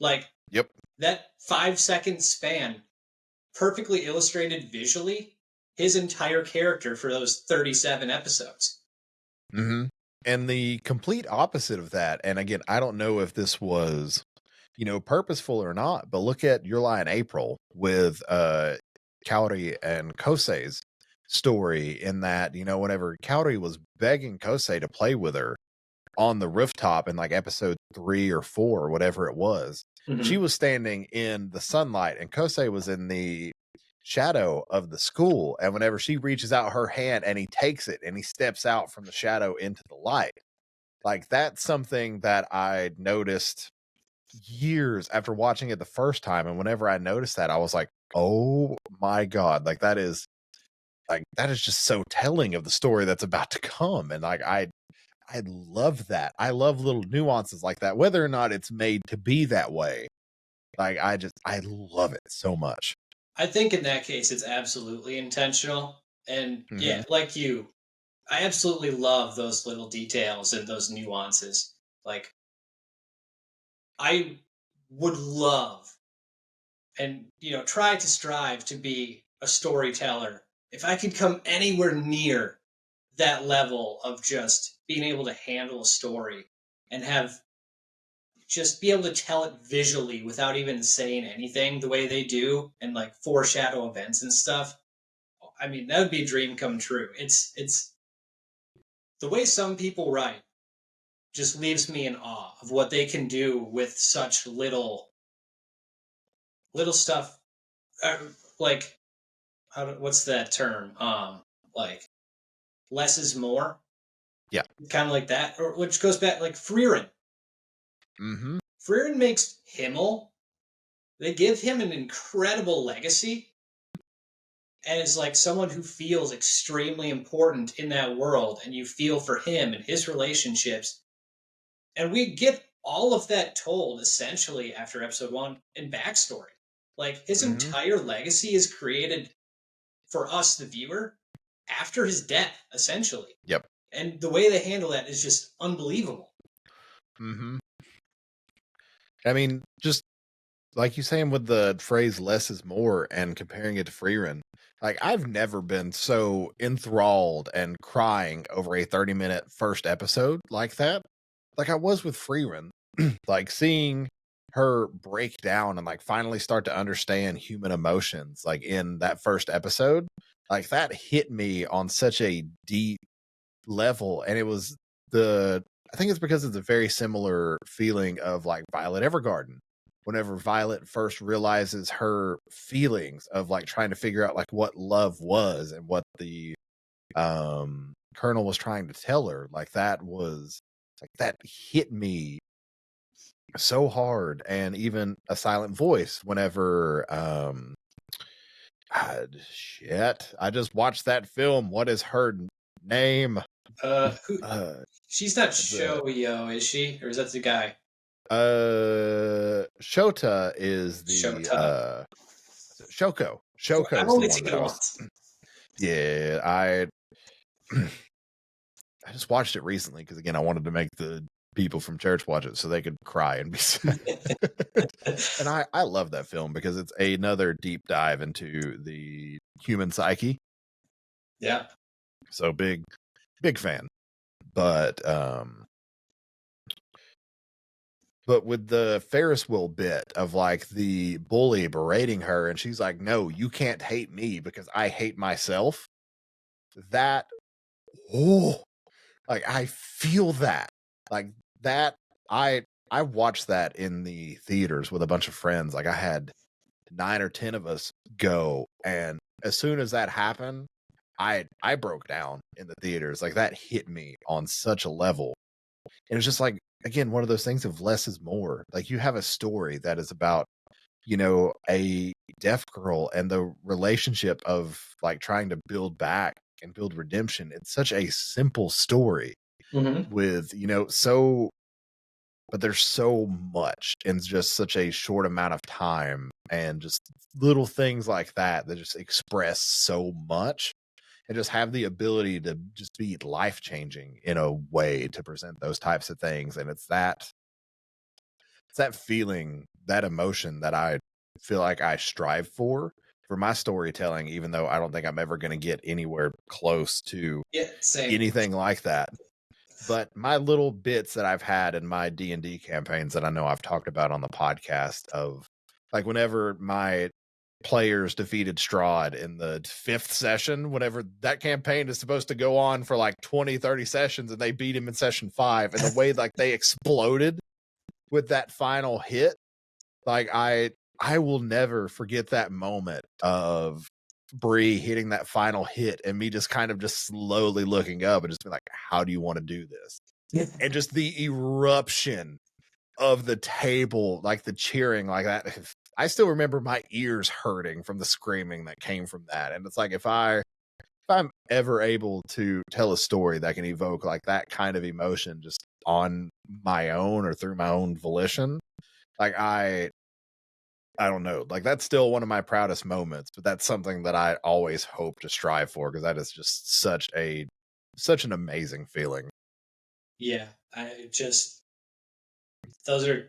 Speaker 2: Like that 5-second span perfectly illustrated visually his entire character for those 37 episodes.
Speaker 1: And the complete opposite of that, and again, I don't know if this was, you know, purposeful or not, but look at Your Lie in April with Kaori and Kosei's story, in that, you know, whenever Kaori was begging Kosei to play with her on the rooftop in like episode 3 or 4 or whatever it was, she was standing in the sunlight and Kosei was in the shadow of the school. And whenever she reaches out her hand and he takes it and he steps out from the shadow into the light, like that's something that I noticed years after watching it the first time. And whenever I noticed that, I was like, oh my God, like that is just so telling of the story that's about to come. And like I love that. I love little nuances like that, whether or not it's made to be that way. Like I love it so much.
Speaker 2: I think in that case it's absolutely intentional, And
Speaker 1: Mm-hmm.
Speaker 2: yeah, like you, I absolutely love those little details and those nuances. Like, I would love and, try to strive to be a storyteller. If I could come anywhere near that level of just being able to handle a story and have just be able to tell it visually without even saying anything the way they do and like foreshadow events and stuff. I mean, that would be a dream come true. It's the way some people write just leaves me in awe of what they can do with such little stuff. Like, what's that term? Like, less is more.
Speaker 1: Yeah.
Speaker 2: Kind of like that, or which goes back like Frieren.
Speaker 1: Mm-hmm.
Speaker 2: Frieren makes Himmel. They give him an incredible legacy, and is like someone who feels extremely important in that world, and you feel for him and his relationships. And we get all of that told essentially after episode 1 in backstory. Like his
Speaker 1: Mm-hmm.
Speaker 2: entire legacy is created for us, the viewer, after his death, essentially.
Speaker 1: Yep.
Speaker 2: And the way they handle that is just unbelievable.
Speaker 1: Mm-hmm. I mean, just like you saying with the phrase "less is more" and comparing it to Frieren, like I've never been so enthralled and crying over a 30-minute first episode like that. Like I was with Frieren, like seeing her break down and like finally start to understand human emotions, like in that first episode, like that hit me on such a deep level. And it was I think it's because it's a very similar feeling of like Violet Evergarden. Whenever Violet first realizes her feelings of like trying to figure out like what love was and what the Colonel was trying to tell her, like that was like that hit me so hard. And even A Silent Voice, whenever shit, I just watched that film. What is her name?
Speaker 2: Who?
Speaker 1: Uh,
Speaker 2: She's not
Speaker 1: the
Speaker 2: Shoyo, is she? Or is that the guy?
Speaker 1: Shota is the
Speaker 2: Shota.
Speaker 1: Shoko.
Speaker 2: I've
Speaker 1: Shoko is the
Speaker 2: only
Speaker 1: one
Speaker 2: seen
Speaker 1: that
Speaker 2: it
Speaker 1: I was.
Speaker 2: once.
Speaker 1: Yeah, I I just watched it recently because again I wanted to make the people from church watch it so they could cry and be sad. And I love that film because it's another deep dive into the human psyche.
Speaker 2: Yeah.
Speaker 1: So big fan. But with the Ferris wheel bit of like the bully berating her and she's like, "No, you can't hate me because I hate myself." That like I feel that. Like that I watched that in the theaters with a bunch of friends. Like I had 9 or 10 of us go, and as soon as that happened, I broke down in the theaters. Like that hit me on such a level. And it's just like again one of those things of less is more. Like you have a story that is about a deaf girl and the relationship of like trying to build back and build redemption. It's such a simple story
Speaker 2: Mm-hmm.
Speaker 1: with but there's so much in just such a short amount of time, and just little things like that that just express so much and just have the ability to just be life changing in a way to present those types of things. And it's that feeling, that emotion that I feel like I strive for my storytelling, even though I don't think I'm ever going to get anywhere close to
Speaker 2: Yeah, same.
Speaker 1: anything like that. But my little bits that I've had in my D&D campaigns that I know I've talked about on the podcast of like whenever my players defeated Strahd in the 5th session, whenever that campaign is supposed to go on for like 20-30 sessions and they beat him in session 5, and the way like they exploded with that final hit, like I will never forget that moment of Bree hitting that final hit and me just kind of just slowly looking up and just be like, how do you want to do this?
Speaker 2: Yeah.
Speaker 1: And just the eruption of the table, like the cheering like that. I still remember my ears hurting from the screaming that came from that. And it's like if I'm ever able to tell a story that can evoke like that kind of emotion just on my own or through my own volition, like I don't know, like that's still one of my proudest moments, but that's something that I always hope to strive for because that is just such an amazing feeling.
Speaker 2: Yeah, I just those are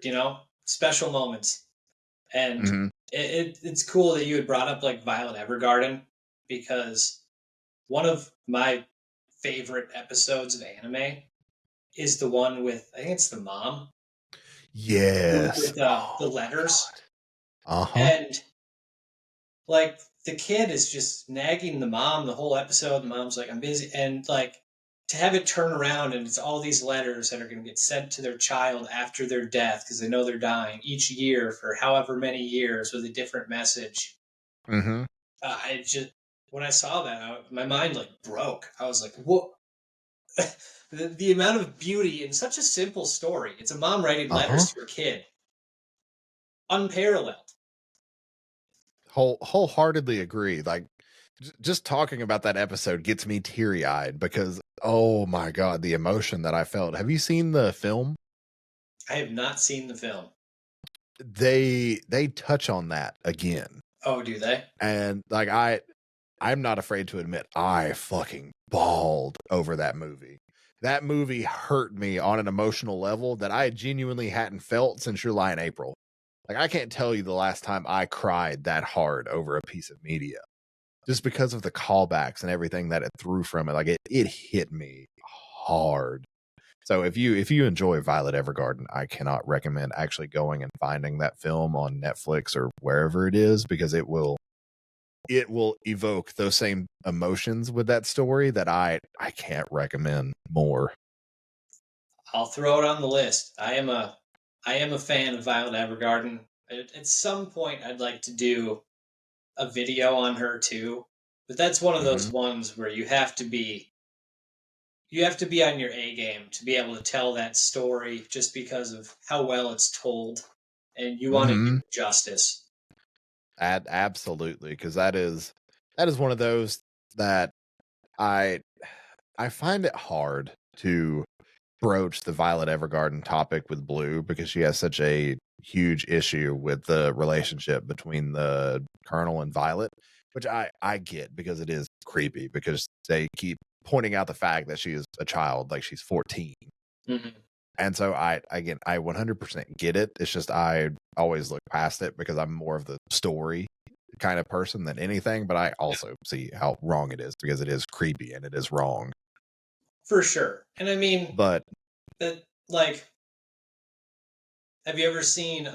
Speaker 2: special moments, and
Speaker 1: Hmm.
Speaker 2: it's cool that you had brought up like Violet Evergarden because one of my favorite episodes of anime is the one with I think it's the mom
Speaker 1: Yes.
Speaker 2: with the
Speaker 1: Oh my
Speaker 2: letters,
Speaker 1: god. Uh-huh.
Speaker 2: and like the kid is just nagging the mom the whole episode. The mom's like, I'm busy. And like to have it turn around and it's all these letters that are going to get sent to their child after their death because they know they're dying each year for however many years with a different message.
Speaker 1: Hmm.
Speaker 2: I just, when I saw that, my mind like broke. I was like, what? The amount of beauty in such a simple story. It's a mom writing letters
Speaker 1: Uh-huh.
Speaker 2: to her kid. Unparalleled.
Speaker 1: Wholeheartedly agree. Like just talking about that episode gets me teary-eyed because oh my god, the emotion that I felt. Have you seen the film?
Speaker 2: I have not seen the film.
Speaker 1: They touch on that again.
Speaker 2: Oh, do they?
Speaker 1: And like I'm not afraid to admit I fucking bawled over that movie. That movie hurt me on an emotional level that I genuinely hadn't felt since Your Lie in April. Like I can't tell you the last time I cried that hard over a piece of media. Just because of the callbacks and everything that it threw from it. Like it hit me hard. So if you enjoy Violet Evergarden, I cannot recommend actually going and finding that film on Netflix or wherever it is because it will evoke those same emotions with that story that I can't recommend more.
Speaker 2: I'll throw it on the list. I am a fan of Violet Evergarden. At some point, I'd like to do a video on her too, but that's one of those
Speaker 1: Hmm.
Speaker 2: ones where you have to be on your A game to be able to tell that story just because of how well it's told, and you want to do
Speaker 1: Hmm.
Speaker 2: it justice.
Speaker 1: Absolutely, because that is one of those that I I find it hard to broach the Violet Evergarden topic with Blue because she has such a huge issue with the relationship between the Colonel and Violet, which I get because it is creepy because they keep pointing out the fact that she is a child, like she's 14.
Speaker 2: Mhm.
Speaker 1: And so I 100% get it. It's just I always look past it because I'm more of the story kind of person than anything, but I also see how wrong it is because it is creepy and it is wrong.
Speaker 2: For sure. And I mean
Speaker 1: But
Speaker 2: that like have you ever seen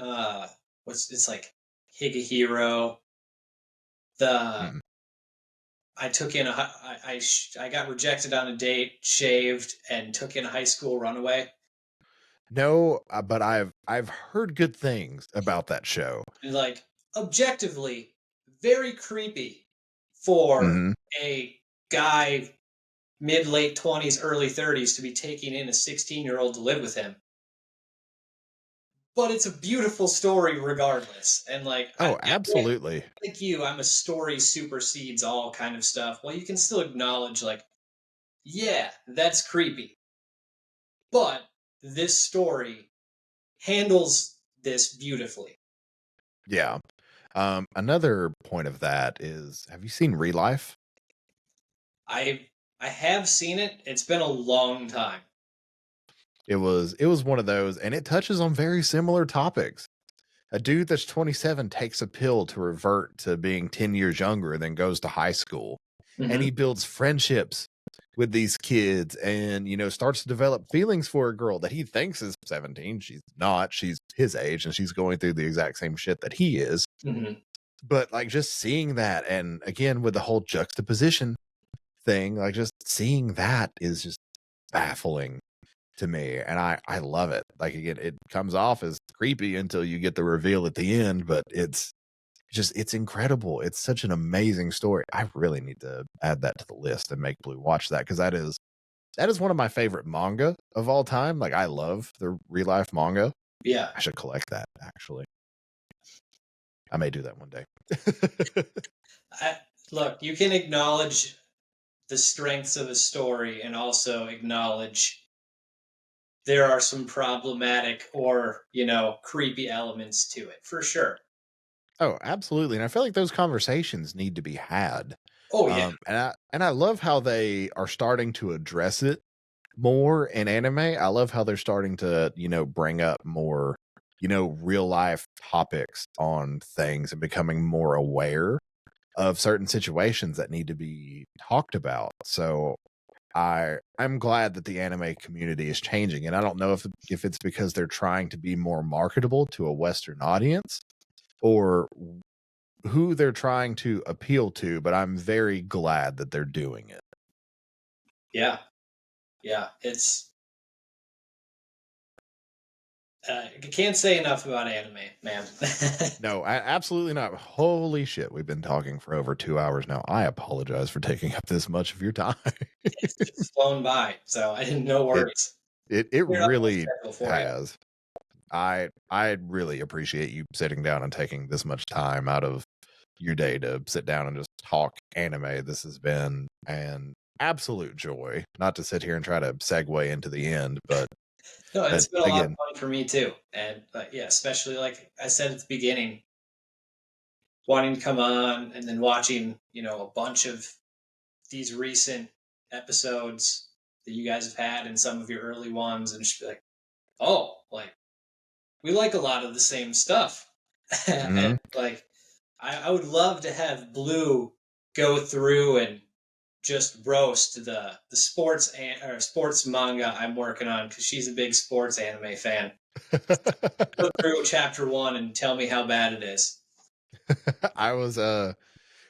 Speaker 2: what's it's like Higahiro the
Speaker 1: mm,
Speaker 2: I took in I got rejected on a date, shaved, and took in a high school runaway.
Speaker 1: no, but I've heard good things about that show.
Speaker 2: And like objectively, very creepy for
Speaker 1: Mhm.
Speaker 2: a guy mid late 20s, early 30s to be taking in a 16-year-old to live with him. But it's a beautiful story regardless. And like
Speaker 1: Oh,
Speaker 2: I
Speaker 1: absolutely.
Speaker 2: like you, I'm a story supersedes all kind of stuff. Well, you can still acknowledge like, yeah, that's creepy. But this story handles this beautifully.
Speaker 1: Yeah. Another point of that is, have you seen Real Life?
Speaker 2: I have seen it. It's been a long time.
Speaker 1: It was one of those, and it touches on very similar topics. A dude that's 27 takes a pill to revert to being 10 years younger, then goes to high school, and
Speaker 2: Hmm.
Speaker 1: he builds friendships with these kids and starts to develop feelings for a girl that he thinks is 17. She's not. She's his age and she's going through the exact same shit that he is.
Speaker 2: Hmm.
Speaker 1: But like just seeing that, and again with the whole juxtaposition thing, like just seeing that is just baffling to me, and I love it. Like again, it comes off as creepy until you get the reveal at the end, but it's incredible. It's such an amazing story. I really need to add that to the list and make Blue watch that because that is one of my favorite manga of all time. Like I love the real life manga.
Speaker 2: Yeah.
Speaker 1: I should collect that actually. I may do that one day.
Speaker 2: I, look, you can acknowledge the strengths of a story and also acknowledge there are some problematic or, creepy elements to it, for sure.
Speaker 1: Oh, absolutely. And I feel like those conversations need to be had.
Speaker 2: Oh yeah,
Speaker 1: And I love how they are starting to address it more in anime. I love how they're starting to, bring up more, real life topics on things and becoming more aware of certain situations that need to be talked about. So I'm glad that the anime community is changing. And I don't know if it's because they're trying to be more marketable to a Western audience or who they're trying to appeal to, but I'm very glad that they're doing it.
Speaker 2: yeah, yeah. It's I can't say enough about anime, man.
Speaker 1: No, absolutely not. Holy shit, we've been talking for over 2 hours now. I apologize for taking up this much of your time.
Speaker 2: It's just flown by, so I didn't no
Speaker 1: it
Speaker 2: worries.
Speaker 1: it
Speaker 2: Cleared up my
Speaker 1: really
Speaker 2: schedule for you.
Speaker 1: has. I really appreciate you sitting down and taking this much time out of your day to sit down and just talk anime. This has been an absolute joy. Not to sit here and try to segue into the end, but
Speaker 2: No, it's been a lot of
Speaker 1: again,
Speaker 2: fun for me too, and yeah, especially like I said at the beginning, wanting to come on and then watching, a bunch of these recent episodes that you guys have had and some of your early ones, and just be like, oh, like we like a lot of the same stuff. And
Speaker 1: mhm.
Speaker 2: like I would love to have Blue go through and just roast the sports manga I'm working on because she's a big sports anime fan. Go through chapter one and tell me how bad it is.
Speaker 1: I was I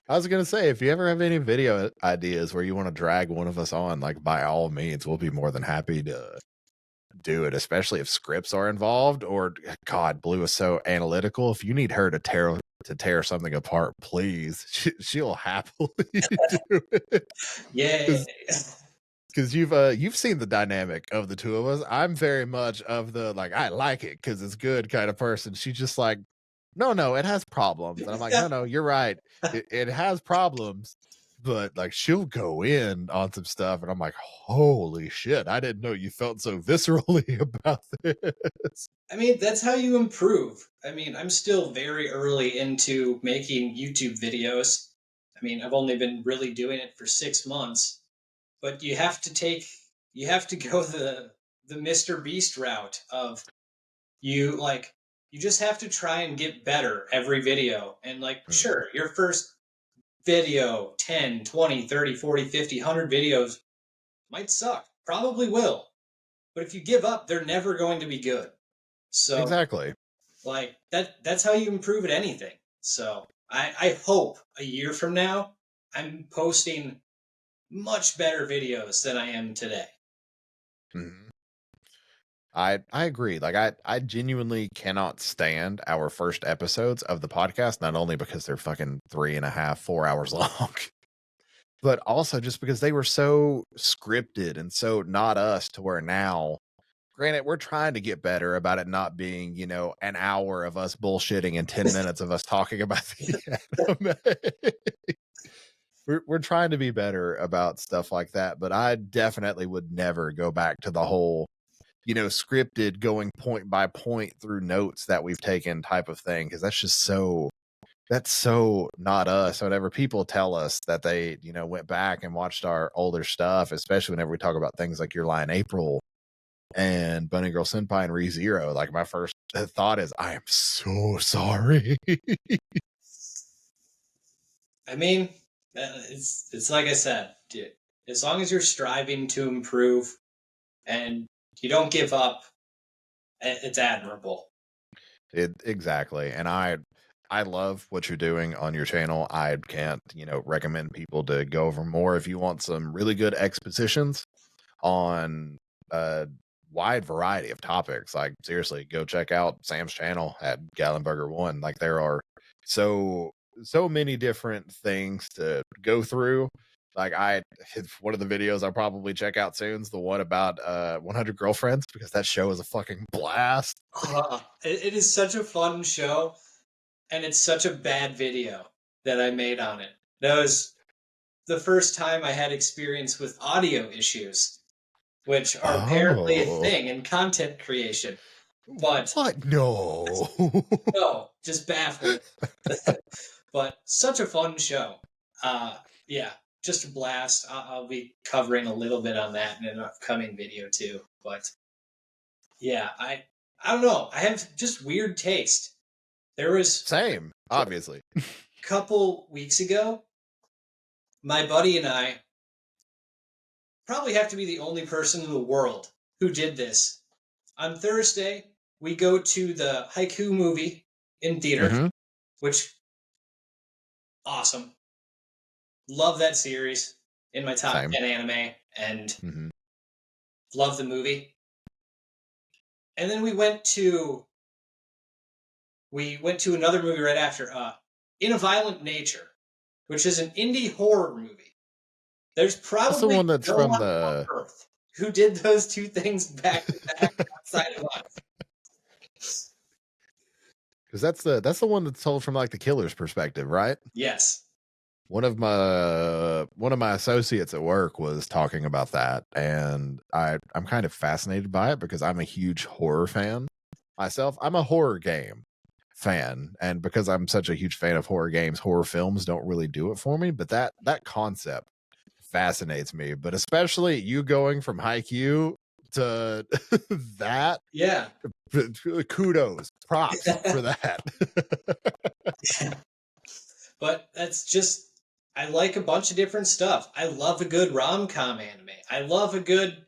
Speaker 1: was gonna say, if you ever have any video ideas where you want to drag one of us on, like by all means, we'll be more than happy to do it, especially if scripts are involved. Or God, Blue is so analytical. If you need her to tear something apart, please, she'll happily do it.
Speaker 2: Yeah.
Speaker 1: Because you've seen the dynamic of the two of us. I'm very much of the like I like it because it's good kind of person. She's just like, no, it has problems, and I'm like, no, you're right. It has problems, but like she'll go in on some stuff, and I'm like, holy shit, I didn't know you felt so viscerally about this.
Speaker 2: I mean, that's how you improve. I mean, I'm still very early into making YouTube videos. I mean, I've only been really doing it for 6 months, but you have to go the Mr. Beast route of you like you just have to try and get better every video. And like
Speaker 1: Mhm.
Speaker 2: sure, your first video 10, 20, 30, 40, 50, 100 videos might suck. Probably will. But if you give up, they're never going to be good. So
Speaker 1: Exactly.
Speaker 2: like that's how you improve at anything. So I hope a year from now I'm posting much better videos than I am today.
Speaker 1: Mhm. I agree. Like I genuinely cannot stand our first episodes of the podcast, not only because they're fucking 3.5, 4 hours long, but also just because they were so scripted and so not us to where now, granted, we're trying to get better about it not being, an hour of us bullshitting and 10 minutes of us talking about the anime. We're trying to be better about stuff like that, but I definitely would never go back to the whole scripted going point by point through notes that we've taken type of thing. Cause that's so not us. Whenever people tell us that they, went back and watched our older stuff, especially whenever we talk about things like Your Lie in April and Bunny Girl Senpai and ReZero, like my first thought is, I am so sorry.
Speaker 2: I mean, it's like I said, dude, as long as you're striving to improve and you don't give up, it's admirable.
Speaker 1: Exactly. And I love what you're doing on your channel. I can't, recommend people to go over more if you want some really good expositions on a wide variety of topics. Like seriously, go check out Sam's channel at Gallenberger1. Like there are so many different things to go through. Like one of the videos I'll probably check out soon is the one about 100 Girlfriends, because that show is a fucking blast.
Speaker 2: It is such a fun show, and it's such a bad video that I made on it. That was the first time I had experience with audio issues, which are apparently a
Speaker 1: Oh,
Speaker 2: thing in content creation. But
Speaker 1: what? No.
Speaker 2: no, just baffling. But such a fun show. Yeah, just a blast. I'll be covering a little bit on that in an upcoming video too. But yeah, I don't know. I have just weird taste. There was
Speaker 1: Same, obviously.
Speaker 2: a couple weeks ago, my buddy and I probably have to be the only person in the world who did this. On Thursday, we go to the Haiku movie in theater, which awesome. Love that series, in my top
Speaker 1: Same.
Speaker 2: 10 anime, and love the movie. And then we went to another movie right after, In a Violent Nature, which is an indie horror movie. There's probably
Speaker 1: That's the one that's
Speaker 2: no
Speaker 1: from
Speaker 2: one
Speaker 1: the
Speaker 2: on Earth who did those two things back to back outside of us.
Speaker 1: because that's the one that's told from like the killer's perspective, right?
Speaker 2: Yes.
Speaker 1: One of my associates at work was talking about that, and I'm kind of fascinated by it because I'm a huge horror fan myself. I'm a horror game fan, and because I'm such a huge fan of horror games, horror films don't really do it for me, but that concept fascinates me. But especially you going from Haikyuu to that,
Speaker 2: Yeah.
Speaker 1: kudos, props for that.
Speaker 2: But that's just, I like a bunch of different stuff. I love a good rom-com anime. I love a good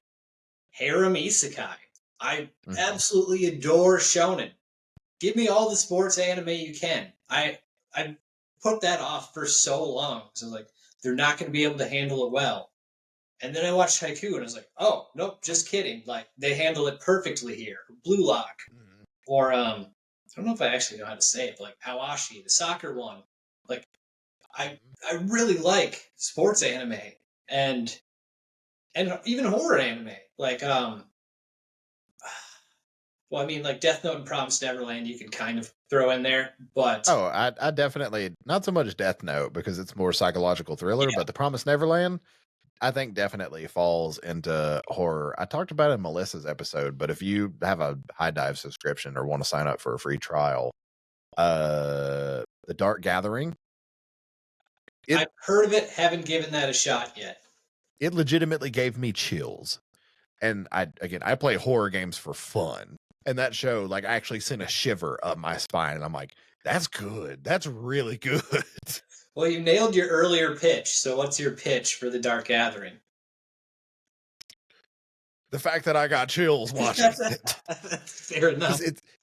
Speaker 2: harem isekai. I absolutely adore shonen. Give me all the sports anime you can. I put that off for so long. So like, they're not going to be able to handle it well. And then I watched Haiku and I was like, oh, nope, just kidding. Like, they handle it perfectly here. Blue Lock. Or, I don't know if I actually know how to say it, but like Awashi, the soccer one. Like, I really like sports anime and even horror anime. Like, well, I mean, like Death Note and Promised Neverland, you could kind of throw in there, but
Speaker 1: I definitely, not so much Death Note because it's more psychological thriller, but The Promised Neverland, I think definitely falls into horror. I talked about it in Melissa's episode, but if you have a High Dive subscription or want to sign up for a free trial, The Dark Gathering,
Speaker 2: I've heard of it, haven't given that a shot yet.
Speaker 1: It legitimately gave me chills. And I play horror games for fun. And that show, like, actually sent a shiver up my spine. And I'm like, that's good. That's really good.
Speaker 2: Well, you nailed your earlier pitch. So what's your pitch for The Dark Gathering?
Speaker 1: The fact that I got chills watching it.
Speaker 2: Fair enough.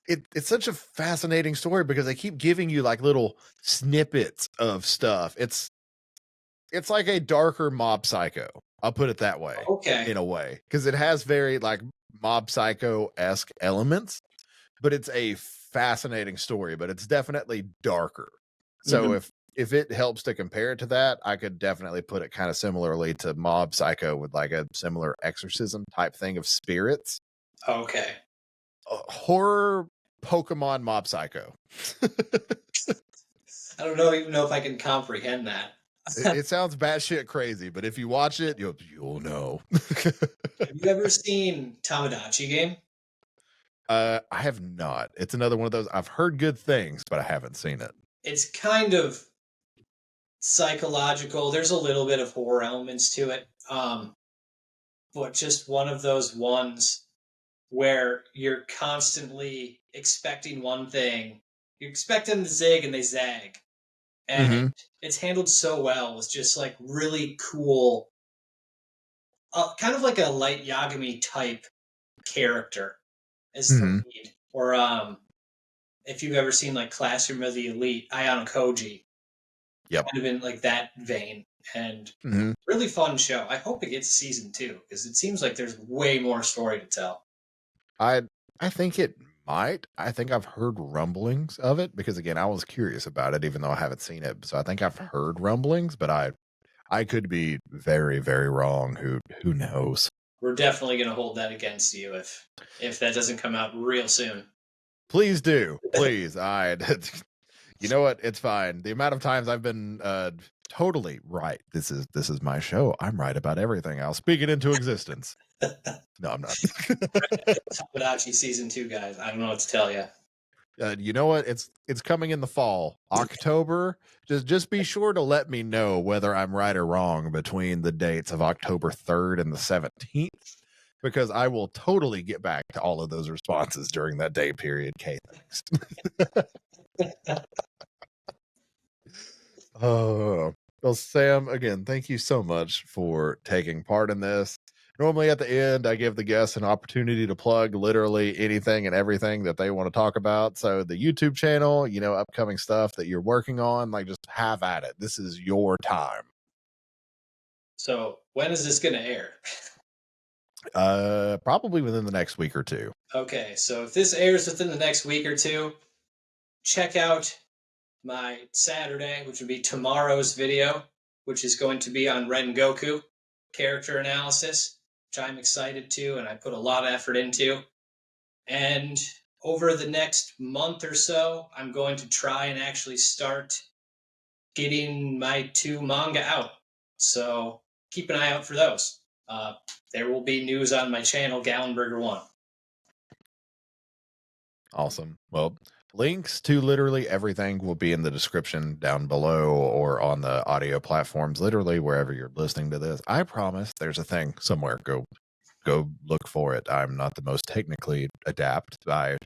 Speaker 1: It's such a fascinating story because they keep giving you like little snippets of stuff. It's like a darker Mob Psycho. I'll put it that way.
Speaker 2: Okay.
Speaker 1: In a way. Because it has very like Mob Psycho-esque elements, but it's a fascinating story, but it's definitely darker. So if it helps to compare it to that, I could definitely put it kind of similarly to Mob Psycho with like a similar exorcism type thing of spirits.
Speaker 2: Okay.
Speaker 1: Horror Pokemon Mob Psycho.
Speaker 2: I don't even know if I can comprehend that.
Speaker 1: It sounds batshit crazy, but if you watch it, you'll know.
Speaker 2: Have you ever seen Tamagotchi Game?
Speaker 1: I have not. It's another one of those. I've heard good things, but I haven't seen it.
Speaker 2: It's kind of psychological. There's a little bit of horror elements to it. But just one of those ones where you're constantly expecting one thing. You expect them to zig and they zag. And it's handled so well. It's just like really cool. Kind of like a light Yagami type character as the lead. Or if you've ever seen like Classroom of the Elite, Ayano Koji.
Speaker 1: Yep.
Speaker 2: Kind of in like that vein. And really fun show. I hope it gets season 2 because it seems like there's way more story to tell.
Speaker 1: I think it might. I think I've heard rumblings of it because again, I was curious about it even though I haven't seen it. So I think I've heard rumblings, but I could be very, very wrong. Who knows?
Speaker 2: We're definitely going to hold that against you if that doesn't come out real soon.
Speaker 1: Please do. Please. You know what? It's fine. The amount of times I've been totally right. This is my show. I'm right about everything. I'll speak it into existence. No, I'm not.
Speaker 2: Tomodachi season 2, guys. I don't know what to tell you.
Speaker 1: You know what? It's coming in the fall, October. Just be sure to let me know whether I'm right or wrong between the dates of October 3rd and the 17th, because I will totally get back to all of those responses during that day period. Kay, thanks. Oh, well, Sam, again, thank you so much for taking part in this. Normally at the end, I give the guests an opportunity to plug literally anything and everything that they want to talk about. So the YouTube channel, upcoming stuff that you're working on, like, just have at it. This is your time.
Speaker 2: So when is this going to air?
Speaker 1: Probably within the next week or two.
Speaker 2: Okay, so if this airs within the next week or two, check out my Saturday, which would be tomorrow's video, which is going to be on Rengoku character analysis, which I'm excited to and I put a lot of effort into. And over the next month or so, I'm going to try and actually start getting my 2 manga out. So keep an eye out for those. There will be news on my channel, Gallenberger1.
Speaker 1: Awesome. Well, links to literally everything will be in the description down below or on the audio platforms, literally wherever you're listening to this. I promise there's a thing somewhere. Go look for it. I'm not the most technically adept. I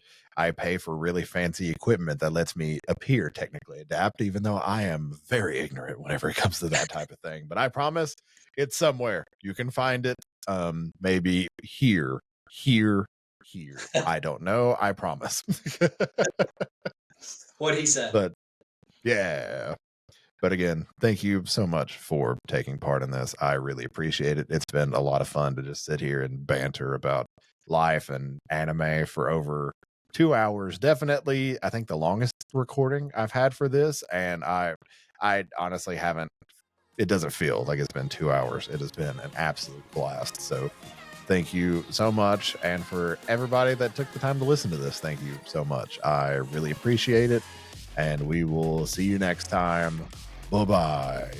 Speaker 1: pay for really fancy equipment that lets me appear technically adept, even though I am very ignorant whenever it comes to that type of thing. But I promise it's somewhere. You can find it. Maybe here. I don't know. I promise.
Speaker 2: What he said.
Speaker 1: But yeah. But again, thank you so much for taking part in this. I really appreciate it. It's been a lot of fun to just sit here and banter about life and anime for over 2 hours. Definitely, I think the longest recording I've had for this. And I honestly haven't, it doesn't feel like it's been 2 hours. It has been an absolute blast. So thank you so much. And for everybody that took the time to listen to this, thank you so much. I really appreciate it. And we will see you next time. Bye-bye.